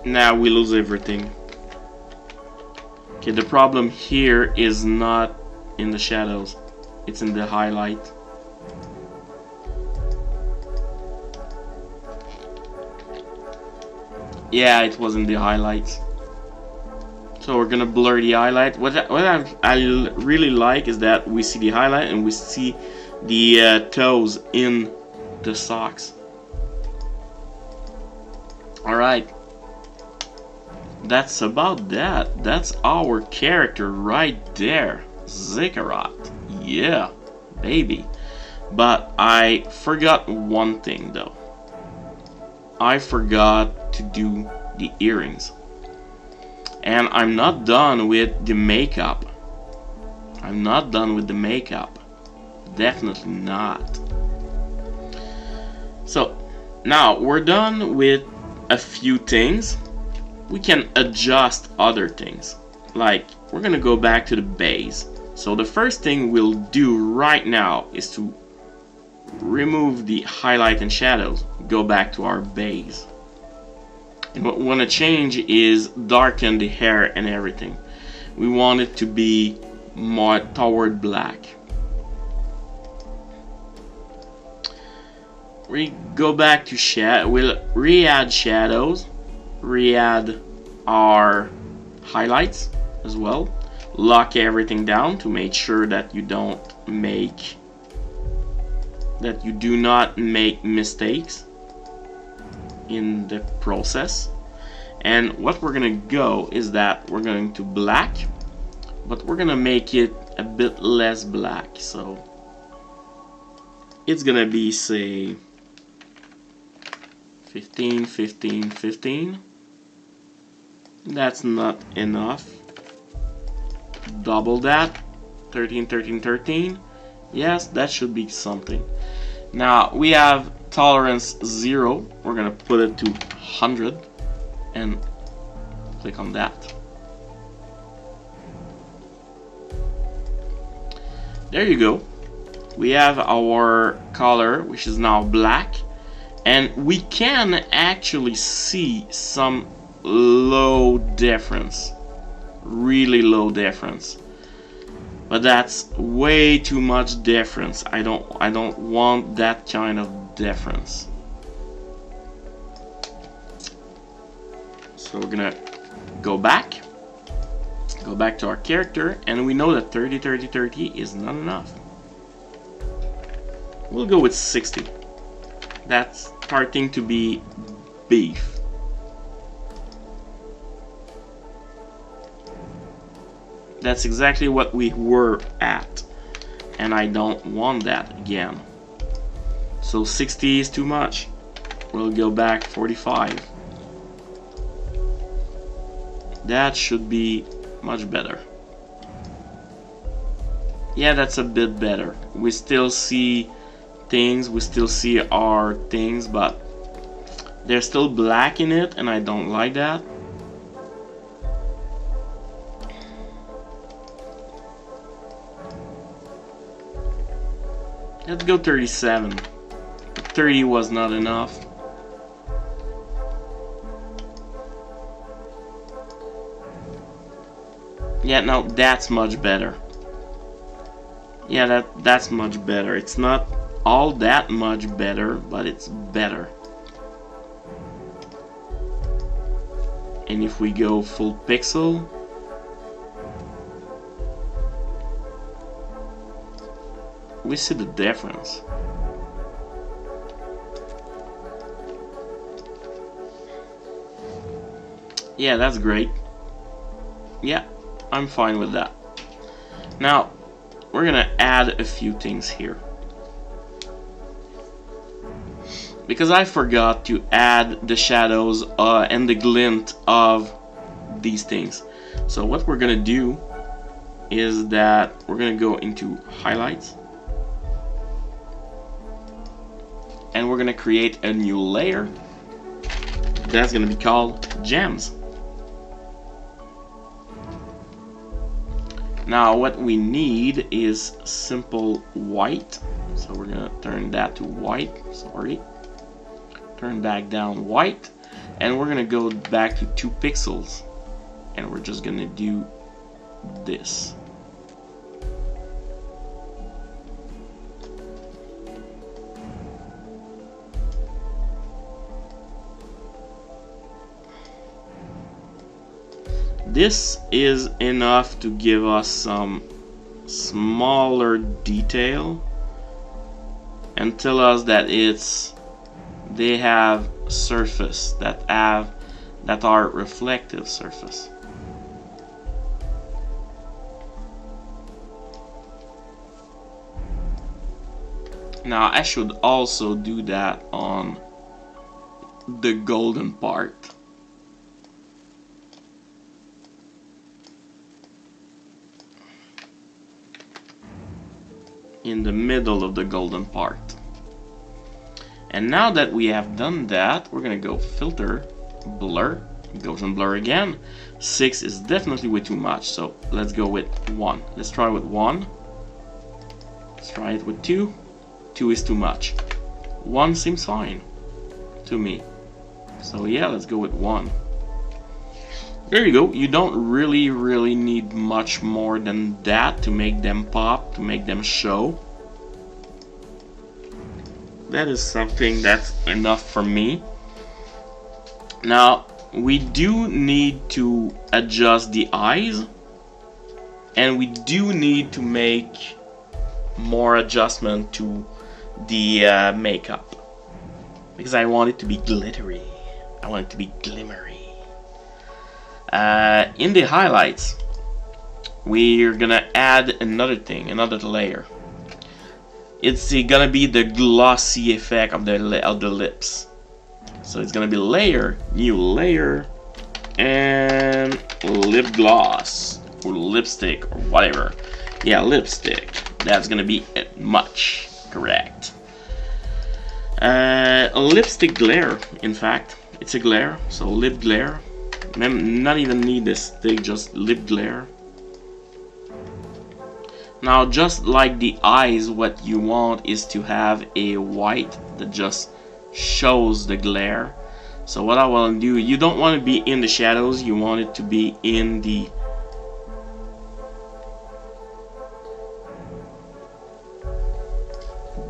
Speaker 1: Now we lose everything. Okay, the problem here is not in the shadows, it's in the highlight. Yeah, it was in the highlights. So we're gonna blur the highlight. What I really like is that we see the highlight and we see the toes in the socks. Alright. That's about that. That's our character right there. Zekarath. Yeah, baby. But I forgot one thing though. I forgot to do the earrings. And I'm not done with the makeup. I'm not done with the makeup. Definitely not. So, now we're done with a few things. We can adjust other things. Like, we're gonna go back to the base. So the first thing we'll do right now is to remove the highlight and shadows. Go back to our base. And what we want to change is darken the hair and everything. We want it to be more toward black. We go back to shadow. We'll re-add shadows. Re-add our highlights as well. Lock everything down to make sure that you do not make mistakes in the process. And what we're gonna go is that we're going to black, but we're gonna make it a bit less black. So it's gonna be, say, 15, 15, 15. That's not enough. Double that. 13, 13, 13. Yes, that should be something. Now we have tolerance 0. We're gonna put it to 100 and click on that. There you go. We have our color, which is now black, And we can actually see some low difference, really low difference. But that's way too much difference. I don't want that kind of difference. So we're gonna go back to our character, and we know that 30, 30, 30 is not enough. We'll go with 60. That's starting to be beef. That's exactly what we were at, and I don't want that again. So 60 is too much. We'll go back 45. That should be much better. Yeah, that's a bit better. We still see things, we still see our things, but there's still black in it, and I don't like that. Let's go 37. 30 was not enough. Yeah, no, that's much better. Yeah, that's much better. It's not all that much better, but it's better. And if we go full pixel, we see the difference. Yeah, that's great. Yeah, I'm fine with that. Now, we're gonna add a few things here. Because I forgot to add the shadows and the glint of these things. So what we're gonna do is that we're gonna go into highlights. And we're gonna create a new layer that's gonna be called gems. Now what we need is simple white, so we're gonna turn that to white. Sorry, turn back down white, and we're gonna go back to 2 pixels, and we're just gonna do this. This is enough to give us some smaller detail and tell us that they have surface that are reflective surface. Now I should also do that on the golden part. In the middle of the golden part. And now that we have done that, we're gonna go filter, blur, gaussian blur again. 6 is definitely way too much, so let's go with 1. Let's try with 1. Let's try it with 2. 2 is too much. 1 seems fine to me. So yeah, let's go with 1. There you go. You don't really need much more than that to make them pop, to make them show. That is something that's enough for me. Now, we do need to adjust the eyes, and we do need to make more adjustment to the makeup, because I want it to be glittery. I want it to be glimmery. In the highlights, we're gonna add another thing, another layer. It's gonna be the glossy effect of the lips. So it's gonna be layer, new layer, and lip gloss or lipstick or whatever. Yeah, lipstick. That's gonna be much correct. A lipstick glare. In fact, it's a glare. So lip glare. Not even need this stick, just lip glare. Now, just like the eyes, what you want is to have a white that just shows the glare. So what I want to do, you don't want to be in the shadows, you want it to be in the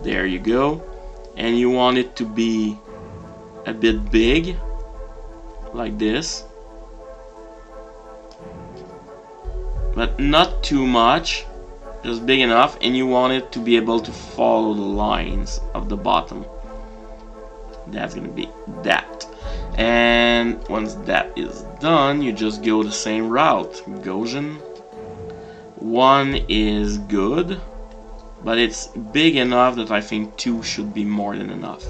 Speaker 1: there you go, and you want it to be a bit big like this, but not too much, just big enough, and you want it to be able to follow the lines of the bottom. That's gonna be that. And once that is done, you just go the same route. Gaussian. 1 is good, but it's big enough that I think 2 should be more than enough.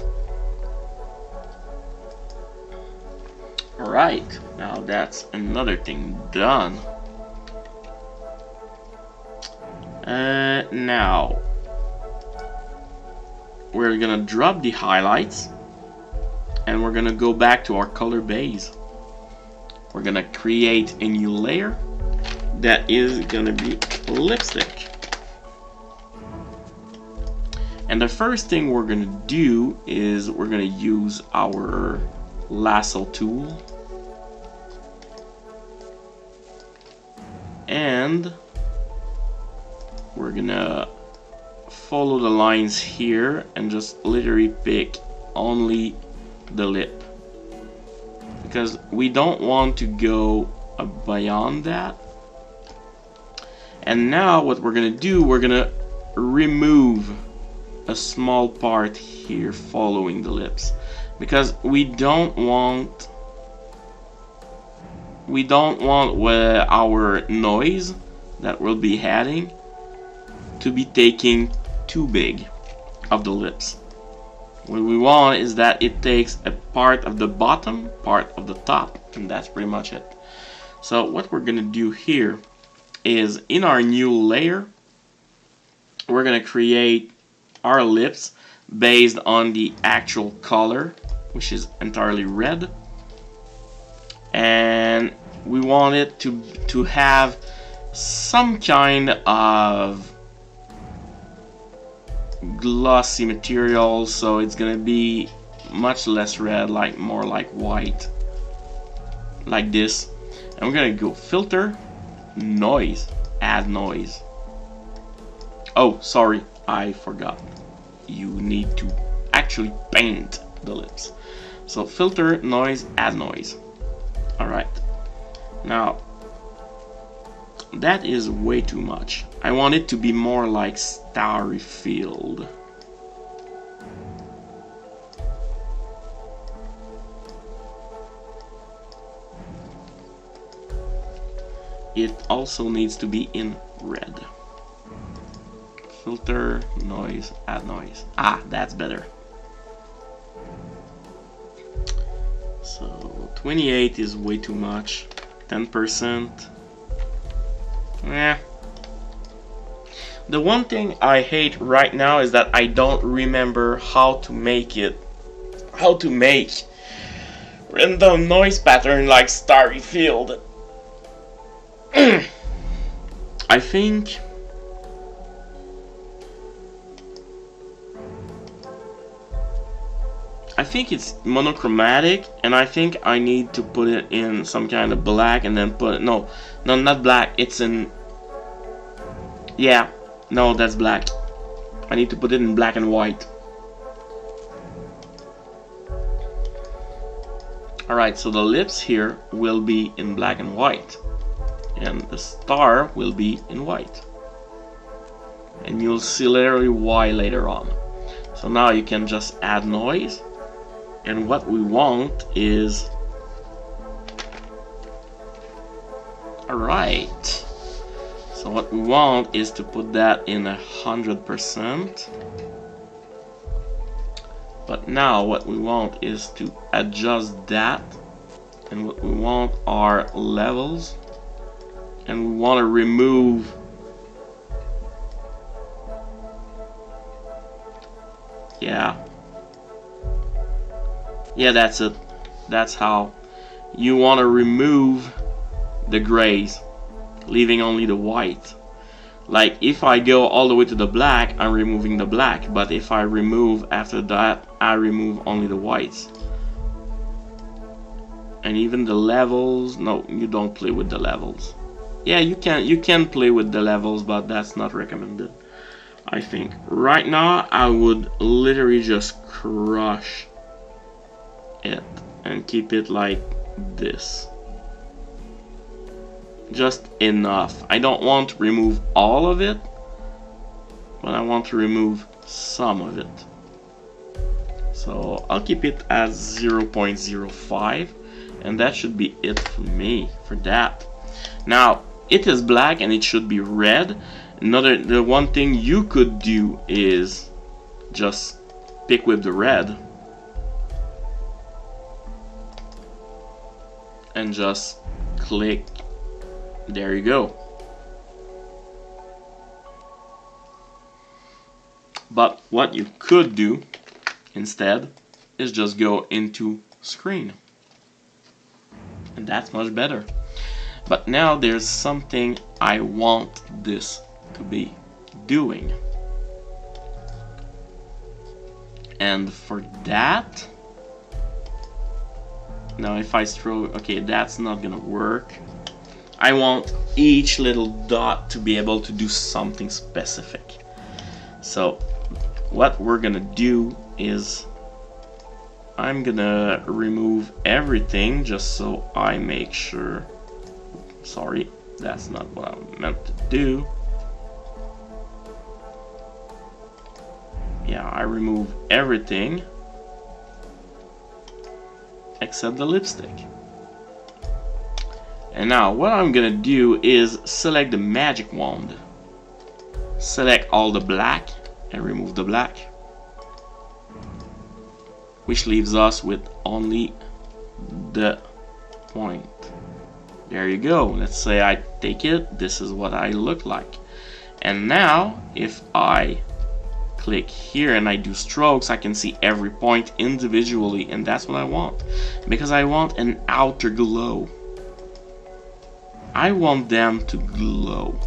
Speaker 1: Alright, now that's another thing done. Now we're gonna drop the highlights and we're gonna go back to our color base. We're gonna create a new layer that is gonna be lipstick. And the first thing we're gonna do is we're gonna use our lasso tool and we're gonna follow the lines here and just literally pick only the lip, because we don't want to go beyond that. And now what we're gonna do, we're gonna remove a small part here following the lips, because we don't want our noise that we'll be adding to be taking too big of the lips. What we want is that it takes a part of the bottom, part of the top, and that's pretty much it. So what we're gonna do here is in our new layer, we're gonna create our lips based on the actual color, which is entirely red, and we want it to have some kind of glossy material, so it's gonna be much less red, like more like white, like this. And we're gonna go filter, noise, add noise. Oh, sorry, I forgot. You need to actually paint the lips. So filter, noise, add noise. Alright. Now, that is way too much. I want it to be more like starry field. It also needs to be in red. Filter, noise, add noise. Ah, that's better. So 28 is way too much. 10%. Yeah. The one thing I hate right now is that I don't remember how to make random noise pattern like starry field. I think it's monochromatic, and I think I need to put it in some kind of black and then put it, no, not black, it's in, yeah, no, that's black. I need to put it in black and white. Alright, so the lips here will be in black and white, and the star will be in white, and you'll see literally why later on. So now you can just add noise. And what we want is, alright, so what we want is to put that in 100%. But now what we want is to adjust that, and what we want are levels, and we want to remove yeah, that's it. That's how you want to remove the grays, leaving only the white. Like if I go all the way to the black, I'm removing the black, but if I remove after that, I remove only the whites. And even the levels, no, you don't play with the levels. Yeah, you can play with the levels, but that's not recommended, I think. Right now, I would literally just crush it and keep it like this. Just enough. I don't want to remove all of it, but I want to remove some of it. So I'll keep it at 0.05, and that should be it for me for that. Now it is black and it should be red. The one thing you could do is just pick with the red and just click. There you go. But what you could do instead is just go into screen, and that's much better. But now there's something I want this to be doing, and for that, now if I stroke, okay, that's not gonna work. I want each little dot to be able to do something specific. So what we're gonna do is I'm gonna remove everything just so I make sure. Sorry, that's not what I meant to do. Yeah, I remove everything except the lipstick. And now what I'm gonna do is select the magic wand, select all the black and remove the black, which leaves us with only the point. There you go. Let's say I take it, this is what I look like. And now if I click here and I do strokes, I can see every point individually, and that's what I want, because I want an outer glow. I want them to glow.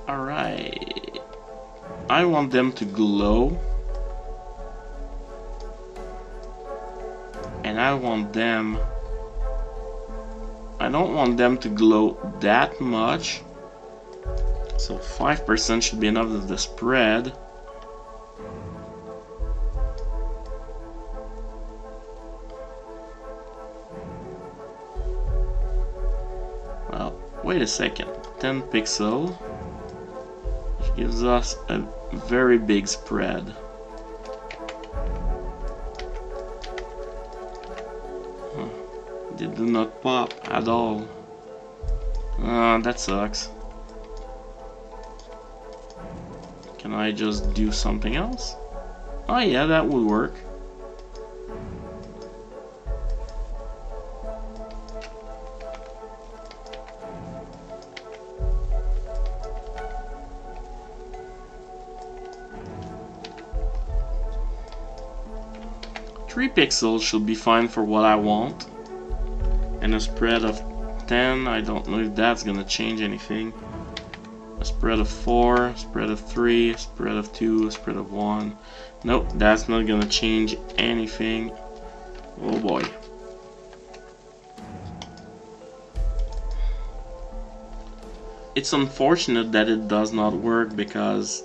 Speaker 1: Alright. I want them to glow. And I don't want them to glow that much. So 5% should be enough of the spread. Well, wait a second. 10 pixel, which gives us a very big spread. They do not pop at all. That sucks. Can I just do something else? Oh yeah, that would work. Three pixels should be fine for what I want. And a spread of 10, I don't know if that's gonna change anything. A spread of 4, a spread of 3, a spread of 2, a spread of 1. Nope, that's not gonna change anything. Oh boy. It's unfortunate that it does not work, because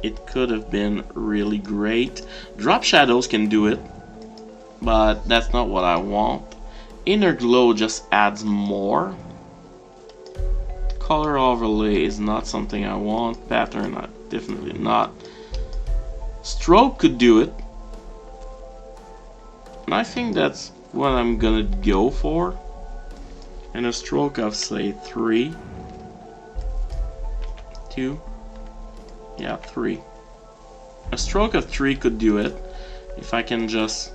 Speaker 1: it could have been really great. Drop shadows can do it, but that's not what I want. Inner glow just adds more. Color overlay is not something I want. Pattern, definitely not. Stroke could do it, and I think that's what I'm gonna go for. And a stroke of, say, 3, 2, yeah, 3. A stroke of 3 could do it if I can just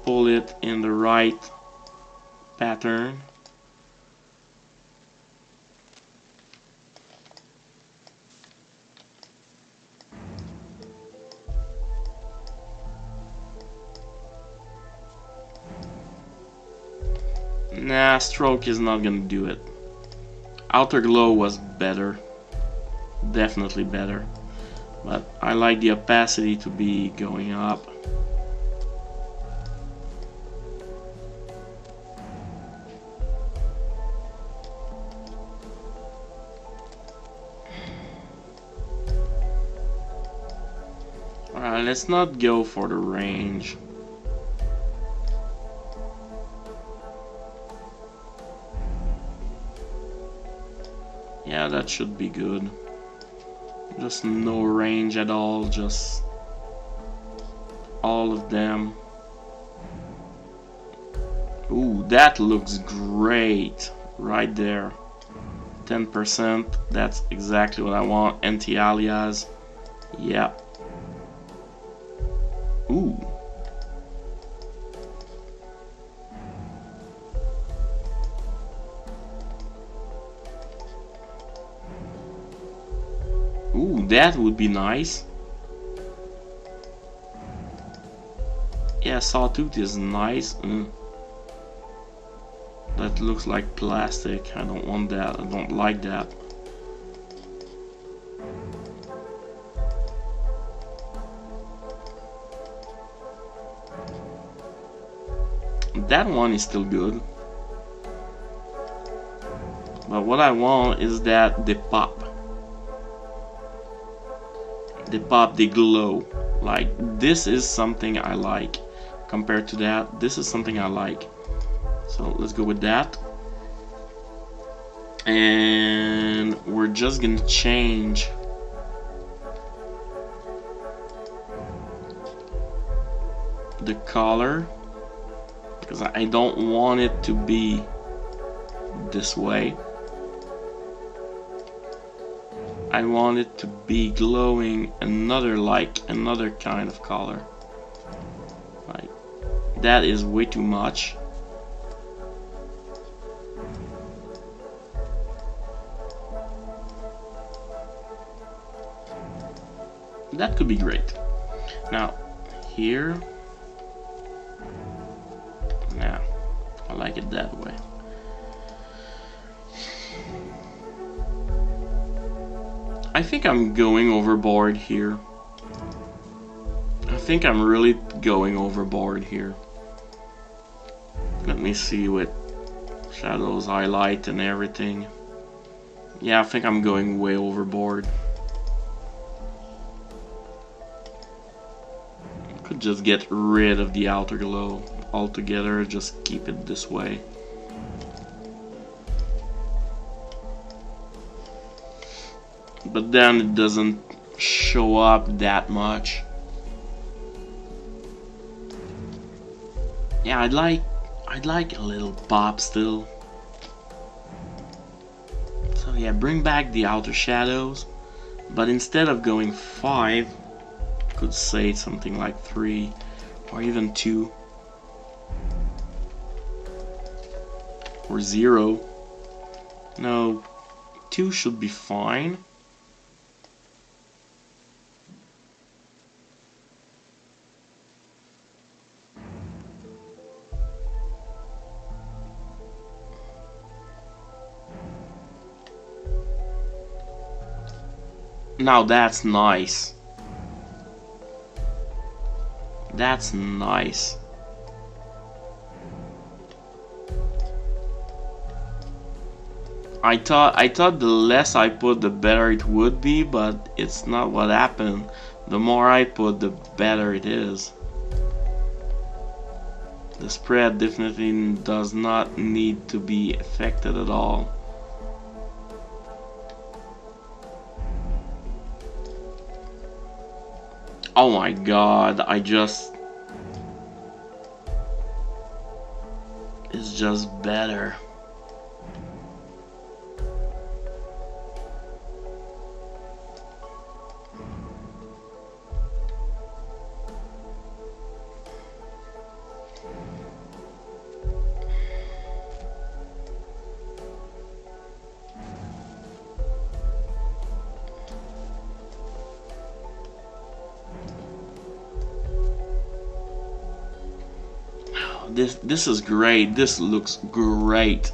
Speaker 1: pull it in the right pattern. Nah, stroke is not gonna do it. Outer glow was better. Definitely better. But I like the opacity to be going up. Alright, let's not go for the range. Yeah, that should be good. Just no range at all, just all of them. Ooh, that looks great right there. 10%, that's exactly what I want. Anti-alias, yeah. Ooh. Ooh, that would be nice. Yeah, sawtooth is nice. That looks like plastic. I don't want that. I don't like that. That one is still good. But what I want is that they pop. They pop, they glow. Like, this is something I like. Compared to that, this is something I like. So let's go with that. And we're just gonna change the color, because I don't want it to be this way. I want it to be glowing another kind of color. Like, that is way too much. That could be great. Now, here. Nah, I like it that way. I think I'm going overboard here. I think I'm really going overboard here. Let me see with shadows, highlight, and everything. Yeah, I think I'm going way overboard. Could just get rid of the outer glow altogether, just keep it this way. But then it doesn't show up that much. Yeah, I'd like a little pop still. So yeah, bring back the outer shadows, but instead of going 5, I could say something like 3 or even 2 or 0. No, 2 should be fine. Now that's nice. That's nice. I thought the less I put, the better it would be, but it's not what happened. The more I put, the better it is. The spread definitely does not need to be affected at all. Oh my god, it's just better. This is great. This looks great.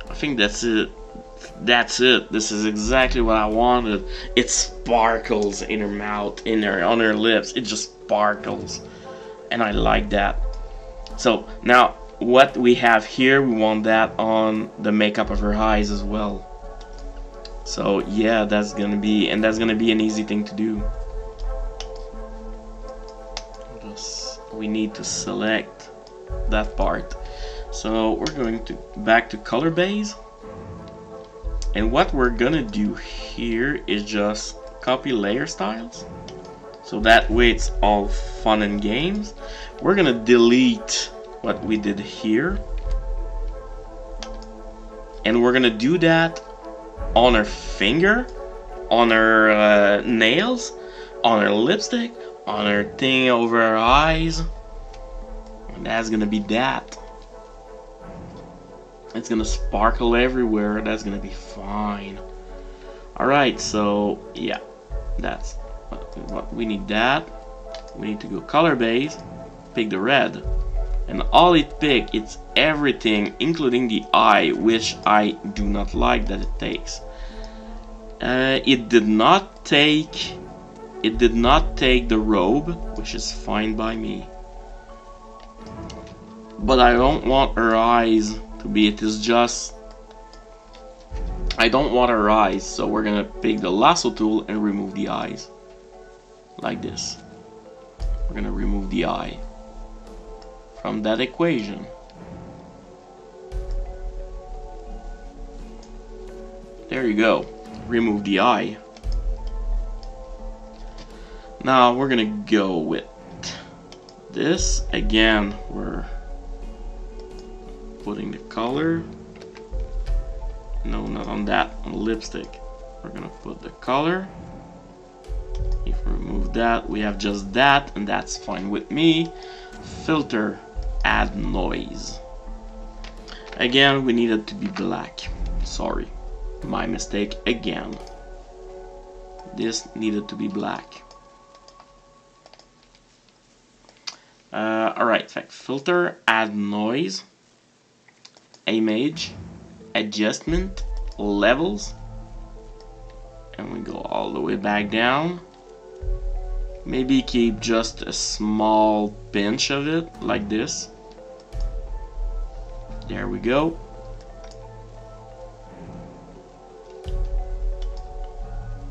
Speaker 1: I think that's it. That's it. This is exactly what I wanted. It sparkles in her mouth, on her lips. It just sparkles, and I like that. So now what we have here, we want that on the makeup of her eyes as well. So yeah, that's gonna be an easy thing to do. We need to select that part. So we're going to back to color base, and what we're gonna do here is just copy layer styles, so that way it's all fun and games. We're gonna delete what we did here, and we're gonna do that on her finger, on her nails, on her lipstick, on her thing over her eyes. And that's gonna be that. It's gonna sparkle everywhere. That's gonna be fine. Alright, so yeah, that's what we need. That we need to go color base, pick the red, and all it pick, it's everything including the eye, which I do not like that it takes. It did not take the robe, which is fine by me, but I don't want her eyes to be, it is just, I don't want her eyes, so we're gonna pick the lasso tool and remove the eyes like this. We're gonna remove the eye from that equation. There you go, remove the eye. Now we're gonna go with this again. We're putting the color, no, not on that, on the lipstick. We're gonna put the color. If we remove that, we have just that, and that's fine with me. Filter, add noise. Again, we need it to be black. Sorry, my mistake again. This needed to be black. Alright, filter, add noise, image, adjustment, levels, and we go all the way back down. Maybe keep just a small pinch of it, like this. There we go.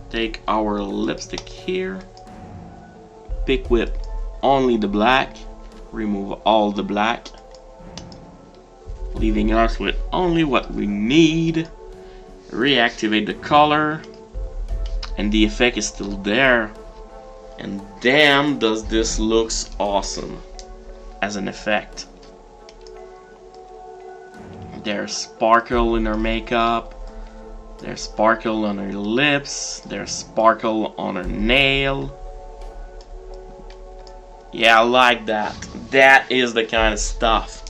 Speaker 1: Take our lipstick here, pick with only the black, remove all the black, leaving us with only what we need. Reactivate the color, and the effect is still there. And damn, does this looks awesome as an effect. There's sparkle in her makeup, there's sparkle on her lips, there's sparkle on her nail. Yeah, I like that. That is the kind of stuff.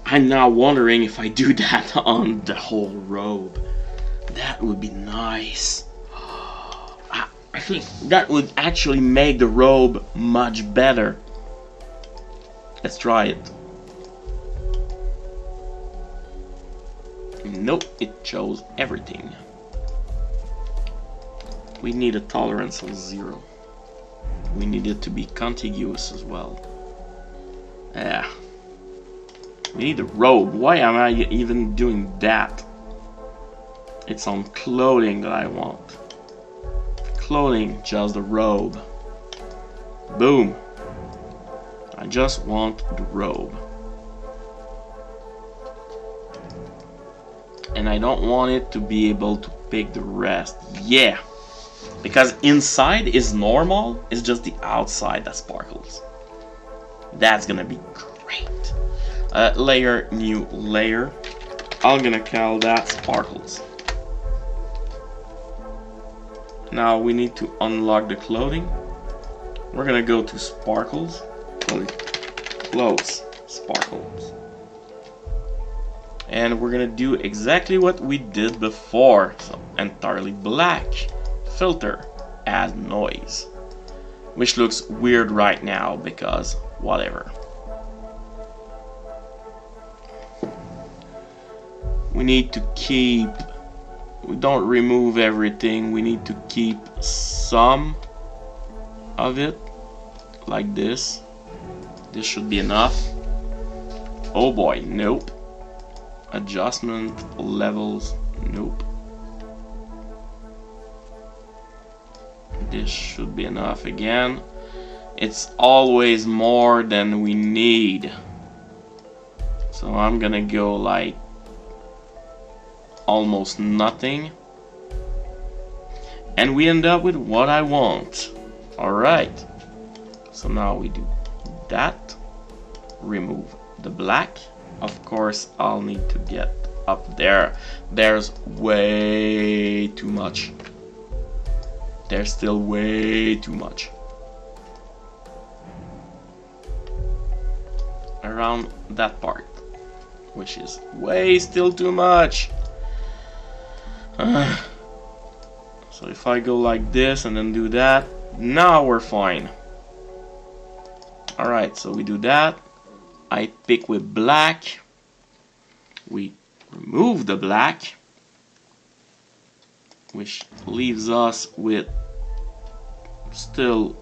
Speaker 1: I'm now wondering if I do that on the whole robe. That would be nice. I think that would actually make the robe much better. Let's try it. Nope, it chose everything. We need a tolerance of 0. We need it to be contiguous as well. Yeah. We need a robe. Why am I even doing that? It's on clothing that I want. Clothing, just the robe. Boom. I just want the robe. And I don't want it to be able to pick the rest. Yeah. Because inside is normal, it's just the outside that sparkles. That's gonna be great. Layer, new layer. I'm gonna call that sparkles. Now we need to unlock the clothing. We're gonna go to sparkles. Close sparkles. And we're gonna do exactly what we did before. So entirely black. Filter, add noise, which looks weird right now because whatever. we need to keep, we don't remove everything, we need to keep some of it, like this. This should be enough. Oh boy, nope. Adjustment, levels, nope. This should be enough again. It's always more than we need. So I'm gonna go like almost nothing. And we end up with what I want. Alright. So now we do that. Remove the black. Of course, I'll need to get up there. There's way too much. There's still way too much. Around that part, which is way still too much. So if I go like this and then do that, now we're fine. Alright, so we do that. I pick with black. We remove the black, which leaves us with still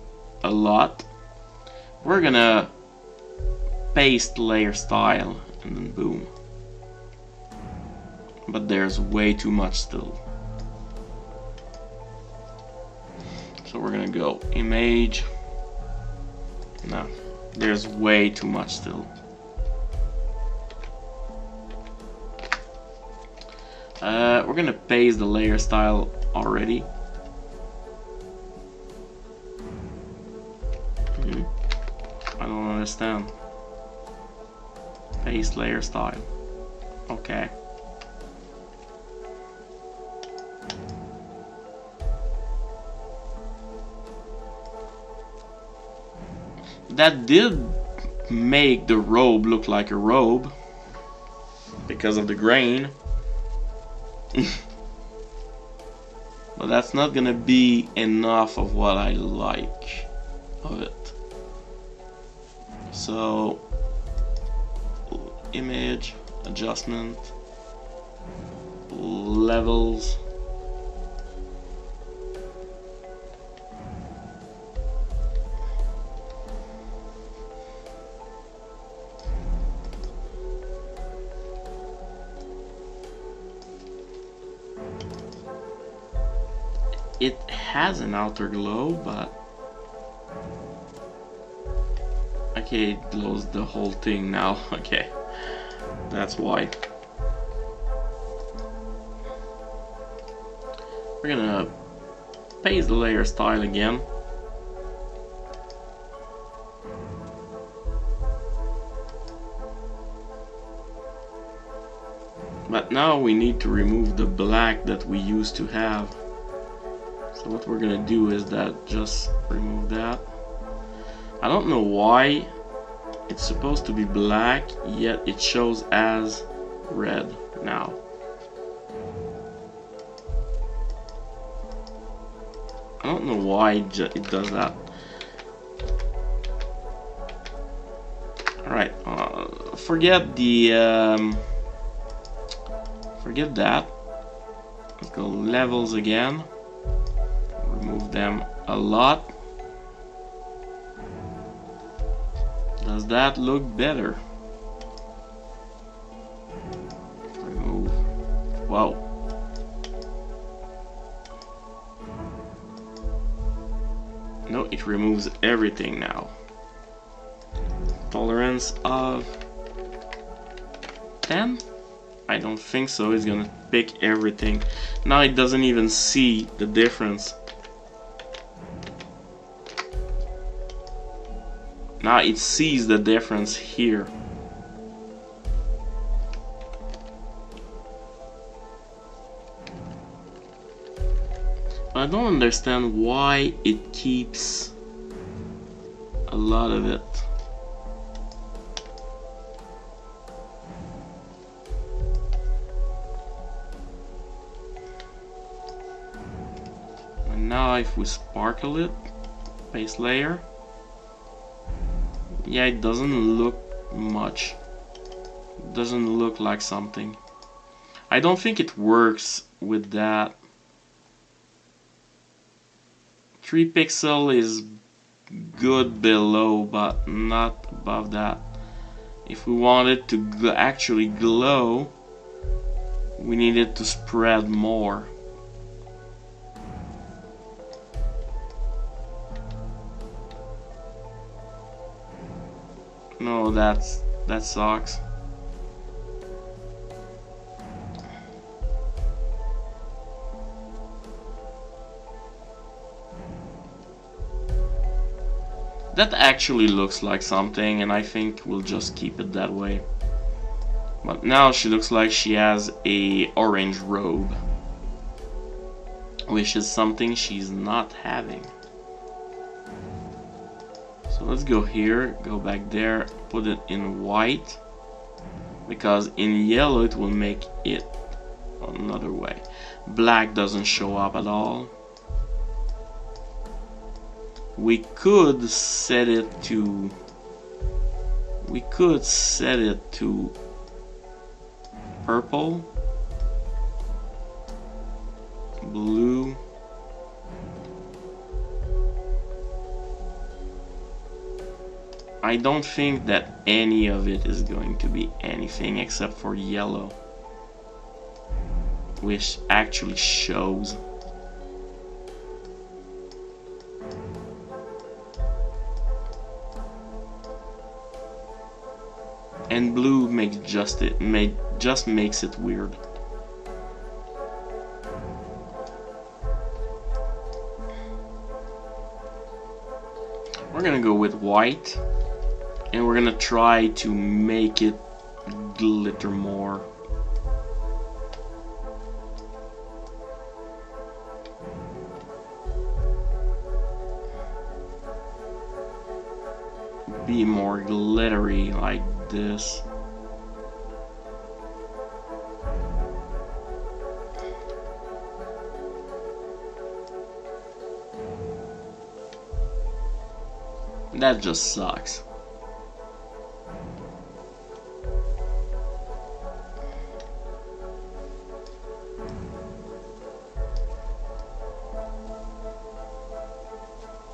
Speaker 1: a lot. We're gonna paste layer style and then boom. But there's way too much still. So we're gonna go image. No, there's way too much still. We're gonna paste the layer style already. I don't understand. Paste layer style. Okay. That did make the robe look like a robe because of the grain. But that's not gonna be enough of what I like of it. So image, adjustment, levels. It has an outer glow, but okay, it glows the whole thing now. Okay, that's why. We're gonna paste the layer style again. But now we need to remove the black that we used to have. So what we're gonna do is that just remove that. I don't know why it's supposed to be black, yet it shows as red now. I don't know why it does that. Alright, forget the forget that. Let's go levels again. Remove them a lot. Does that look better? Remove. Wow. No, it removes everything now. Tolerance of 10? I don't think so. It's gonna pick everything. Now it doesn't even see the difference. Now it sees the difference here. But I don't understand why it keeps a lot of it. And now if we sparkle it, base layer, yeah, it doesn't look much. It doesn't look like something. I don't think it works with that. 3 pixel is good below, but not above that. If we want it to actually glow, we need it to spread more. No, that sucks. That actually looks like something, and I think we'll just keep it that way. But now she looks like she has a orange robe, which is something she's not having. So let's go here, go back there, put it in white, because in yellow it will make it another way. Black doesn't show up at all. We could set it to purple, blue, I don't think that any of it is going to be anything except for yellow, which actually shows. And blue makes just makes it weird. We're gonna go with white, and we're gonna try to make it glitter more. Be more glittery like this. That just sucks.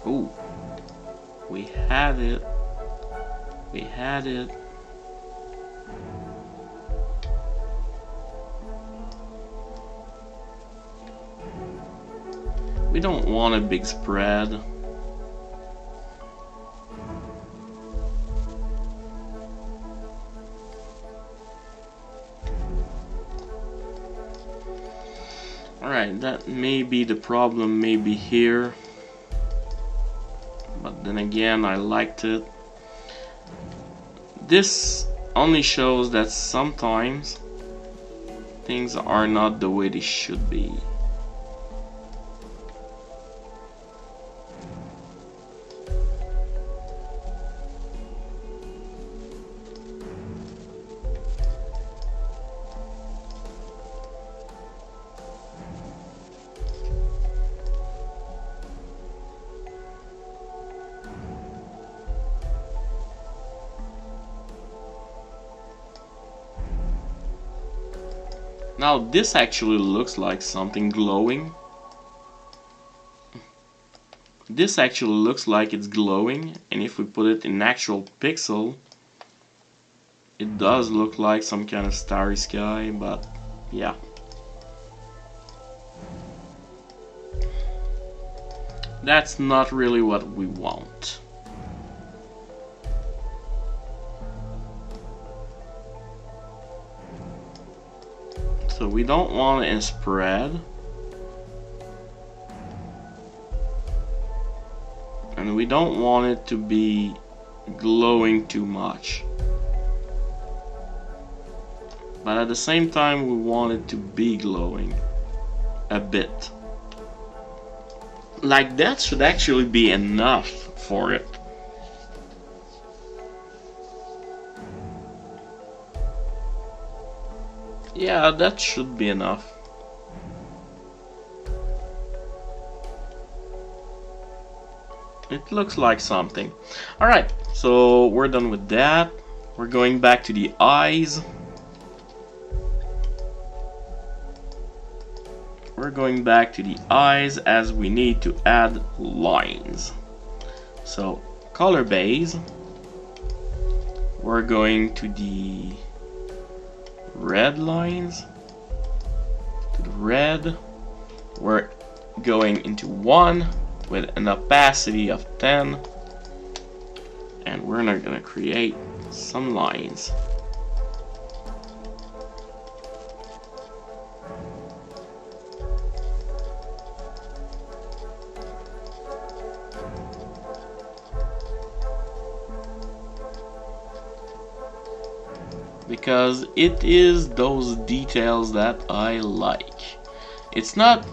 Speaker 1: Ooh, we had it. We had it. We don't want a big spread. Alright, that may be the problem, maybe here. But then again, I liked it. This only shows that sometimes things are not the way they should be. Now this actually looks like something glowing. This actually looks like it's glowing, and if we put it in actual pixel, it does look like some kind of starry sky, but yeah. That's not really what we want. So we don't want it in spread, and we don't want it to be glowing too much, but at the same time we want it to be glowing a bit. Like that should actually be enough for it. Yeah, that should be enough. It looks like something. Alright, so we're done with that. We're going back to the eyes. we're going back to the eyes as we need to add lines. So color base, we're going to the red lines, to the red, we're going into 1 with an opacity of 10, and we're not going to create some lines. Because it is those details that I like. It's not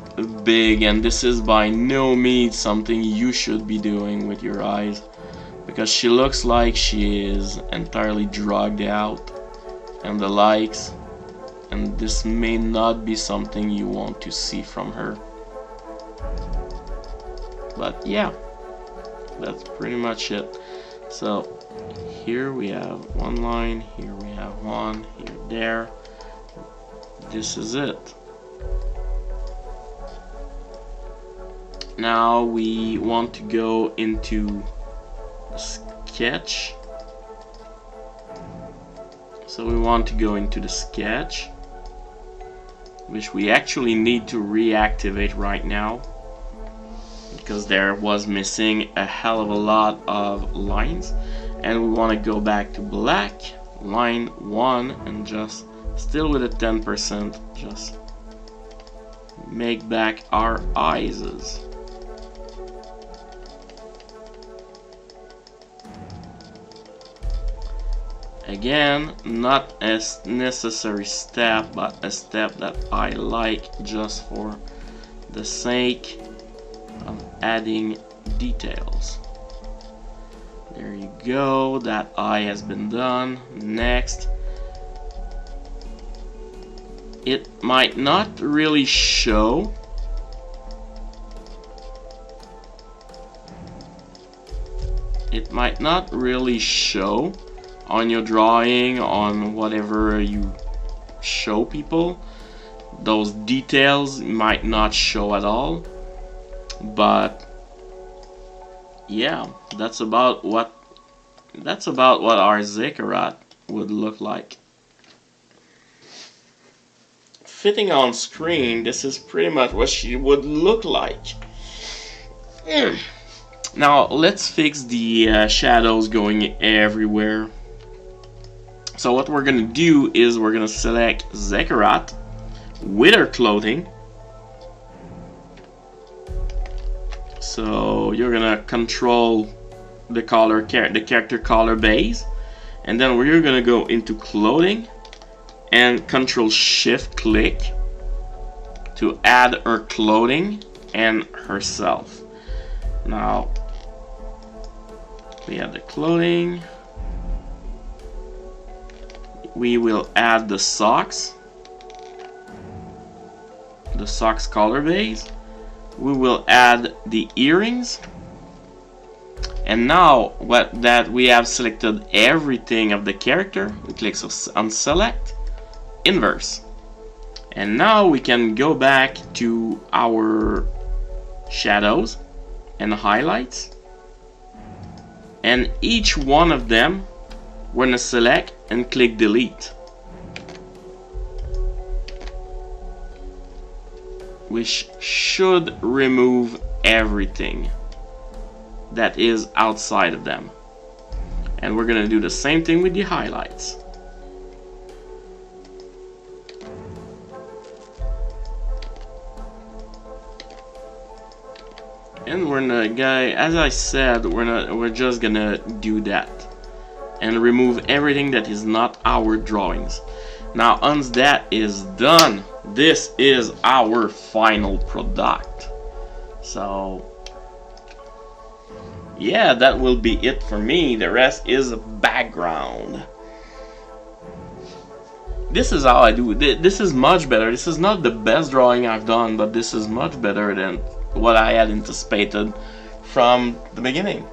Speaker 1: big, and this is by no means something you should be doing with your eyes, because she looks like she is entirely drugged out and the likes, and this may not be something you want to see from her. But yeah, that's pretty much it. So here we have one line, here we have one, here, there. This is it. Now we want to go into sketch. So we want to go into the sketch, which we actually need to reactivate right now, because there was missing a hell of a lot of lines. And we want to go back to black, line 1, and just still with a 10%, just make back our eyes. Again, not a necessary step, but a step that I like just for the sake of adding details. There you go, that eye has been done. Next, it might not really show. It might not really show on your drawing, on whatever you show people. Those details might not show at all, but yeah, that's about what our Zekarath would look like. Fitting on screen, this is pretty much what she would look like. Now let's fix the shadows going everywhere. So what we're gonna do is we're gonna select Zekarath with her clothing. So you're gonna control the color, the character color base, and then we're gonna go into clothing and Control Shift click to add her clothing and herself. Now we have the clothing. We will add the socks color base. We will add the earrings, and now that we have selected everything of the character, we click on select, inverse, and now we can go back to our shadows and highlights, and each one of them we're gonna select and click delete, which should remove everything that is outside of them. And we're gonna do the same thing with the highlights. And we're not, as I said, we're just gonna do that and remove everything that is not our drawings. Now once that is done, this is our final product. So yeah, that will be it for me. The rest is background. This is how I do it. This is much better. This is not the best drawing I've done, but this is much better than what I had anticipated from the beginning.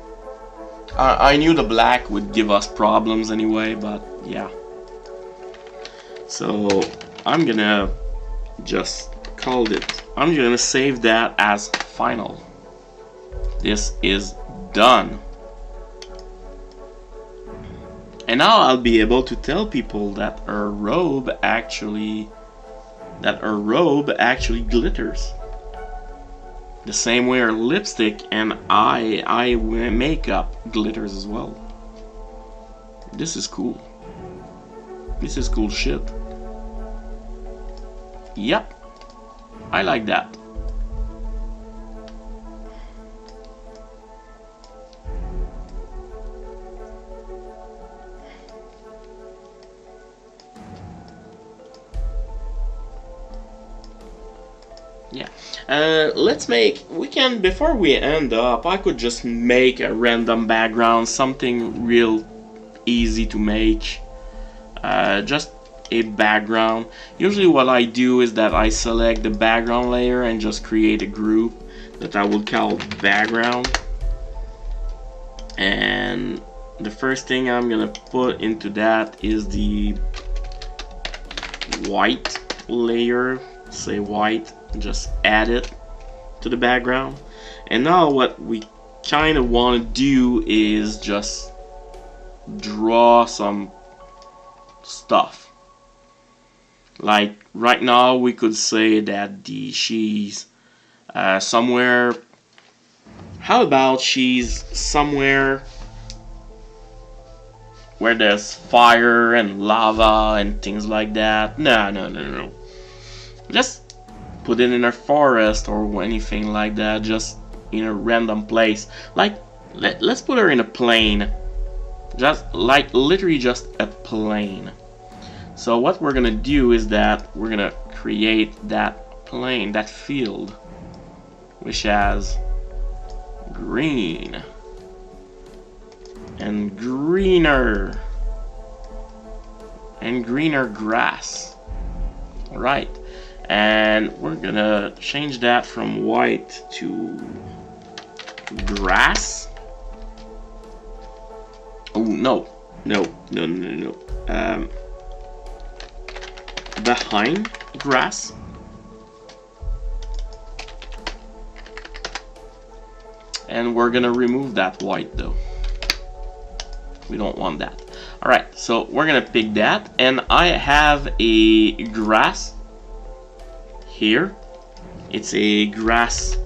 Speaker 1: I knew the black would give us problems anyway, but yeah. So I'm gonna just call it I'm gonna save that as final. This is done. And now I'll be able to tell people that our robe actually glitters. The same way our lipstick and eye makeup glitters as well. This is cool. This is cool shit. Yep. I like that. Yeah. Before we end up, I could just make a random background, something real easy to make. Just a background. Usually what I do is that I select the background layer and just create a group that I will call background. And the first thing I'm gonna put into that is the white layer. Say white, just add it to the background. And now what we kind of want to do is just draw some stuff. Like right now we could say that she's somewhere. How about she's somewhere where there's fire and lava and things like that? No. Just put it in a forest or anything like that, just in a random place. Like let's put her in a plane. Just like literally just a plane. So what we're gonna do is that we're gonna create that plane, that field, which has green and greener and greener grass. Alright, and we're gonna change that from white to grass. Oh no. Behind grass. And we're gonna remove that white though. We don't want that. Alright, so we're gonna pick that, and I have a grass here. It's a grass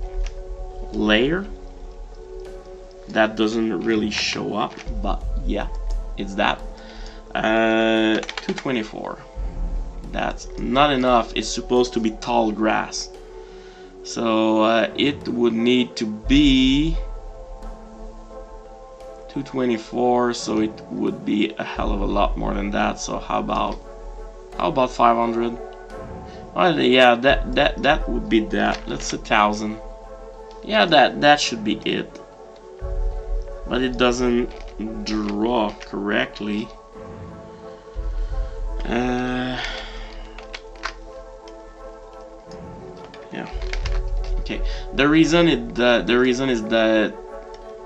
Speaker 1: layer that doesn't really show up, but yeah, it's that. 224. That's not enough. It's supposed to be tall grass, so it would need to be 224. So it would be a hell of a lot more than that. So how about 500? Well, yeah, that would be that. That's 1,000. Yeah, that should be it. But it doesn't draw correctly. Yeah. Okay. The reason is that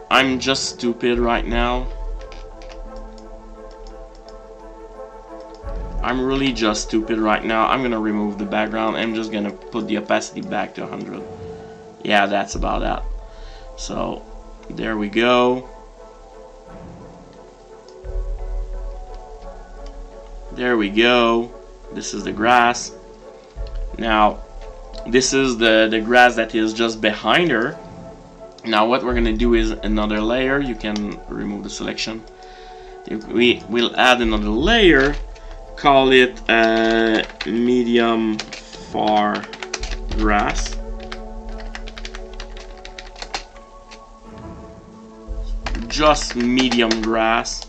Speaker 1: I'm just stupid right now. I'm really just stupid right now. I'm gonna remove the background. I'm just gonna put the opacity back to 100. Yeah, that's about that. So there we go. There we go. This is the grass. Now, this is the grass that is just behind her. Now, what we're gonna do is another layer. You can remove the selection. We will add another layer. Call it medium far grass. Just medium grass.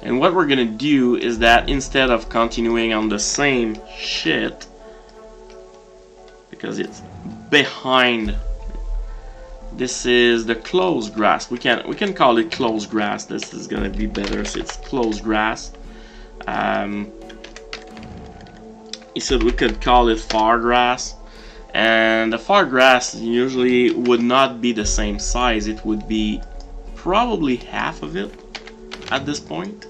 Speaker 1: And what we're gonna do is that instead of continuing on the same shit, because it's behind, this is the closed grass. We can call it closed grass. This is gonna be better, so it's closed grass. He said we could call it far grass, and the far grass usually would not be the same size. It would be probably half of it at this point.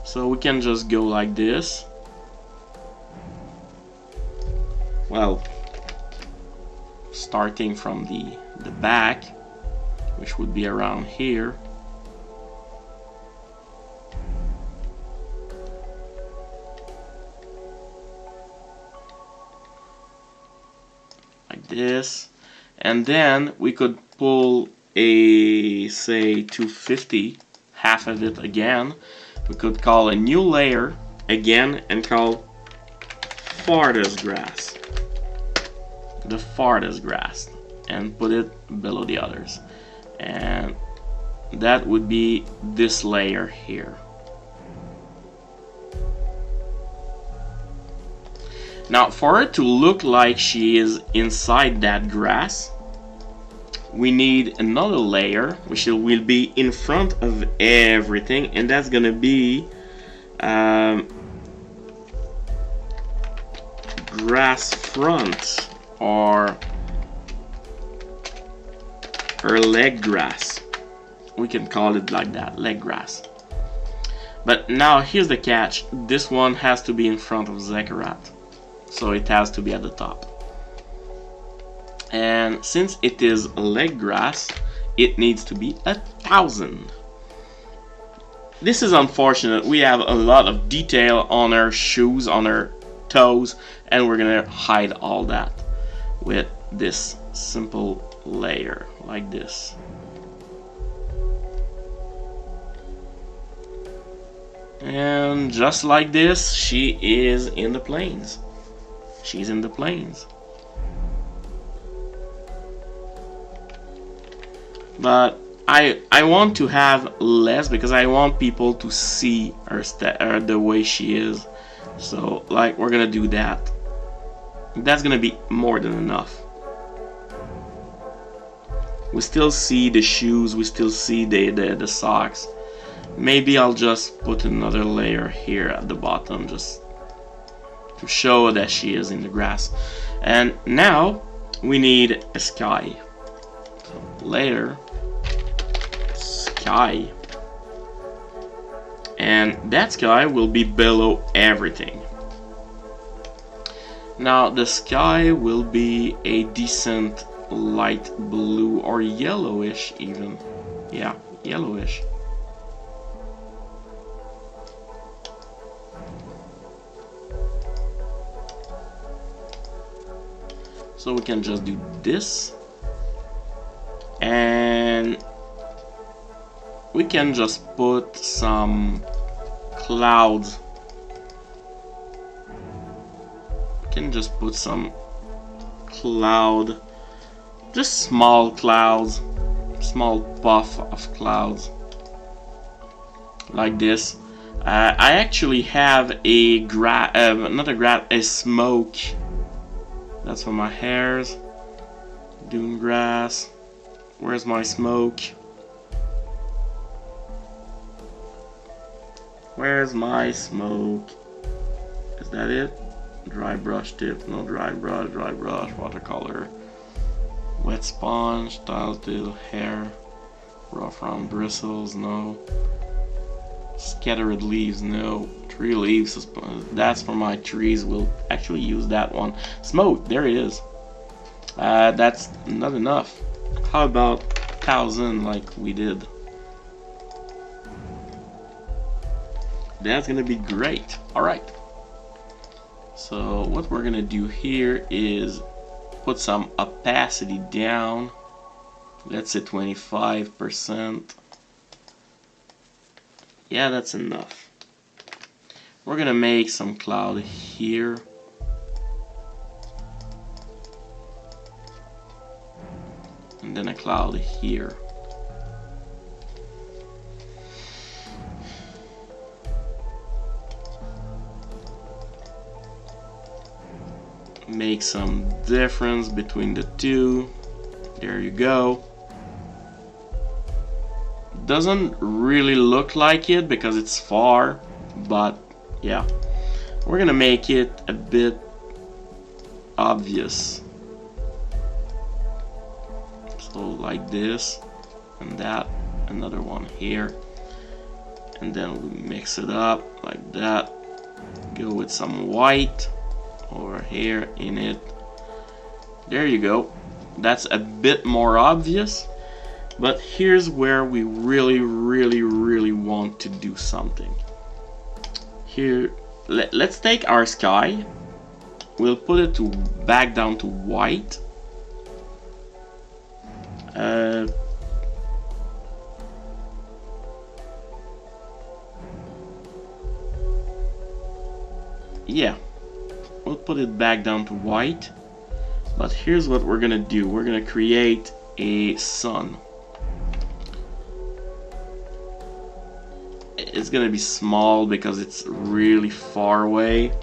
Speaker 1: So we can just go like this. Well, starting from the back, which would be around here. Like this. And then we could pull a, say, 250, half of it again. We could call a new layer again and call farthest grass. The farthest grass, and put it below the others. And that would be this layer here. Now, for it to look like she is inside that grass, we need another layer which will be in front of everything, and that's gonna be grass front, or leg grass. We can call it like that, leg grass. But now here's the catch. This one has to be in front of Zekarath, so it has to be at the top. And since it is leg grass, it needs to be 1,000. This is unfortunate. We have a lot of detail on her shoes, on her toes, and we're gonna hide all that with this simple layer like this. And just like this, she is in the plains. She's in the plains. But I want to have less because I want people to see her the way she is. So like, we're gonna do that. That's gonna be more than enough. We still see the shoes, we still see the socks. Maybe I'll just put another layer here at the bottom just to show that she is in the grass. And now we need a sky. So layer, sky. And that sky will be below everything. Now the sky will be a decent light blue or yellowish even. Yeah, yellowish. So we can just do this, and we can just put some clouds. We can just put some cloud, just small clouds, small puff of clouds like this. I actually have a a smoke. That's for my hairs. Dune grass. Where's my smoke? Where's my smoke? Is that it? Dry brush tip, no dry brush, watercolor. Wet sponge, style till hair. Rough round bristles, no. Scattered leaves, no. Tree leaves, that's for my trees. We'll actually use that one. Smoke, there it is. That's not enough. How about 1,000 like we did? That's gonna be great. Alright. So what we're gonna do here is put some opacity down. Let's say 25%. Yeah, that's enough. We're gonna make some cloud here. And then a cloud here. Make some difference between the two. There you go. Doesn't really look like it because it's far, but yeah, we're gonna make it a bit obvious. So like this, and that, another one here, and then we mix it up like that. Go with some white over here in it. There you go. That's a bit more obvious, but here's where we really want to do something. Here, let's take our sky. We'll put it to back down to white. Yeah, we'll put it back down to white. But here's what we're gonna do. We're gonna create a sun. It's gonna be small because it's really far away.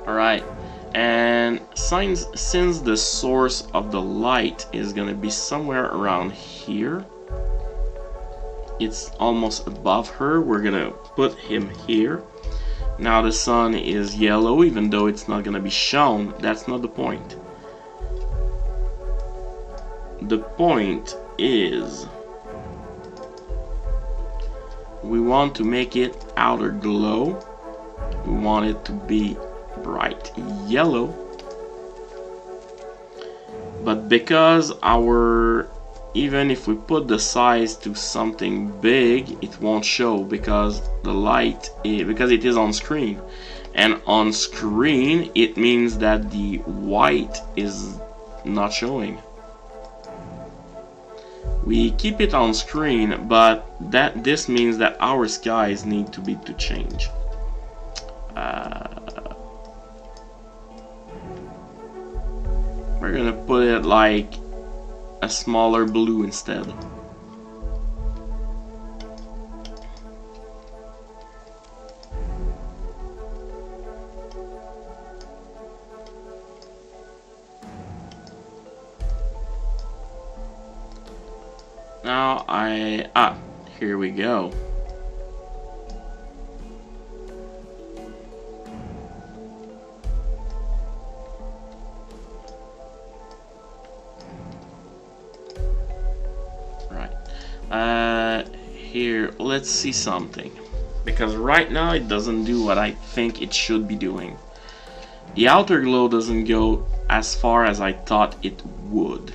Speaker 1: Alright, and since the source of the light is gonna be somewhere around here, it's almost above her, we're gonna put him here. Now the sun is yellow, even though it's not gonna be shown. That's not the point. The point is we want to make it outer glow. We want it to be bright yellow, but because even if we put the size to something big, it won't show because the light because it is on screen, and on screen it means that the white is not showing. We keep it on screen, but this means that our skies need to change. We're gonna put it like a smaller blue instead. Now here we go. Here, let's see something, because right now it doesn't do what I think it should be doing. The outer glow doesn't go as far as I thought it would.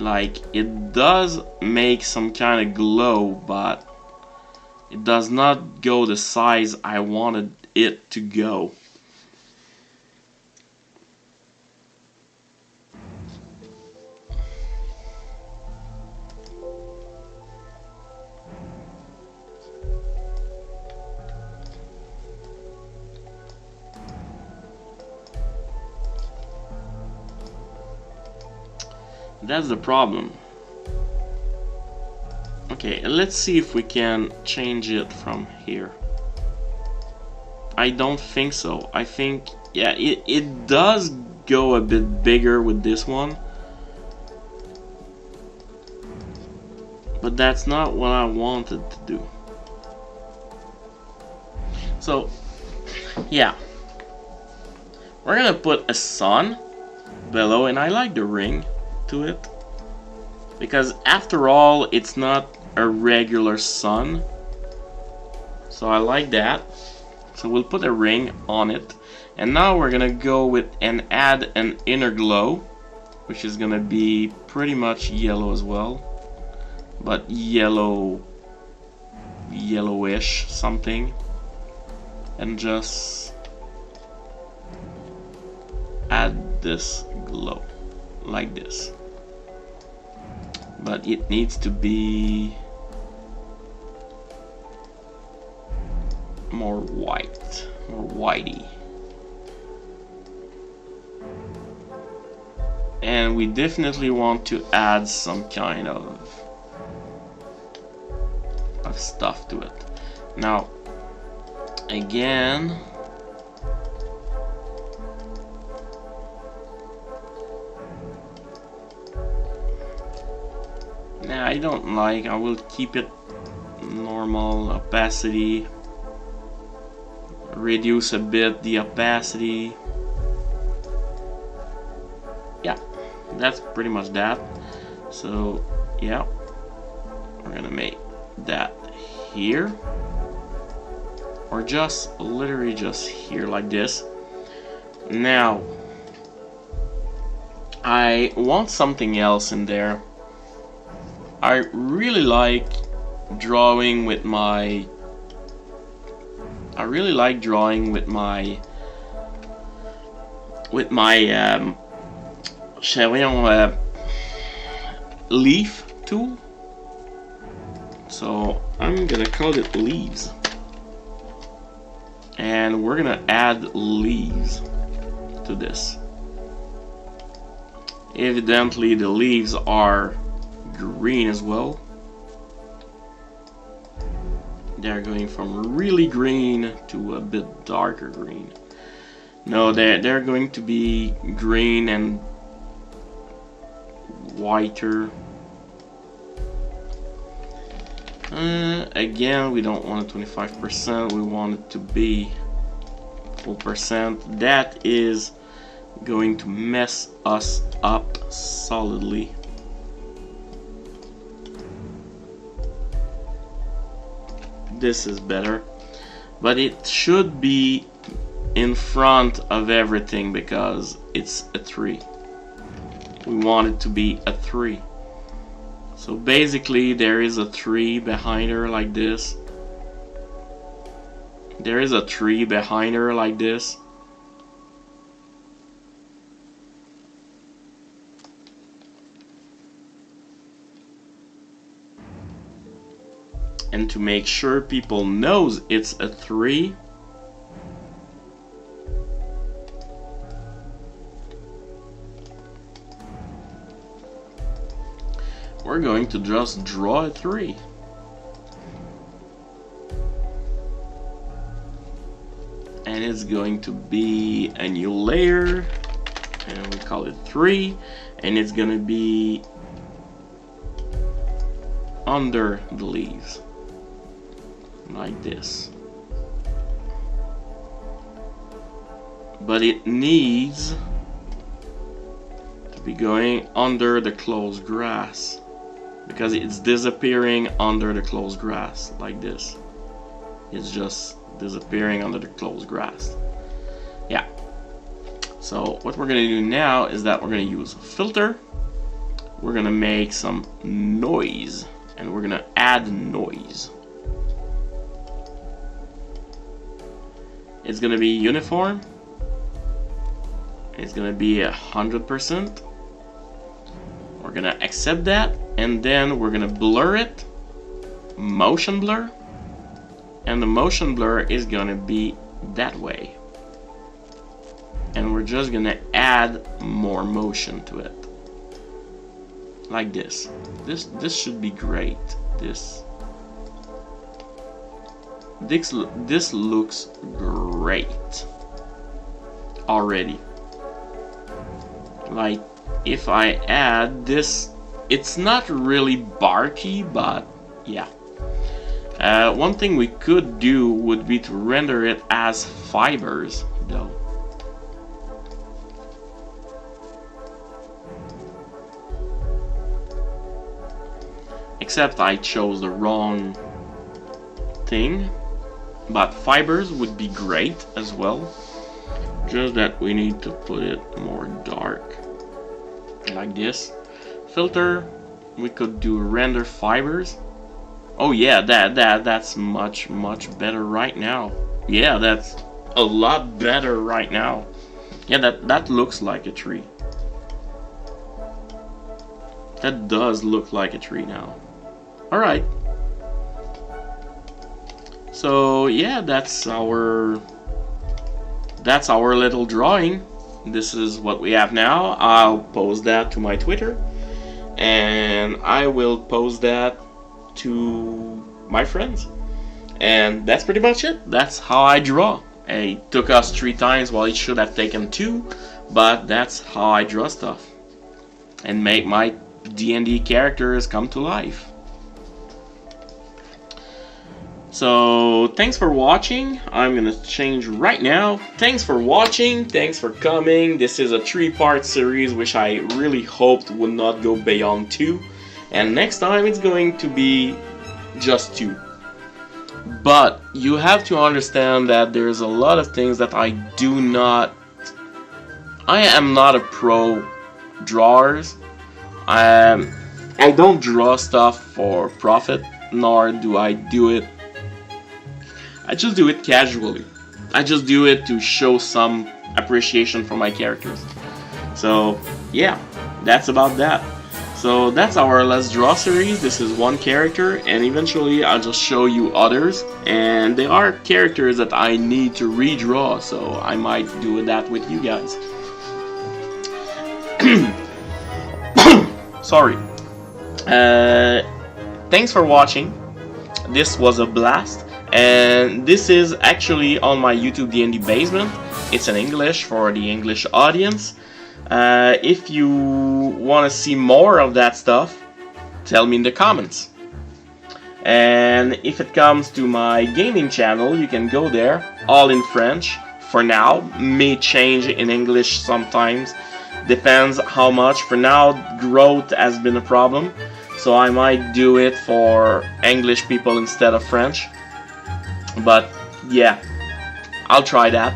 Speaker 1: Like, it does make some kind of glow, but it does not go the size I wanted it to go. That's the problem. Okay, let's see if we can change it from here. I don't think so. I think, yeah, it does go a bit bigger with this one. But that's not what I wanted to do. So, yeah. We're gonna put a sun below, and I like the ring to it, because after all it's not a regular sun, so I like that. So we'll put a ring on it, and now we're gonna go with and add an inner glow, which is gonna be pretty much yellow as well, but yellowish something, and just add this glow like this. But it needs to be more white, more whitey. And we definitely want to add some kind of stuff to it. Now, again, I don't like, I will keep it normal opacity, reduce a bit the opacity. Yeah, That's pretty much that. So yeah, we're gonna make that here, or just literally just here like this. Now I want something else in there. I really like drawing with my leaf tool. So I'm gonna call it leaves, and we're gonna add leaves to this. Evidently the leaves are green as well. They're going from really green to a bit darker green. No, they're going to be green and whiter. Again, we don't want it 25%, we want it to be full percent. That is going to mess us up solidly. This is better, but it should be in front of everything because it's a 3. We want it to be a 3. So basically there is a 3 behind her like this. There is a 3 behind her like this. And to make sure people knows it's a 3, we're going to just draw a 3. And it's going to be a new layer, and we call it 3, and it's gonna be under the leaves like this. But it needs to be going under the closed grass, because it's disappearing under the closed grass like this. It's just disappearing under the closed grass. Yeah. So what we're gonna do now is that we're gonna use a filter. We're gonna make some noise, and we're gonna add noise. It's gonna be uniform. It's gonna be 100%. We're gonna accept that, and then we're gonna blur it, motion blur, and the motion blur is gonna be that way. And we're just gonna add more motion to it, like this. This should be great. This looks great already. Like, if I add this, it's not really barky, but yeah. One thing we could do would be to render it as fibers, though. Except I chose the wrong thing. But fibers would be great as well. Just that we need to put it more dark. Like this. Filter, we could do render fibers. Oh yeah, that's much better right now. Yeah, that's a lot better right now. Yeah, that looks like a tree. That does look like a tree now. Alright. So yeah, that's our little drawing. This is what we have now. I'll post that to my Twitter, and I will post that to my friends. And that's pretty much it. That's how I draw. It took us 3 times while it should have taken 2, but that's how I draw stuff and make my D&D characters come to life. So, thanks for watching. I'm gonna change right now. Thanks for watching, thanks for coming. This is a 3-part series which I really hoped would not go beyond 2. And next time it's going to be just 2. But you have to understand that there's a lot of things that I am not a pro drawers. I don't draw stuff for profit, nor do I do it. I just do it casually. I just do it to show some appreciation for my characters. So yeah, that's about that. So that's our Let's Draw series. This is one character, and eventually I'll just show you others. And there are characters that I need to redraw, so I might do that with you guys. Sorry. Thanks for watching. This was a blast. And this is actually on my YouTube D&D Basement. It's in English for the English audience. If you want to see more of that stuff, tell me in the comments. And if it comes to my gaming channel, you can go there, all in French. For now, may change in English sometimes. Depends how much. For now, growth has been a problem. So I might do it for English people instead of French. But yeah, I'll try that.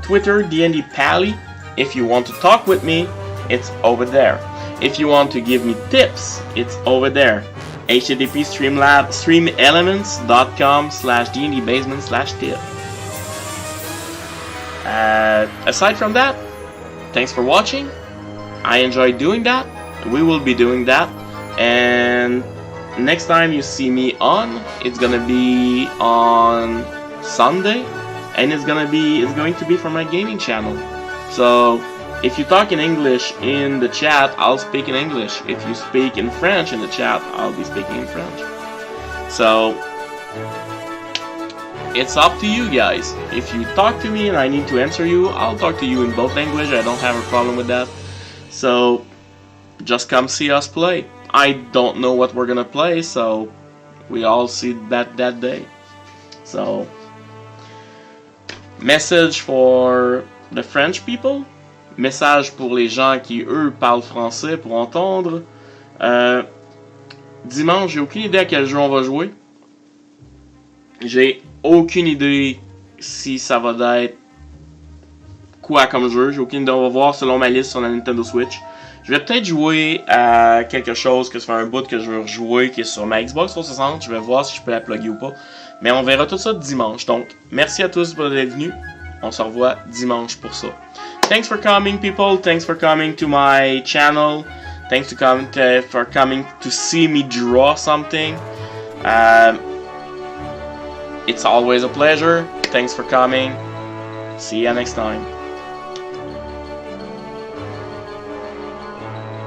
Speaker 1: Twitter, D&D Pally. If you want to talk with me, it's over there. If you want to give me tips, it's over there. http streamelements.com/dndbasement/tip. Aside from that, thanks for watching. I enjoyed doing that. We will be doing that. And next time you see me on, it's gonna be on Sunday, and it's going to be for my gaming channel. So if you talk in English in the chat, I'll speak in English. If you speak in French in the chat, I'll be speaking in French. So it's up to you guys. If you talk to me and I need to answer you, I'll talk to you in both language. I don't have a problem with that. So just come see us play. I don't know what we're gonna play, so we all see that day. So, message for the French people, message pour les gens qui eux parlent français pour entendre. Dimanche, j'ai aucune idée à quel jeu on va jouer. J'ai aucune idée si ça va être quoi comme jeu. J'ai aucune idée. On va voir selon ma liste sur la Nintendo Switch. Je vais peut-être jouer à quelque chose que ça fait un bout que je veux rejouer qui est sur ma Xbox 360. Je vais voir si je peux la plugger ou pas. Mais on verra tout ça dimanche. Donc, merci à tous pour d'être venus. On se revoit dimanche pour ça. Thanks for coming, people. Thanks for coming to my channel. Thanks for coming to see me draw something. It's always a pleasure. Thanks for coming. See ya next time.